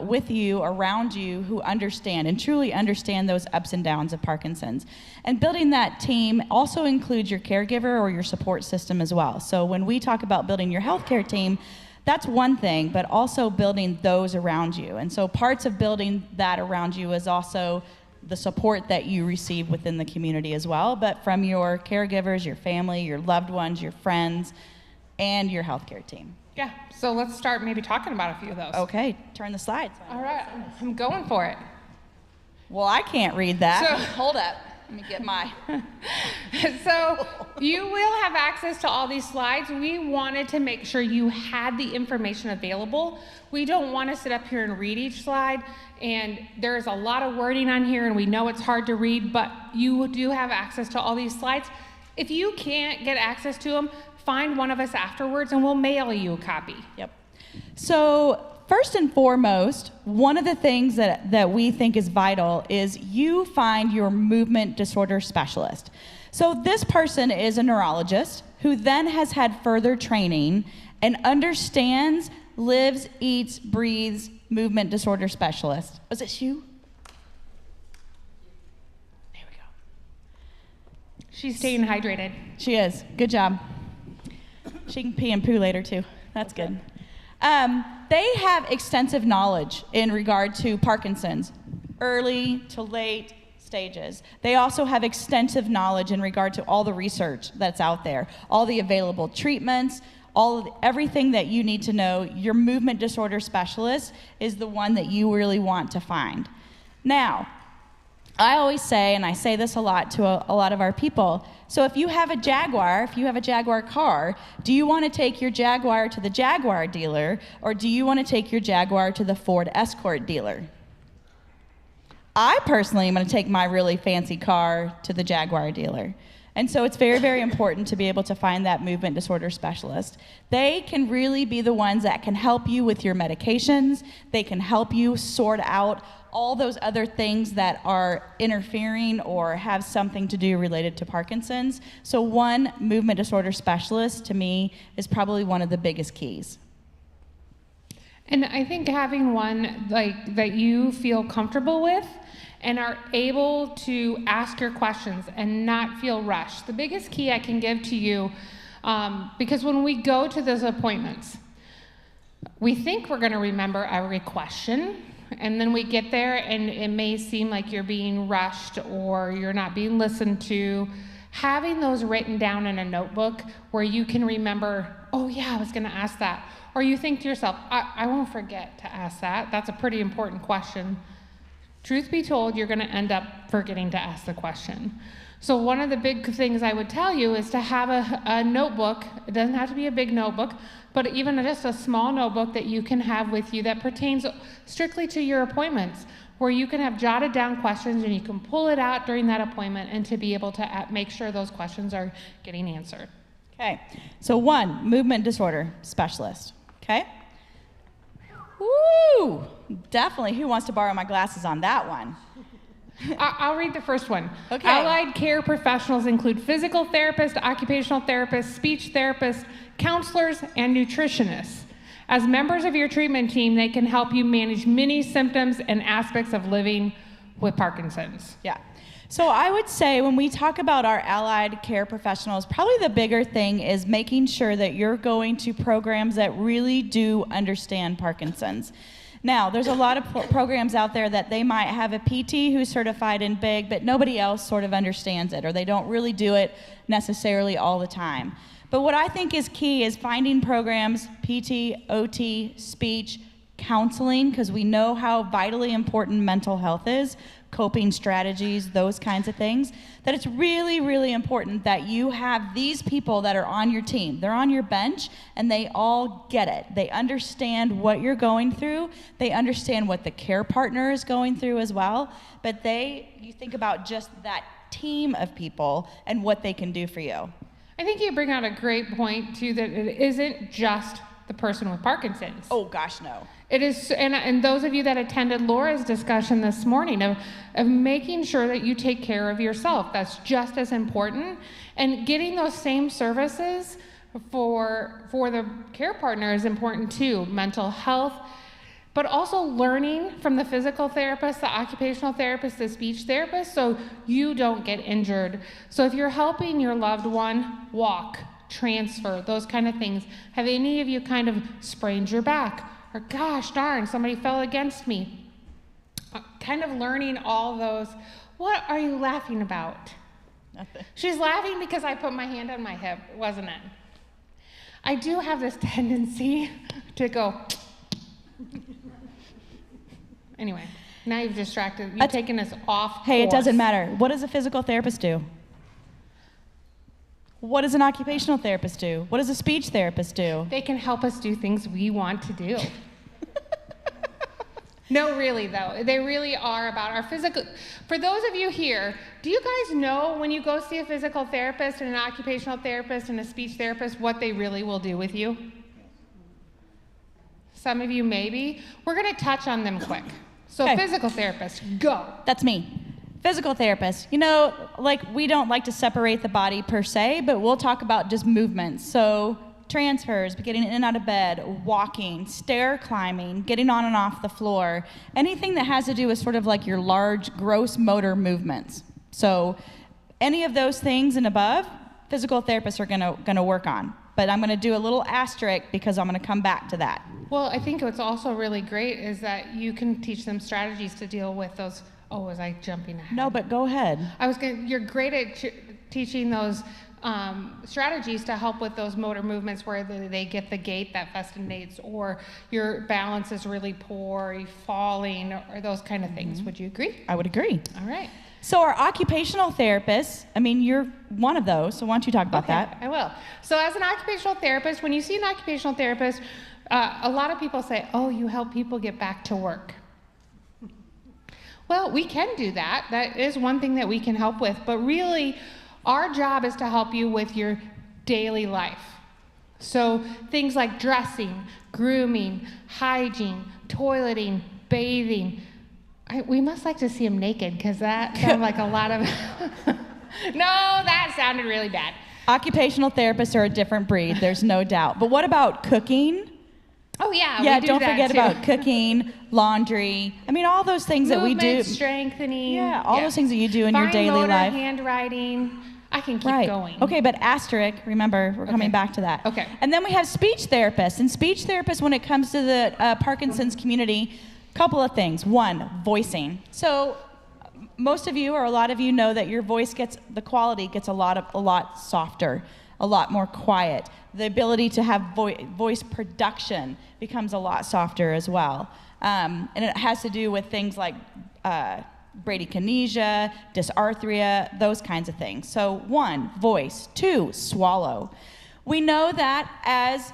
with you, around you, who understand and truly understand those ups and downs of Parkinson's. And building that team also includes your caregiver or your support system as well. So when we talk about building your healthcare team, that's one thing, but also building those around you. And so parts of building that around you is also the support that you receive within the community as well, but from your caregivers, your family, your loved ones, your friends, and your healthcare team. Yeah, so let's start maybe talking about a few of those. Okay, turn the slides. All right, I'm going for it. Well, I can't read that. So, hold up, let me get my. So you will have access to all these slides. We wanted to make sure you had the information available. We don't want to sit up here and read each slide, and there's a lot of wording on here, and we know it's hard to read, but you do have access to all these slides. If you can't get access to them, find one of us afterwards, and we'll mail you a copy. Yep. So first and foremost, one of the things that we think is vital is you find your movement disorder specialist. So this person is a neurologist who then has had further training and understands, lives, eats, breathes, movement disorder specialist. Was it you? There we go. She's staying hydrated. She is. Good job. She can pee and poo later too. That's good. They have extensive knowledge in regard to Parkinson's, early to late stages. They also have extensive knowledge in regard to all the research that's out there, all the available treatments, everything that you need to know. Your movement disorder specialist is the one that you really want to find. Now, I always say, and I say this a lot to a lot of our people, so if you have a Jaguar, if you have a Jaguar car, do you want to take your Jaguar to the Jaguar dealer, or do you want to take your Jaguar to the Ford Escort dealer? I personally am going to take my really fancy car to the Jaguar dealer. And so it's very, very important to be able to find that movement disorder specialist. They can really be the ones that can help you with your medications. They can help you sort out all those other things that are interfering or have something to do related to Parkinson's. So one movement disorder specialist, to me, is probably one of the biggest keys. And I think having one like that you feel comfortable with and are able to ask your questions and not feel rushed. The biggest key I can give to you, because when we go to those appointments, we think we're gonna remember every question, and then we get there and it may seem like you're being rushed or you're not being listened to. Having those written down in a notebook where you can remember, oh yeah, I was gonna ask that. Or you think to yourself, I won't forget to ask that. That's a pretty important question. Truth be told, you're gonna end up forgetting to ask the question. So one of the big things I would tell you is to have a notebook. It doesn't have to be a big notebook, but even just a small notebook that you can have with you that pertains strictly to your appointments, where you can have jotted down questions and you can pull it out during that appointment and to be able to make sure those questions are getting answered. Okay, so one, movement disorder specialist, okay? Woo, definitely, who wants to borrow my glasses on that one? I'll read the first one. Okay. Allied care professionals include physical therapists, occupational therapists, speech therapists, counselors, and nutritionists. As members of your treatment team, they can help you manage many symptoms and aspects of living with Parkinson's. Yeah. So I would say when we talk about our allied care professionals, probably the bigger thing is making sure that you're going to programs that really do understand Parkinson's. Now, there's a lot of programs out there that they might have a PT who's certified in big, but nobody else sort of understands it, or they don't really do it necessarily all the time. But what I think is key is finding programs, PT, OT, speech, counseling, because we know how vitally important mental health is, coping strategies, those kinds of things, that it's really, really important that you have these people that are on your team. They're on your bench, and they all get it. They understand what you're going through. They understand what the care partner is going through as well. But you think about just that team of people and what they can do for you. I think you bring out a great point, too, that it isn't just the person with Parkinson's. Oh, gosh, no. It is, and those of you that attended Laura's discussion this morning of making sure that you take care of yourself, that's just as important. And getting those same services for the care partner is important too. Mental health, but also learning from the physical therapist, the occupational therapist, the speech therapist, so you don't get injured. So if you're helping your loved one walk, transfer, those kind of things, have any of you kind of sprained your back? Or gosh darn, somebody fell against me. Kind of learning all those. What are you laughing about? Nothing. She's laughing because I put my hand on my hip, wasn't it? I do have this tendency to go. Anyway, now you've distracted. You've taken us off Hey, it course. doesn't matter. What does a physical therapist do? What does an occupational therapist do? What does a speech therapist do? They can help us do things we want to do. No, really, though. They really are about our physical. For those of you here, do you guys know when you go see a physical therapist and an occupational therapist and a speech therapist what they really will do with you? some of you maybe. We're going to touch on them quick. So Okay. physical therapist, go. That's me. Physical therapist. You know, like we don't like to separate the body per se, but we'll talk about just movements. So transfers, getting in and out of bed, walking, stair climbing, getting on and off the floor, anything that has to do with sort of like your large gross motor movements. So any of those things and above, physical therapists are gonna work on. But I'm gonna do a little asterisk because I'm gonna come back to that. Well, I think what's also really great is that you can teach them strategies to deal with those. Oh, was I jumping ahead? No, but go ahead. You're great at teaching those strategies to help with those motor movements where they get the gait that festinates, or your balance is really poor, or you're falling, or those kind of things. Would you agree? I would agree. All right. So our occupational therapists, I mean, you're one of those, so why don't you talk about that? I will. So as an occupational therapist, when you see an occupational therapist, a lot of people say, oh, you help people get back to work. Well, we can do that. That is one thing that we can help with. But really, our job is to help you with your daily life. So things like dressing, grooming, hygiene, toileting, bathing. We must like to see them naked, because that sounds like a lot of... No, that sounded really bad. Occupational therapists are a different breed, there's no doubt. But what about cooking? Oh, yeah, Yeah, we do don't that forget too. about cooking, laundry. I mean, all those things that we do. Movement, strengthening. Yeah, all those things that you do in your Fine daily motor, life. handwriting. I can keep Right. going. Okay, but asterisk, remember, we're coming back to that. Okay. And then we have speech therapists. And speech therapists, when it comes to the Parkinson's community, couple of things. One, voicing. So most of you, or a lot of you, know that your voice the quality gets a lot softer, a lot more quiet. The ability to have voice production becomes a lot softer as well. And it has to do with things like bradykinesia, dysarthria, those kinds of things. So 1, voice. 2, swallow. We know that as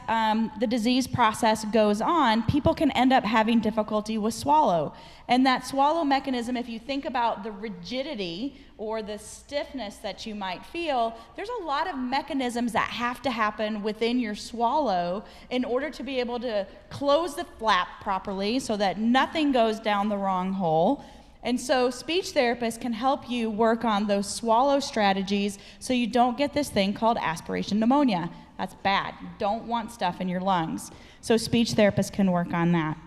the disease process goes on, people can end up having difficulty with swallow. And that swallow mechanism, if you think about the rigidity or the stiffness that you might feel, there's a lot of mechanisms that have to happen within your swallow in order to be able to close the flap properly so that nothing goes down the wrong hole. And so speech therapists can help you work on those swallow strategies so you don't get this thing called aspiration pneumonia. That's bad. You don't want stuff in your lungs. So speech therapists can work on that.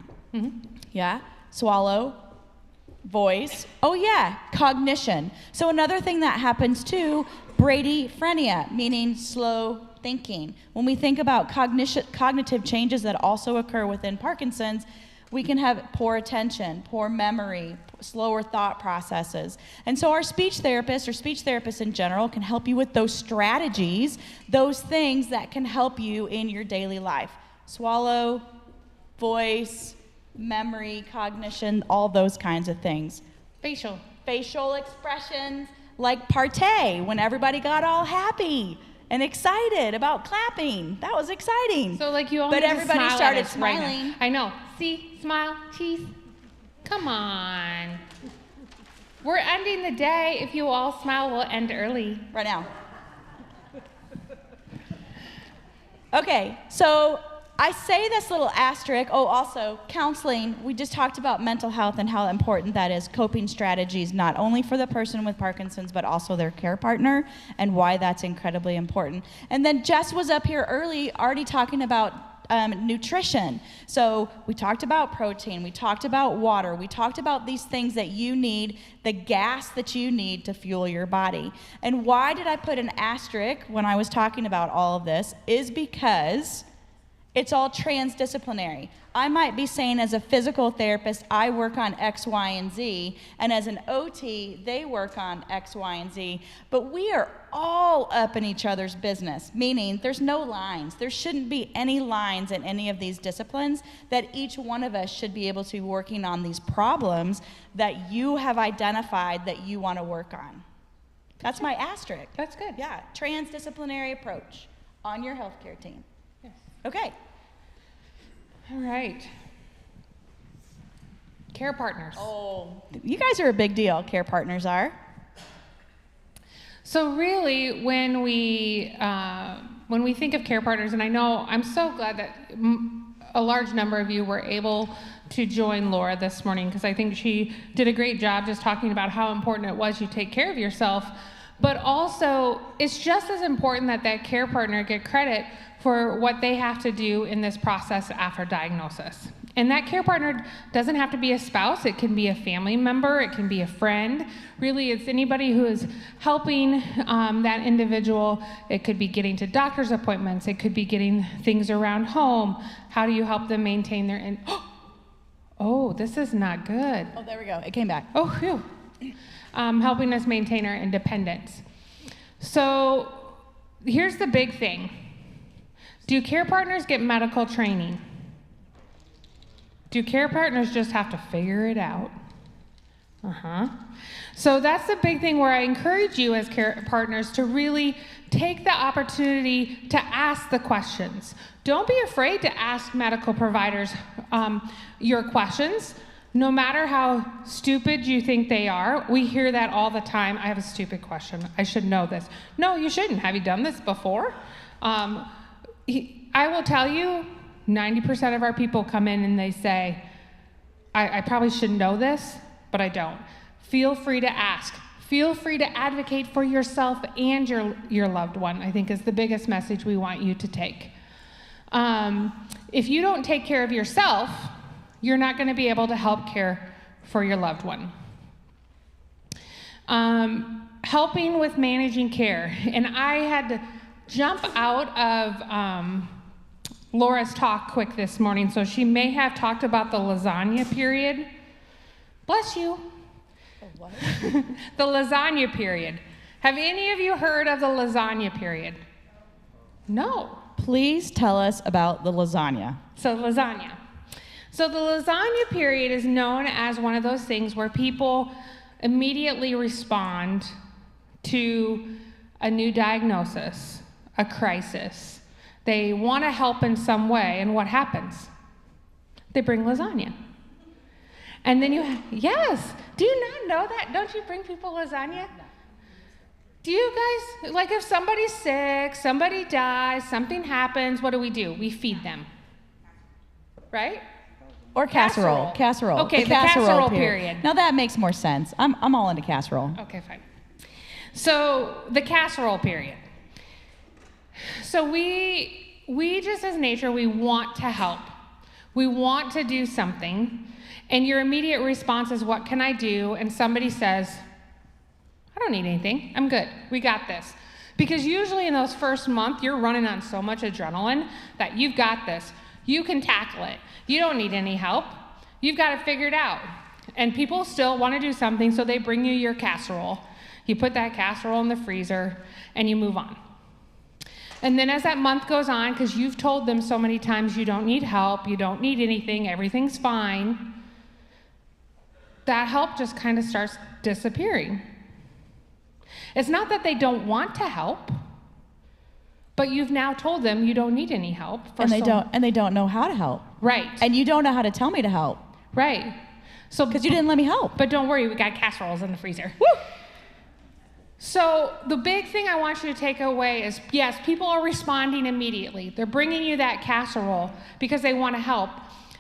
Yeah? Swallow, voice. Oh yeah, cognition. So another thing that happens too, bradyphrenia, meaning slow thinking. When we think about cognitive changes that also occur within Parkinson's, we can have poor attention, poor memory, slower thought processes. And so our speech therapists, or speech therapists in general, can help you with those strategies, those things that can help you in your daily life. Swallow, voice, memory, cognition, all those kinds of things. Facial expressions, like partay, when everybody got all happy and excited about clapping. That was exciting. So like you all but need to everybody smile at started us right now. smiling. I know. See, smile, cheese. Come on. We're ending the day. If you all smile, we'll end early. Right now. Okay, so I say this little asterisk. Oh, also, counseling. We just talked about mental health and how important that is, coping strategies, not only for the person with Parkinson's, but also their care partner, and why that's incredibly important. And then Jess was up here early already talking about nutrition. So we talked about protein, we talked about water, we talked about these things that you need, the gas that you need to fuel your body. And why did I put an asterisk when I was talking about all of this is because it's all transdisciplinary. I might be saying as a physical therapist, I work on X, Y, and Z, and as an OT, they work on X, Y, and Z, but we are all up in each other's business, meaning there's no lines. There shouldn't be any lines in any of these disciplines, that each one of us should be able to be working on these problems that you have identified that you want to work on. That's my asterisk. That's good. Yeah, transdisciplinary approach on your healthcare team. Yes. Okay. All right. Care partners. Oh, you guys are a big deal, care partners are. So really, when we think of care partners, and I know I'm so glad that a large number of you were able to join Laura this morning, because I think she did a great job just talking about how important it was you take care of yourself. But also, it's just as important that that care partner get credit for what they have to do in this process after diagnosis. And that care partner doesn't have to be a spouse. It can be a family member. It can be a friend. Really, it's anybody who is helping that individual. It could be getting to doctor's appointments. It could be getting things around home. How do you help them maintain their... Oh, this is not good. Oh, there we go. It came back. Oh, phew. Helping us maintain our independence. So here's the big thing. Do care partners get medical training? Do care partners just have to figure it out? So that's the big thing where I encourage you as care partners to really take the opportunity to ask the questions. Don't be afraid to ask medical providers your questions, no matter how stupid you think they are. We hear that all the time. I have a stupid question. I should know this. No, you shouldn't. Have you done this before? I will tell you, 90% of our people come in and they say, I probably should know this, but I don't. Feel free to ask. Feel free to advocate for yourself and your loved one, I think is the biggest message we want you to take. If you don't take care of yourself, you're not going to be able to help care for your loved one. Helping with managing care. And I had to jump out of Laura's talk quick this morning, so she may have talked about the lasagna period. Bless you. The what? The lasagna period. Have any of you heard of the lasagna period? No. Please tell us about the lasagna. So lasagna. So the lasagna period is known as one of those things where people immediately respond to a new diagnosis, a crisis. They want to help in some way, and what happens? They bring lasagna. And then yes, do you not know that? Don't you bring people lasagna? No. Do you guys, like if somebody's sick, somebody dies, something happens, what do? We feed them, right? Or casserole. Casserole. Okay, the casserole period. Now that makes more sense. I'm all into casserole. Okay, fine. So the casserole period. So we just as nature, we want to help. We want to do something. And your immediate response is, what can I do? And somebody says, I don't need anything. I'm good. We got this. Because usually in those first month, you're running on so much adrenaline that you've got this. You can tackle it. You don't need any help. You've got it figured out. And people still want to do something, so they bring you your casserole. You put that casserole in the freezer, and you move on. And then as that month goes on, because you've told them so many times you don't need help, you don't need anything, everything's fine, that help just kind of starts disappearing. It's not that they don't want to help, but you've now told them you don't need any help. And they don't know how to help. Right. And you don't know how to tell me to help. Right. So because you didn't let me help. But don't worry, we got casseroles in the freezer. Woo! So the big thing I want you to take away is, yes, people are responding immediately. They're bringing you that casserole because they want to help.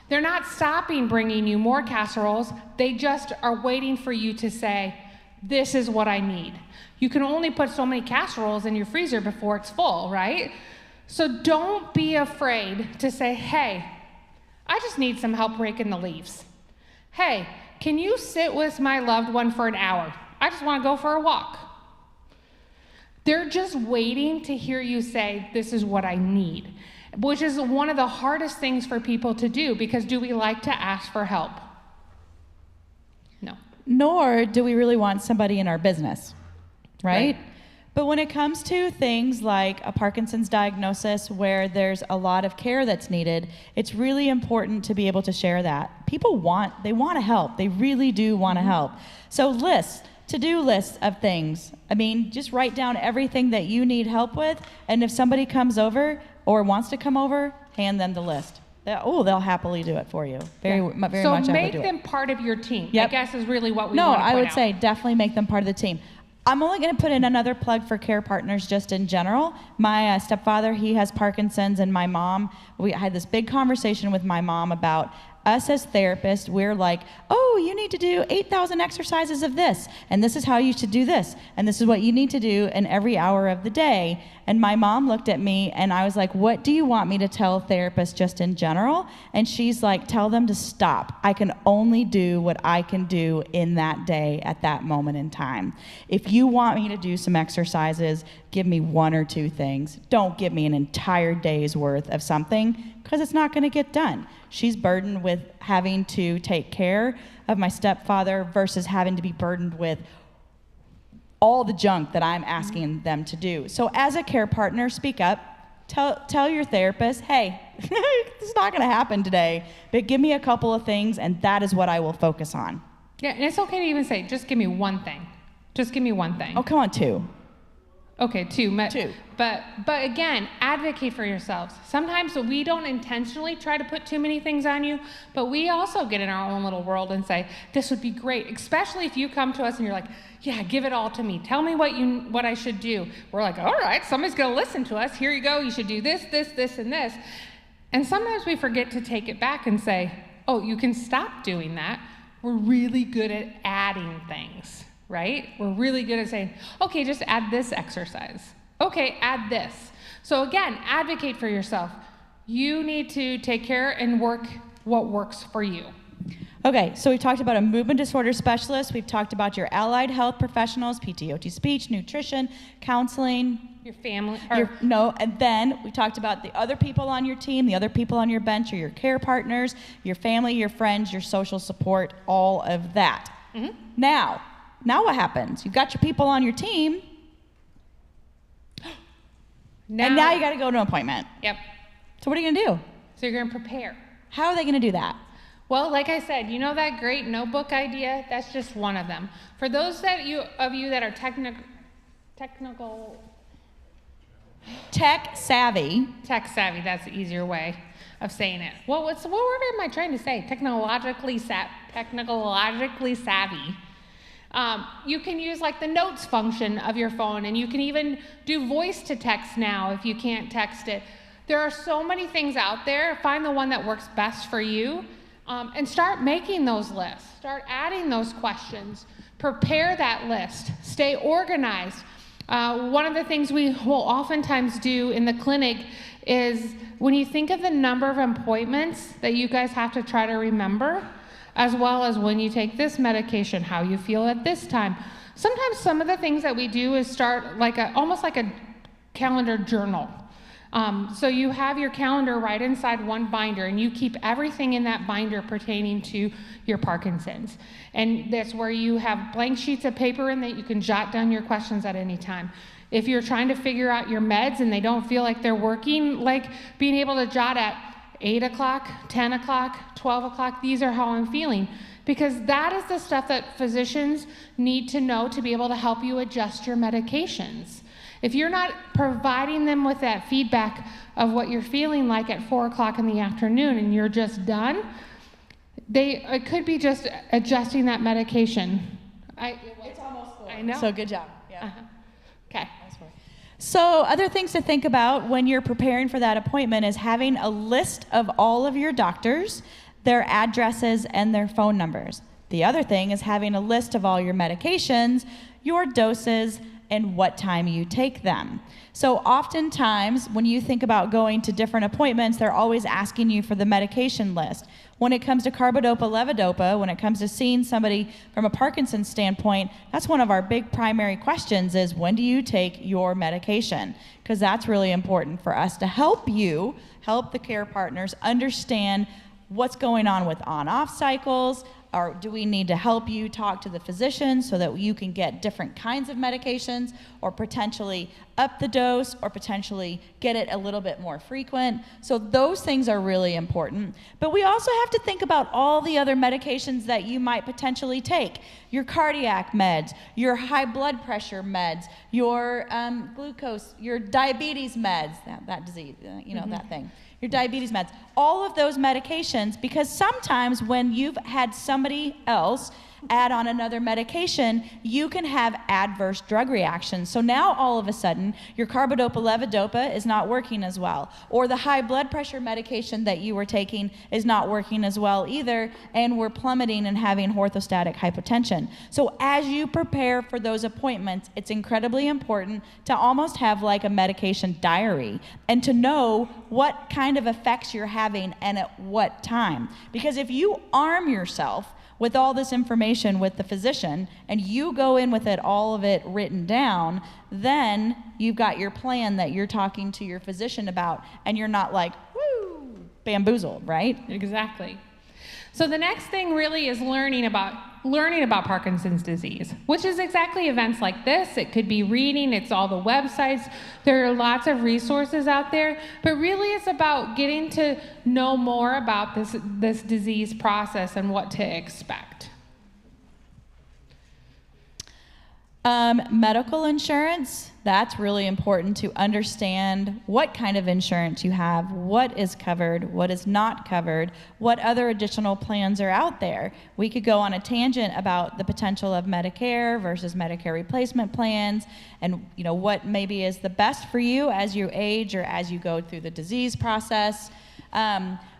They're not stopping bringing you more casseroles. They just are waiting for you to say, this is what I need. You can only put so many casseroles in your freezer before it's full, right? So don't be afraid to say, hey, I just need some help raking the leaves. Hey, can you sit with my loved one for an hour? I just want to go for a walk. They're just waiting to hear you say, this is what I need, which is one of the hardest things for people to do, because do we like to ask for help? No. Nor do we really want somebody in our business, right? But when it comes to things like a Parkinson's diagnosis where there's a lot of care that's needed, it's really important to be able to share that. People want to help. They really do want to help. So to-do lists of things. I mean, just write down everything that you need help with, and if somebody comes over or wants to come over, hand them the list. They'll happily do it for you. Very much. So make them part of your team, I guess is really what we want to point out. No, I would say definitely make them part of the team. I'm only going to put in another plug for Care Partners just in general. My stepfather, he has Parkinson's, and my mom, I had this big conversation with my mom about us as therapists. We're like, oh, you need to do 8,000 exercises of this, and this is how you should do this, and this is what you need to do in every hour of the day. And my mom looked at me, and I was like, what do you want me to tell therapists just in general? And she's like, tell them to stop. I can only do what I can do in that day at that moment in time. If you want me to do some exercises, give me 1 or 2 things. Don't give me an entire day's worth of something, because it's not going to get done. She's burdened with having to take care of my stepfather versus having to be burdened with all the junk that I'm asking them to do. So as a care partner, speak up. Tell your therapist, hey, this is not going to happen today, but give me a couple of things, and that is what I will focus on. Yeah, and it's okay to even say, just give me one thing. Just give me one thing. Oh, come on, 2. Okay, 2. 2. But again, advocate for yourselves. Sometimes we don't intentionally try to put too many things on you, but we also get in our own little world and say, this would be great, especially if you come to us and you're like, yeah, give it all to me. Tell me what I should do. We're like, all right, somebody's going to listen to us. Here you go. You should do this, this, this, and this. And sometimes we forget to take it back and say, oh, you can stop doing that. We're really good at adding things. Right? We're really good at saying, okay, just add this exercise. Okay, add this. So again, advocate for yourself. You need to take care and work what works for you. Okay, so we've talked about a movement disorder specialist. We've talked about your allied health professionals, PTOT speech, nutrition, counseling. Your family. And then we talked about the other people on your team, the other people on your bench, or your care partners, your family, your friends, your social support, all of that. Mm-hmm. Now what happens? You've got your people on your team, and now you got to go to an appointment. Yep. So what are you going to do? So you're going to prepare. How are they going to do that? Well, like I said, you know that great notebook idea? That's just one of them. For those of you that are tech savvy, that's the easier way of saying it. Well, what word am I trying to say? Technologically savvy. You can use like the notes function of your phone, and you can even do voice to text now if you can't text it. There are so many things out there. Find the one that works best for you, and start making those lists. Start adding those questions. Prepare that list. Stay organized. One of the things we will oftentimes do in the clinic is when you think of the number of appointments that you guys have to try to remember, as well as when you take this medication, how you feel at this time. Sometimes some of the things that we do is start almost like a calendar journal. So you have your calendar right inside one binder, and you keep everything in that binder pertaining to your Parkinson's. And that's where you have blank sheets of paper in that you can jot down your questions at any time. If you're trying to figure out your meds and they don't feel like they're working, like being able to jot at 8 o'clock, 10 o'clock, 12 o'clock, these are how I'm feeling. Because that is the stuff that physicians need to know to be able to help you adjust your medications. If you're not providing them with that feedback of what you're feeling like at 4 o'clock in the afternoon and you're just done, it could be just adjusting that medication. It's almost full. I know. So good job. Yeah. Okay. So other things to think about when you're preparing for that appointment is having a list of all of your doctors, their addresses, and their phone numbers. The other thing is having a list of all your medications, your doses, and what time you take them. So oftentimes, when you think about going to different appointments, they're always asking you for the medication list. When it comes to carbidopa, levodopa, when it comes to seeing somebody from a Parkinson's standpoint, that's one of our big primary questions is, when do you take your medication? Because that's really important for us to help the care partners understand what's going on with on-off cycles, or do we need to help you talk to the physician so that you can get different kinds of medications, or potentially up the dose, or potentially get it a little bit more frequent. So those things are really important. But we also have to think about all the other medications that you might potentially take. Your cardiac meds, your high blood pressure meds, your glucose, your diabetes meds, that disease, that thing. Your diabetes meds, all of those medications, because sometimes when you've had somebody else add on another medication, you can have adverse drug reactions. So now all of a sudden, your carbidopa-levodopa is not working as well, or the high blood pressure medication that you were taking is not working as well either, and we're plummeting and having orthostatic hypotension. So as you prepare for those appointments, it's incredibly important to almost have like a medication diary and to know what kind of effects you're having and at what time. Because if you arm yourself with all this information with the physician and you go in with all of it written down, then you've got your plan that you're talking to your physician about, and you're not like, woo, bamboozled, right? Exactly. So the next thing really is learning about Parkinson's disease, which is exactly events like this. It could be reading, it's all the websites. There are lots of resources out there, but really it's about getting to know more about this disease process and what to expect. Medical insurance, that's really important to understand what kind of insurance you have, what is covered, what is not covered, what other additional plans are out there. We could go on a tangent about the potential of Medicare versus Medicare replacement plans, and what maybe is the best for you as you age or as you go through the disease process.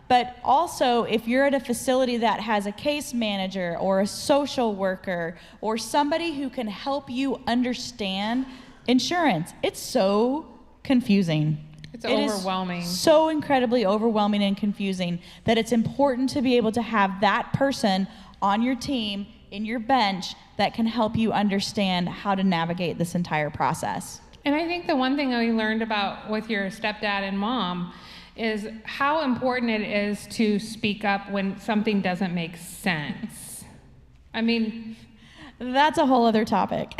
But also, if you're at a facility that has a case manager or a social worker or somebody who can help you understand insurance, it's so confusing. It's overwhelming. It is so incredibly overwhelming and confusing that it's important to be able to have that person on your team, in your bench, that can help you understand how to navigate this entire process. And I think the one thing that we learned about with your stepdad and mom is how important it is to speak up when something doesn't make sense. I mean, that's a whole other topic.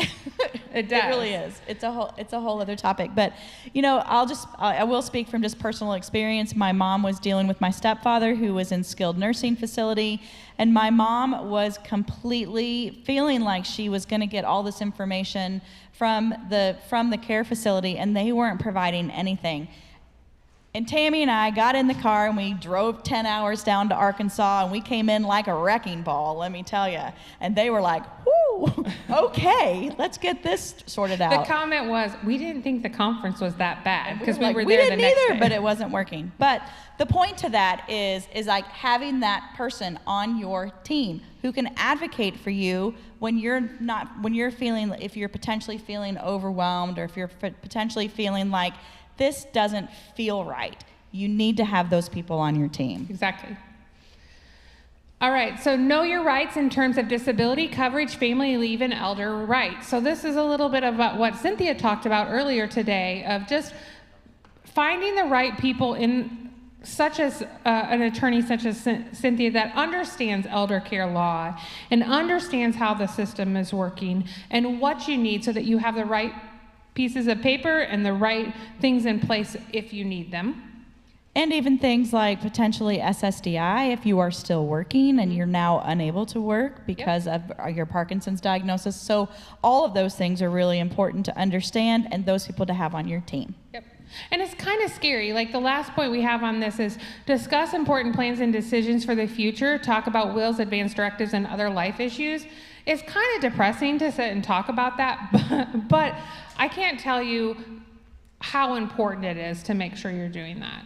It does. It really is. It's a whole other topic. But I will speak from just personal experience. My mom was dealing with my stepfather, who was in skilled nursing facility, and my mom was completely feeling like she was going to get all this information from the care facility, and they weren't providing anything. And Tammy and I got in the car and we drove 10 hours down to Arkansas, and we came in like a wrecking ball, let me tell you. And they were like, whoo, okay, let's get this sorted out. The comment was, we didn't think the conference was that bad because we were we there the didn't next either, day. but it wasn't working. But the point to that is like having that person on your team who can advocate for you when you're feeling, if you're potentially feeling overwhelmed, or if you're potentially feeling like this doesn't feel right. You need to have those people on your team. Exactly. All right, so know your rights in terms of disability coverage, family leave, and elder rights. So this is a little bit about what Cynthia talked about earlier today, of just finding the right people in such as an attorney such as Cynthia that understands elder care law and understands how the system is working and what you need so that you have the right pieces of paper and the right things in place if you need them. And even things like potentially SSDI if you are still working and you're now unable to work because of your Parkinson's diagnosis. So all of those things are really important to understand and those people to have on your team. Yep. And it's kind of scary. Like the last point we have on this is discuss important plans and decisions for the future, talk about wills, advance directives, and other life issues. It's kind of depressing to sit and talk about that, but I can't tell you how important it is to make sure you're doing that.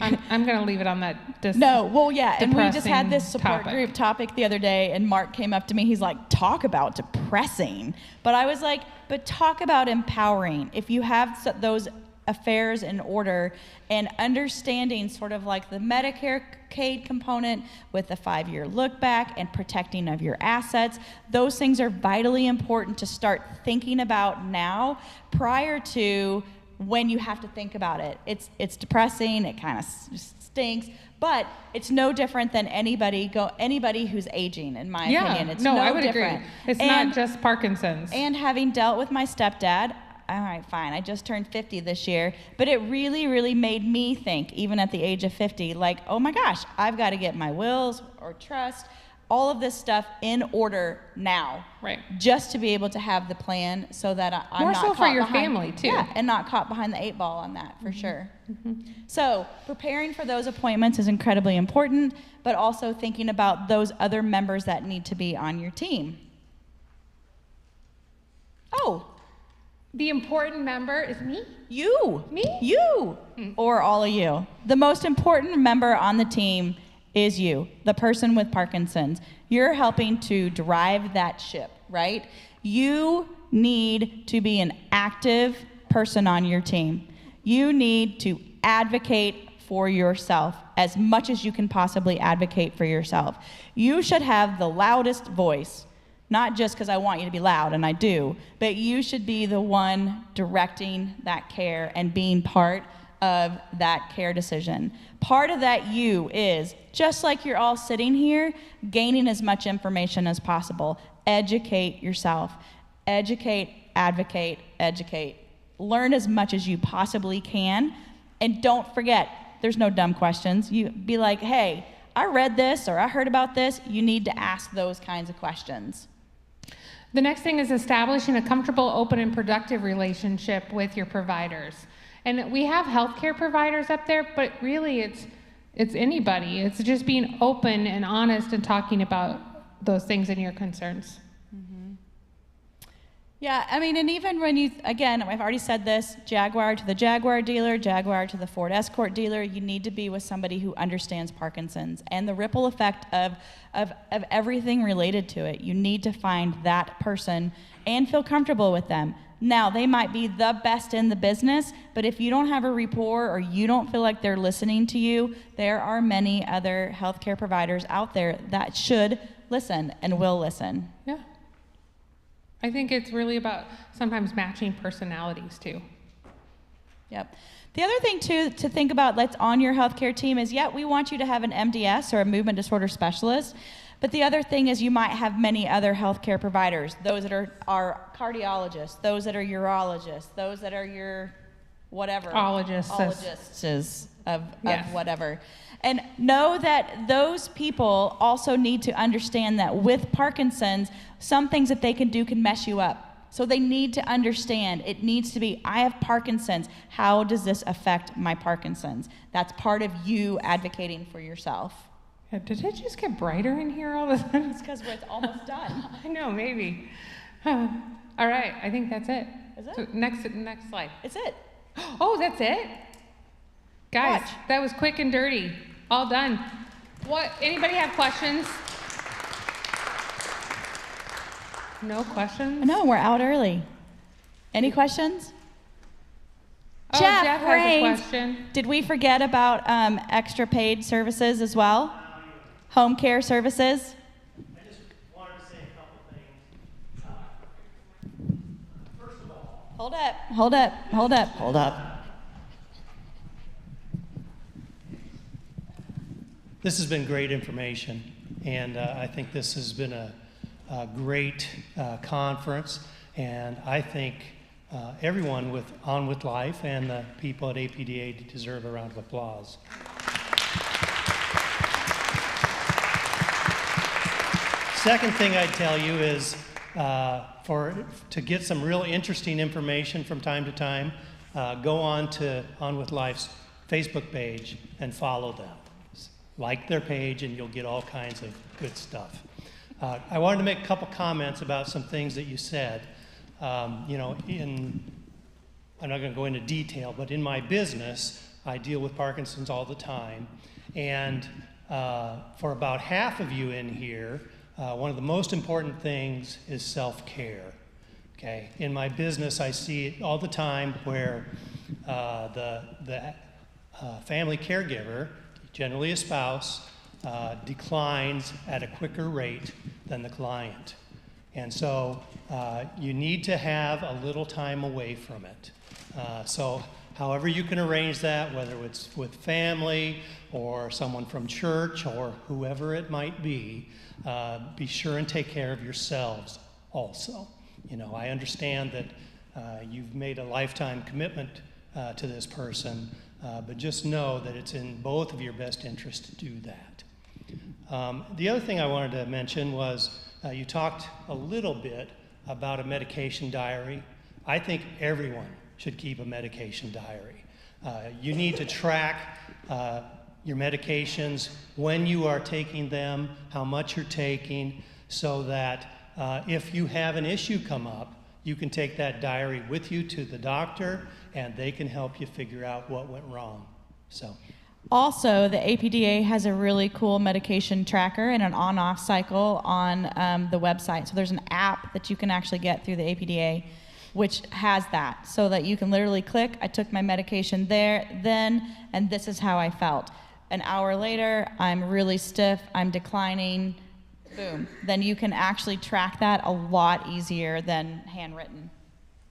I'm going to leave it on that. And we just had this support group topic the other day, and Mark came up to me. He's like, talk about depressing. But I was like, but talk about empowering. If you have those affairs in order and understanding sort of like the Medicare component with the 5-year look back and protecting of your assets, those things are vitally important to start thinking about now prior to when you have to think about it. It's depressing, it kind of stinks, but it's no different than anybody who's aging, in my opinion. It's I would different. agree. It's not just Parkinson's. And having dealt with my stepdad, all right, fine, I just turned 50 this year, but it really, really made me think, even at the age of 50, like, oh my gosh, I've got to get my wills or trust. all of this stuff in order now. Right. Just to be able to have the plan so that I'm More not so caught for your behind, family, too. Yeah, and not caught behind the 8 ball on that, for sure. So preparing for those appointments is incredibly important, but also thinking about those other members that need to be on your team. Oh. The important member is me? You. Me? You. Or all of you. The most important member on the team is you, the person with Parkinson's. You're helping to drive that ship, right? You need to be an active person on your team. You need to advocate for yourself as much as you can possibly advocate for yourself. You should have the loudest voice. Not just because I want you to be loud, and I do, but you should be the one directing that care and being part of that care decision. Part of that you is, just like you're all sitting here, gaining as much information as possible. Educate yourself. Educate, advocate, educate. Learn as much as you possibly can, and don't forget, there's no dumb questions. You be like, hey, I read this or I heard about this. You need to ask those kinds of questions. The next thing is establishing a comfortable, open, and productive relationship with your providers. And we have healthcare providers up there, but really it's anybody. It's just being open and honest and talking about those things and your concerns. Yeah, I mean, and even when you, again, I've already said this, Jaguar to the Jaguar dealer, Jaguar to the Ford Escort dealer, you need to be with somebody who understands Parkinson's and the ripple effect of everything related to it. You need to find that person and feel comfortable with them. Now, they might be the best in the business, but if you don't have a rapport or you don't feel like they're listening to you, there are many other healthcare providers out there that should listen and will listen. Yeah. I think it's really about sometimes matching personalities too. Yep. The other thing too to think about that's on your healthcare team is, we want you to have an MDS or a movement disorder specialist, but the other thing is you might have many other healthcare providers, those that are cardiologists, those that are urologists, those that are your whatever. Ologists of whatever. And know that those people also need to understand that with Parkinson's, some things that they can do can mess you up. So they need to understand, it needs to be, I have Parkinson's, how does this affect my Parkinson's? That's part of you advocating for yourself. Yeah, did it just get brighter in here all of a sudden? It's because it's almost done. I know, maybe. All right, I think that's it. Is it? So next slide. It's it. Oh, that's it? Guys, Watch. That was quick and dirty. All done. What? Anybody have questions? No questions? No, we're out early. Any questions? Oh, Jeff has a question. Did we forget about extra paid services as well? Home care services? I just wanted to say a couple things. First of all, Hold up. This has been great information, and I think this has been a great conference, and I think everyone with life and the people at APDA deserve a round of applause. Second thing I'd tell you is to get some real interesting information from time to time, go on to On With Life's Facebook page and follow them. Like their page and you'll get all kinds of good stuff. I wanted to make a couple comments about some things that you said. I'm not going to go into detail, but in my business, I deal with Parkinson's all the time. And for about half of you in here, one of the most important things is self-care. Okay? In my business, I see it all the time where the family caregiver, generally a spouse, declines at a quicker rate than the client. And so you need to have a little time away from it. So however you can arrange that, whether it's with family or someone from church or whoever it might be sure and take care of yourselves also. I understand that you've made a lifetime commitment to this person, but just know that it's in both of your best interests to do that. The other thing I wanted to mention was you talked a little bit about a medication diary. I think everyone should keep a medication diary. You need to track your medications, when you are taking them, how much you're taking, so that if you have an issue come up, you can take that diary with you to the doctor and they can help you figure out what went wrong. So. Also, the APDA has a really cool medication tracker and an on-off cycle on the website. So there's an app that you can actually get through the APDA which has that, so that you can literally click, I took my medication there, then, and this is how I felt. An hour later, I'm really stiff, I'm declining, boom. Then you can actually track that a lot easier than handwritten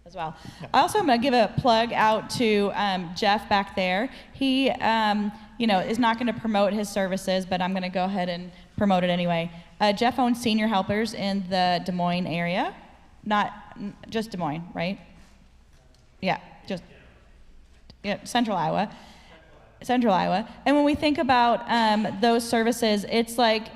as well. I also am going to give a plug out to Jeff back there. He is not going to promote his services, but I'm going to go ahead and promote it anyway. Jeff owns Senior Helpers in the Des Moines area. Not just Des Moines, right? Yeah, Central Iowa. Central Iowa. And when we think about those services, it's like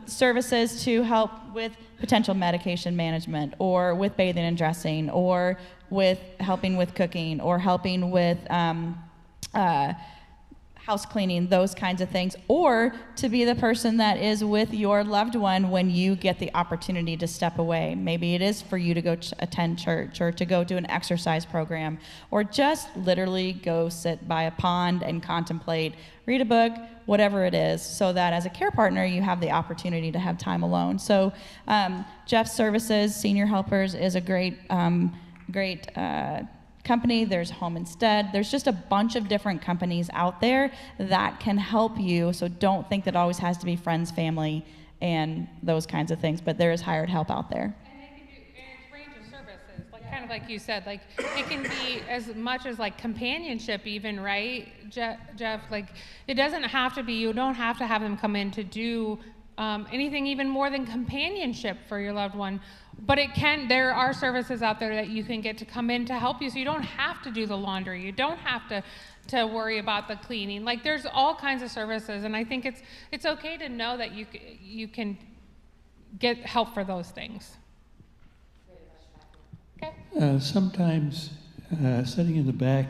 services to help with potential medication management, or with bathing and dressing, or with helping with cooking, or helping with house cleaning, those kinds of things, or to be the person that is with your loved one when you get the opportunity to step away. Maybe it is for you to go attend church, or to go do an exercise program, or just literally go sit by a pond and contemplate, read a book, whatever it is, so that as a care partner, you have the opportunity to have time alone. So Jeff's Services, Senior Helpers, is a great company. There's Home Instead. There's just a bunch of different companies out there that can help you. So don't think that it always has to be friends, family, and those kinds of things. But there is hired help out there. And they can do a range of services, like kind of like you said, like it can be as much as like companionship, even, right, Jeff? Like it doesn't have to be. You don't have to have them come in to do anything even more than companionship for your loved one. But there are services out there that you can get to come in to help you, so you don't have to do the laundry. You don't have to worry about the cleaning. Like there's all kinds of services, and I think it's okay to know that you can get help for those things. Okay. Sometimes sitting in the back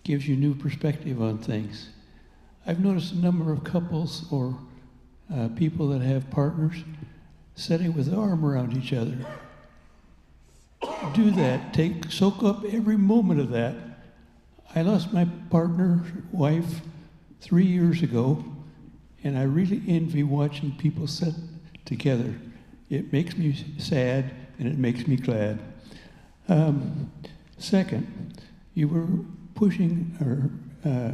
gives you new perspective on things. I've noticed a number of couples or people that have partners sitting with their arm around each other. Do that. Soak up every moment of that. I lost my partner, wife, 3 years ago, and I really envy watching people sit together. It makes me sad, and it makes me glad. Second, you were pushing or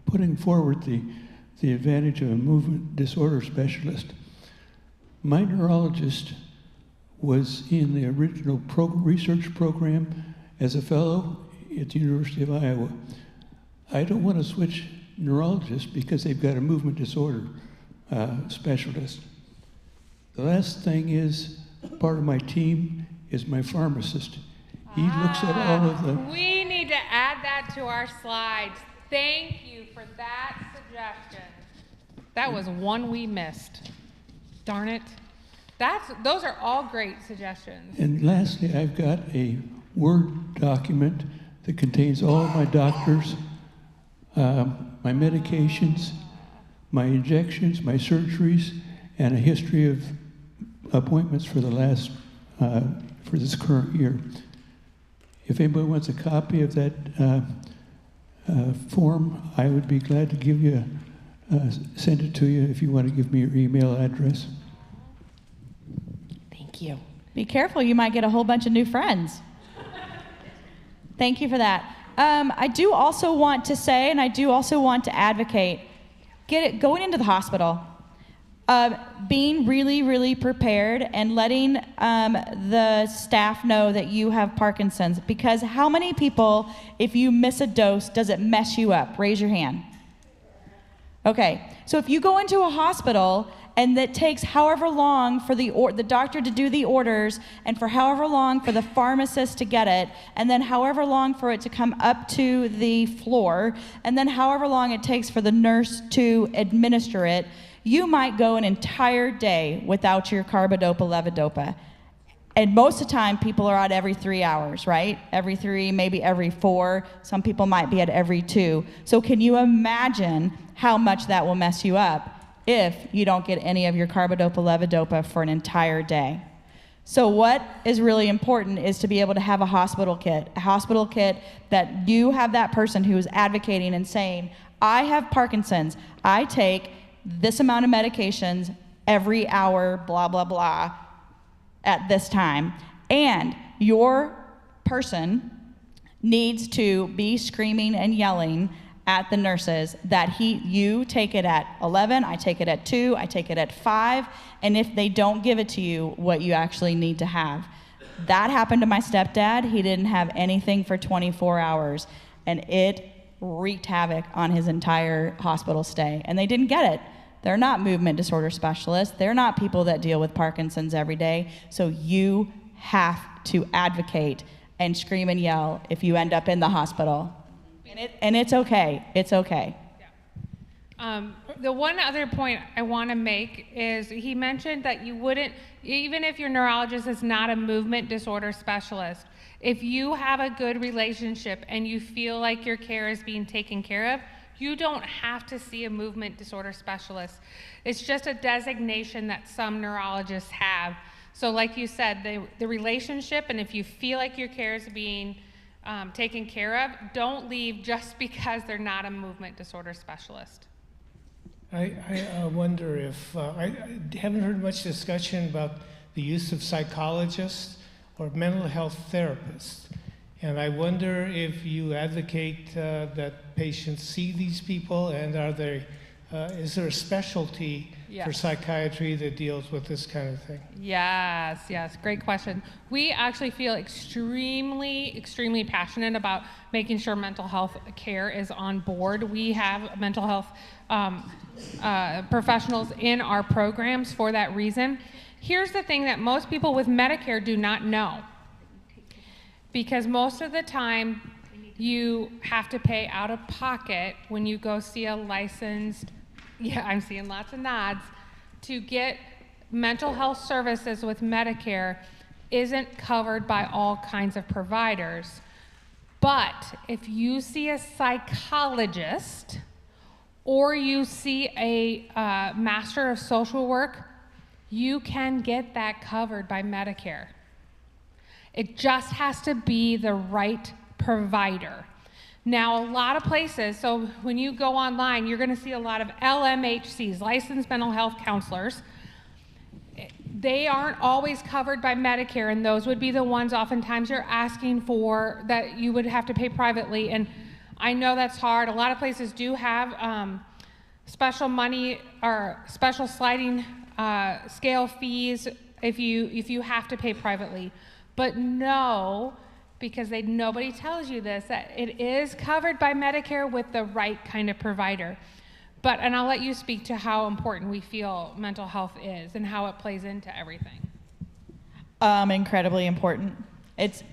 putting forward the advantage of a movement disorder specialist. My neurologist was in the original research program as a fellow at the University of Iowa. I don't want to switch neurologists because they've got a movement disorder specialist. The last thing is, part of my team is my pharmacist. He looks at all of the... We need to add that to our slides. Thank you for that suggestion. That was one we missed. Darn it. Those are all great suggestions. And lastly, I've got a Word document that contains all of my doctors, my medications, my injections, my surgeries, and a history of appointments for for this current year. If anybody wants a copy of that form, I would be glad to give you send it to you if you want to give me your email address. Thank you. Be careful, you might get a whole bunch of new friends. Thank you for that. I do also want to say, and I do also want to advocate, going into the hospital, being really, really prepared and letting the staff know that you have Parkinson's. Because how many people, if you miss a dose, does it mess you up? Raise your hand. Okay, so if you go into a hospital and it takes however long for the doctor to do the orders, and for however long for the pharmacist to get it, and then however long for it to come up to the floor, and then however long it takes for the nurse to administer it, You might go an entire day without your carbidopa-levodopa. And most of the time, people are at every 3 hours, right? Every 3, maybe every 4. Some people might be at every 2. So can you imagine how much that will mess you up if you don't get any of your carbidopa-levodopa for an entire day? So what is really important is to be able to have a hospital kit that you have that person who is advocating and saying, I have Parkinson's, I take this amount of medications every hour, blah, blah, blah, at this time. And your person needs to be screaming and yelling at the nurses that you take it at 11, I take it at 2, I take it at 5, and if they don't give it to you, what you actually need to have. That happened to my stepdad. He didn't have anything for 24 hours, and it wreaked havoc on his entire hospital stay, and they didn't get it. They're not movement disorder specialists. They're not people that deal with Parkinson's every day, so you have to advocate and scream and yell if you end up in the hospital. And it's okay. It's okay. The one other point I want to make is he mentioned that you wouldn't, even if your neurologist is not a movement disorder specialist, if you have a good relationship and you feel like your care is being taken care of, you don't have to see a movement disorder specialist. It's just a designation that some neurologists have. So like you said, the relationship, and if you feel like your care is being taken care of, don't leave just because they're not a movement disorder specialist. I wonder if, I haven't heard much discussion about the use of psychologists or mental health therapists. And I wonder if you advocate that patients see these people, and is there a specialty for psychiatry that deals with this kind of thing? Yes, great question. We actually feel extremely passionate about making sure mental health care is on board. We have mental health professionals in our programs for that reason. Here's the thing that most people with Medicare do not know. Because most of the time, you have to pay out of pocket when you go see a licensed, I'm seeing lots of nods, to get mental health services with Medicare isn't covered by all kinds of providers. But if you see a psychologist or you see a master of social work, you can get that covered by Medicare. It just has to be the right provider. Now, a lot of places, so when you go online, you're going to see a lot of LMHCs, licensed mental health counselors. They aren't always covered by Medicare, and those would be the ones oftentimes you're asking for that you would have to pay privately. And I know that's hard. A lot of places do have special money or special sliding scale fees if you have to pay privately. But no, because nobody tells you this, that it is covered by Medicare with the right kind of provider. And I'll let you speak to how important we feel mental health is and how it plays into everything. Incredibly important. It's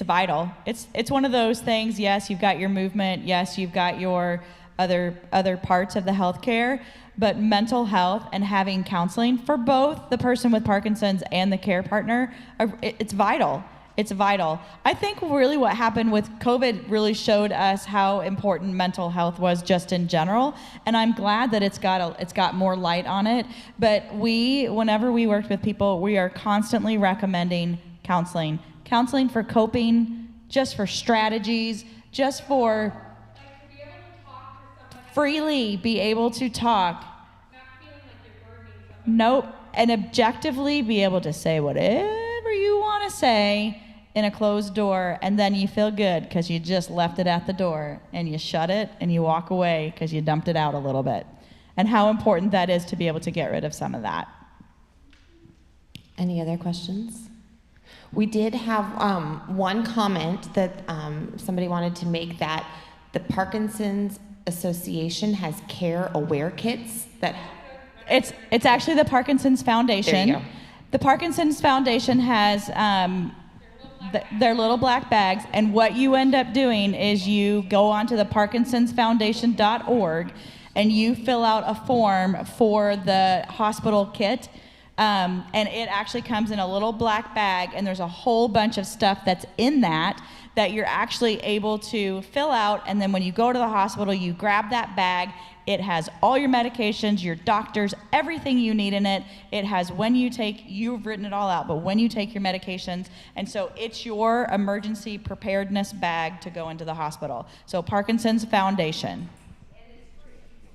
vital. It's one of those things, yes, you've got your movement, yes, you've got your other parts of the healthcare, but mental health and having counseling for both the person with Parkinson's and the care partner, it's vital. It's vital. I think really what happened with COVID really showed us how important mental health was just in general, and I'm glad that it's got more light on it. But whenever we worked with people, we are constantly recommending counseling. Counseling for coping, just for strategies, just for freely be able to talk. Nope, and objectively be able to say whatever you want to say in a closed door, and then you feel good because you just left it at the door, and you shut it and you walk away because you dumped it out a little bit. And how important that is to be able to get rid of some of that. Any other questions? We did have one comment that somebody wanted to make, that the Parkinson's Association has care aware kits that it's actually the Parkinson's Foundation. There you go. The Parkinson's Foundation has their little black bags, and what you end up doing is you go onto the parkinsonsfoundation.org and you fill out a form for the hospital kit. And it actually comes in a little black bag, and there's a whole bunch of stuff that's in that you're actually able to fill out, and then when you go to the hospital, you grab that bag. It has all your medications, your doctors, everything you need in it. It has when you take, you've written it all out, but when you take your medications, and so it's your emergency preparedness bag to go into the hospital. So Parkinson's Foundation.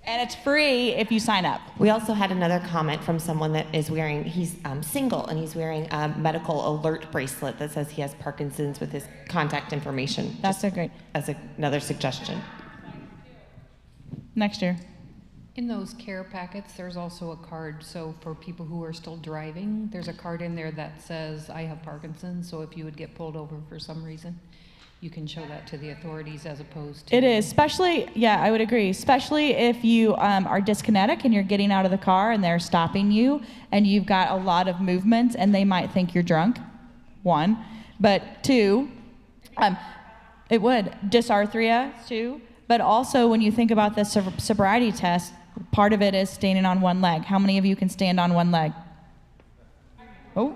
And it's free if you sign up. We also had another comment from someone that is wearing, he's single, and he's wearing a medical alert bracelet that says he has Parkinson's with his contact information. That's so great. As another suggestion. Next year. In those care packets, there's also a card. So for people who are still driving, there's a card in there that says, I have Parkinson's. So if you would get pulled over for some reason, you can show that to the authorities as opposed to... It is, especially, yeah, I would agree, especially if you are dyskinetic and you're getting out of the car and they're stopping you and you've got a lot of movement and they might think you're drunk, one. But two, it would, dysarthria, two. But also when you think about the sobriety test, part of it is standing on one leg. How many of you can stand on one leg? Oh,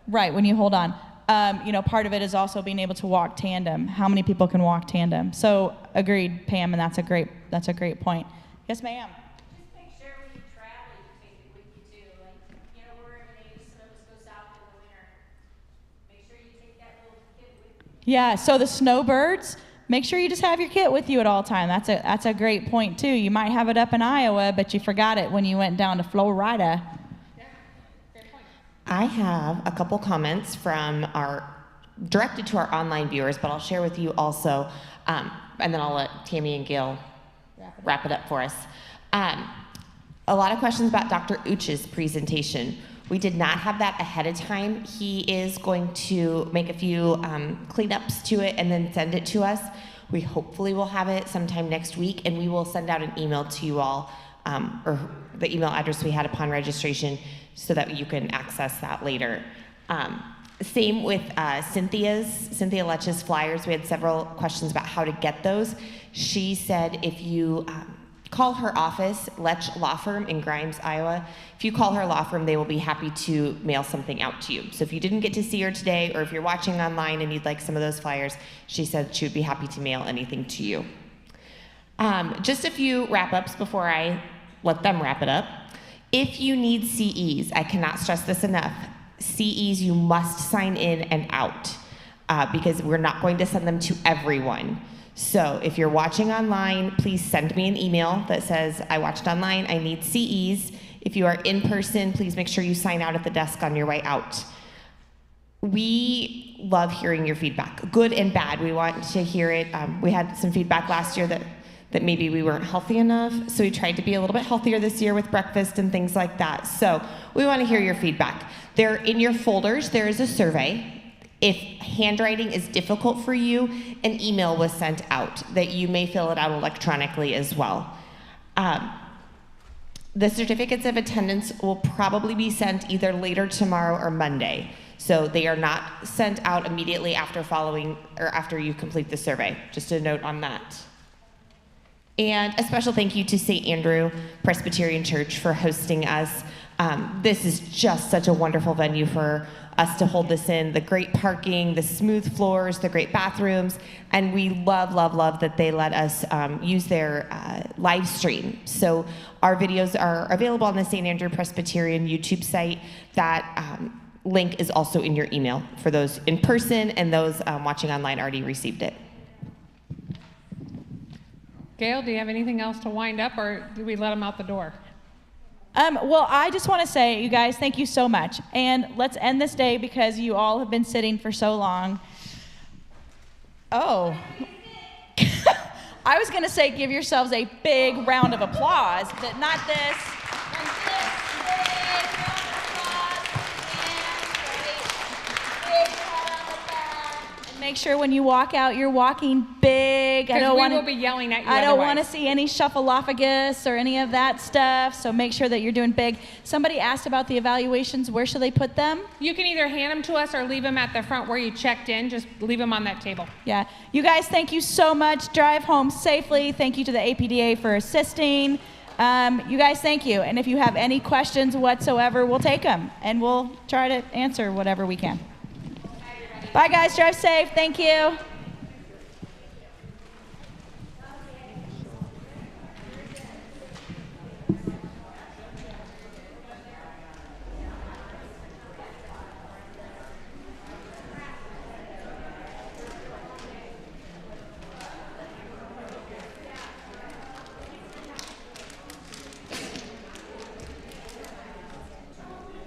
right, when you hold on. Part of it is also being able to walk tandem. How many people can walk tandem? So agreed, Pam, and that's a great point. Yes, ma'am. Just make sure when you travel, you take it with you too. Like, we're in Vegas, some of us go south in the winter. Make sure you take that little kit with you. Yeah. So the snowbirds, make sure you just have your kit with you at all time. That's a great point too. You might have it up in Iowa, but you forgot it when you went down to Florida. I have a couple comments from directed to our online viewers, but I'll share with you also, and then I'll let Tammy and Gail wrap it up for us. A lot of questions about Dr. Uc's presentation. We did not have that ahead of time. He is going to make a few cleanups to it and then send it to us. We hopefully will have it sometime next week, and we will send out an email to you all, or the email address we had upon registration, so that you can access that later. Same with Cynthia Letch's flyers. We had several questions about how to get those. She said if you call her office, Letch Law Firm in Grimes, Iowa, if you call her law firm, they will be happy to mail something out to you. So if you didn't get to see her today, or if you're watching online and you'd like some of those flyers, she said she would be happy to mail anything to you. Just a few wrap-ups before I let them wrap it up. If you need CEs, I cannot stress this enough, CEs you must sign in and out because we're not going to send them to everyone. So if you're watching online, please send me an email that says, I watched online, I need CEs. If you are in person, please make sure you sign out at the desk on your way out. We love hearing your feedback, good and bad. We want to hear it. We had some feedback last year that maybe we weren't healthy enough, so we tried to be a little bit healthier this year with breakfast and things like that. So we want to hear your feedback. There in your folders, there is a survey. If handwriting is difficult for you, an email was sent out that you may fill it out electronically as well. The certificates of attendance will probably be sent either later tomorrow or Monday. So they are not sent out immediately after after you complete the survey. Just a note on that. And a special thank you to St. Andrew Presbyterian Church for hosting us. This is just such a wonderful venue for us to hold this in. The great parking, the smooth floors, the great bathrooms, and we love, love, love that they let us use their live stream. So our videos are available on the St. Andrew Presbyterian YouTube site. That link is also in your email for those in person, and those watching online already received it. Gail, do you have anything else to wind up, or do we let them out the door? Well, I just want to say, you guys, thank you so much. And let's end this day because you all have been sitting for so long. Oh. I was going to say give yourselves a big round of applause, but not this. Make sure when you walk out, you're walking big. Because we will be yelling at you. I don't want to see any shuffleophagus or any of that stuff, so make sure that you're doing big. Somebody asked about the evaluations. Where should they put them? You can either hand them to us or leave them at the front where you checked in. Just leave them on that table. Yeah. You guys, thank you so much. Drive home safely. Thank you to the APDA for assisting. You guys, thank you. And if you have any questions whatsoever, we'll take them, and we'll try to answer whatever we can. Bye, guys. Drive safe. Thank you.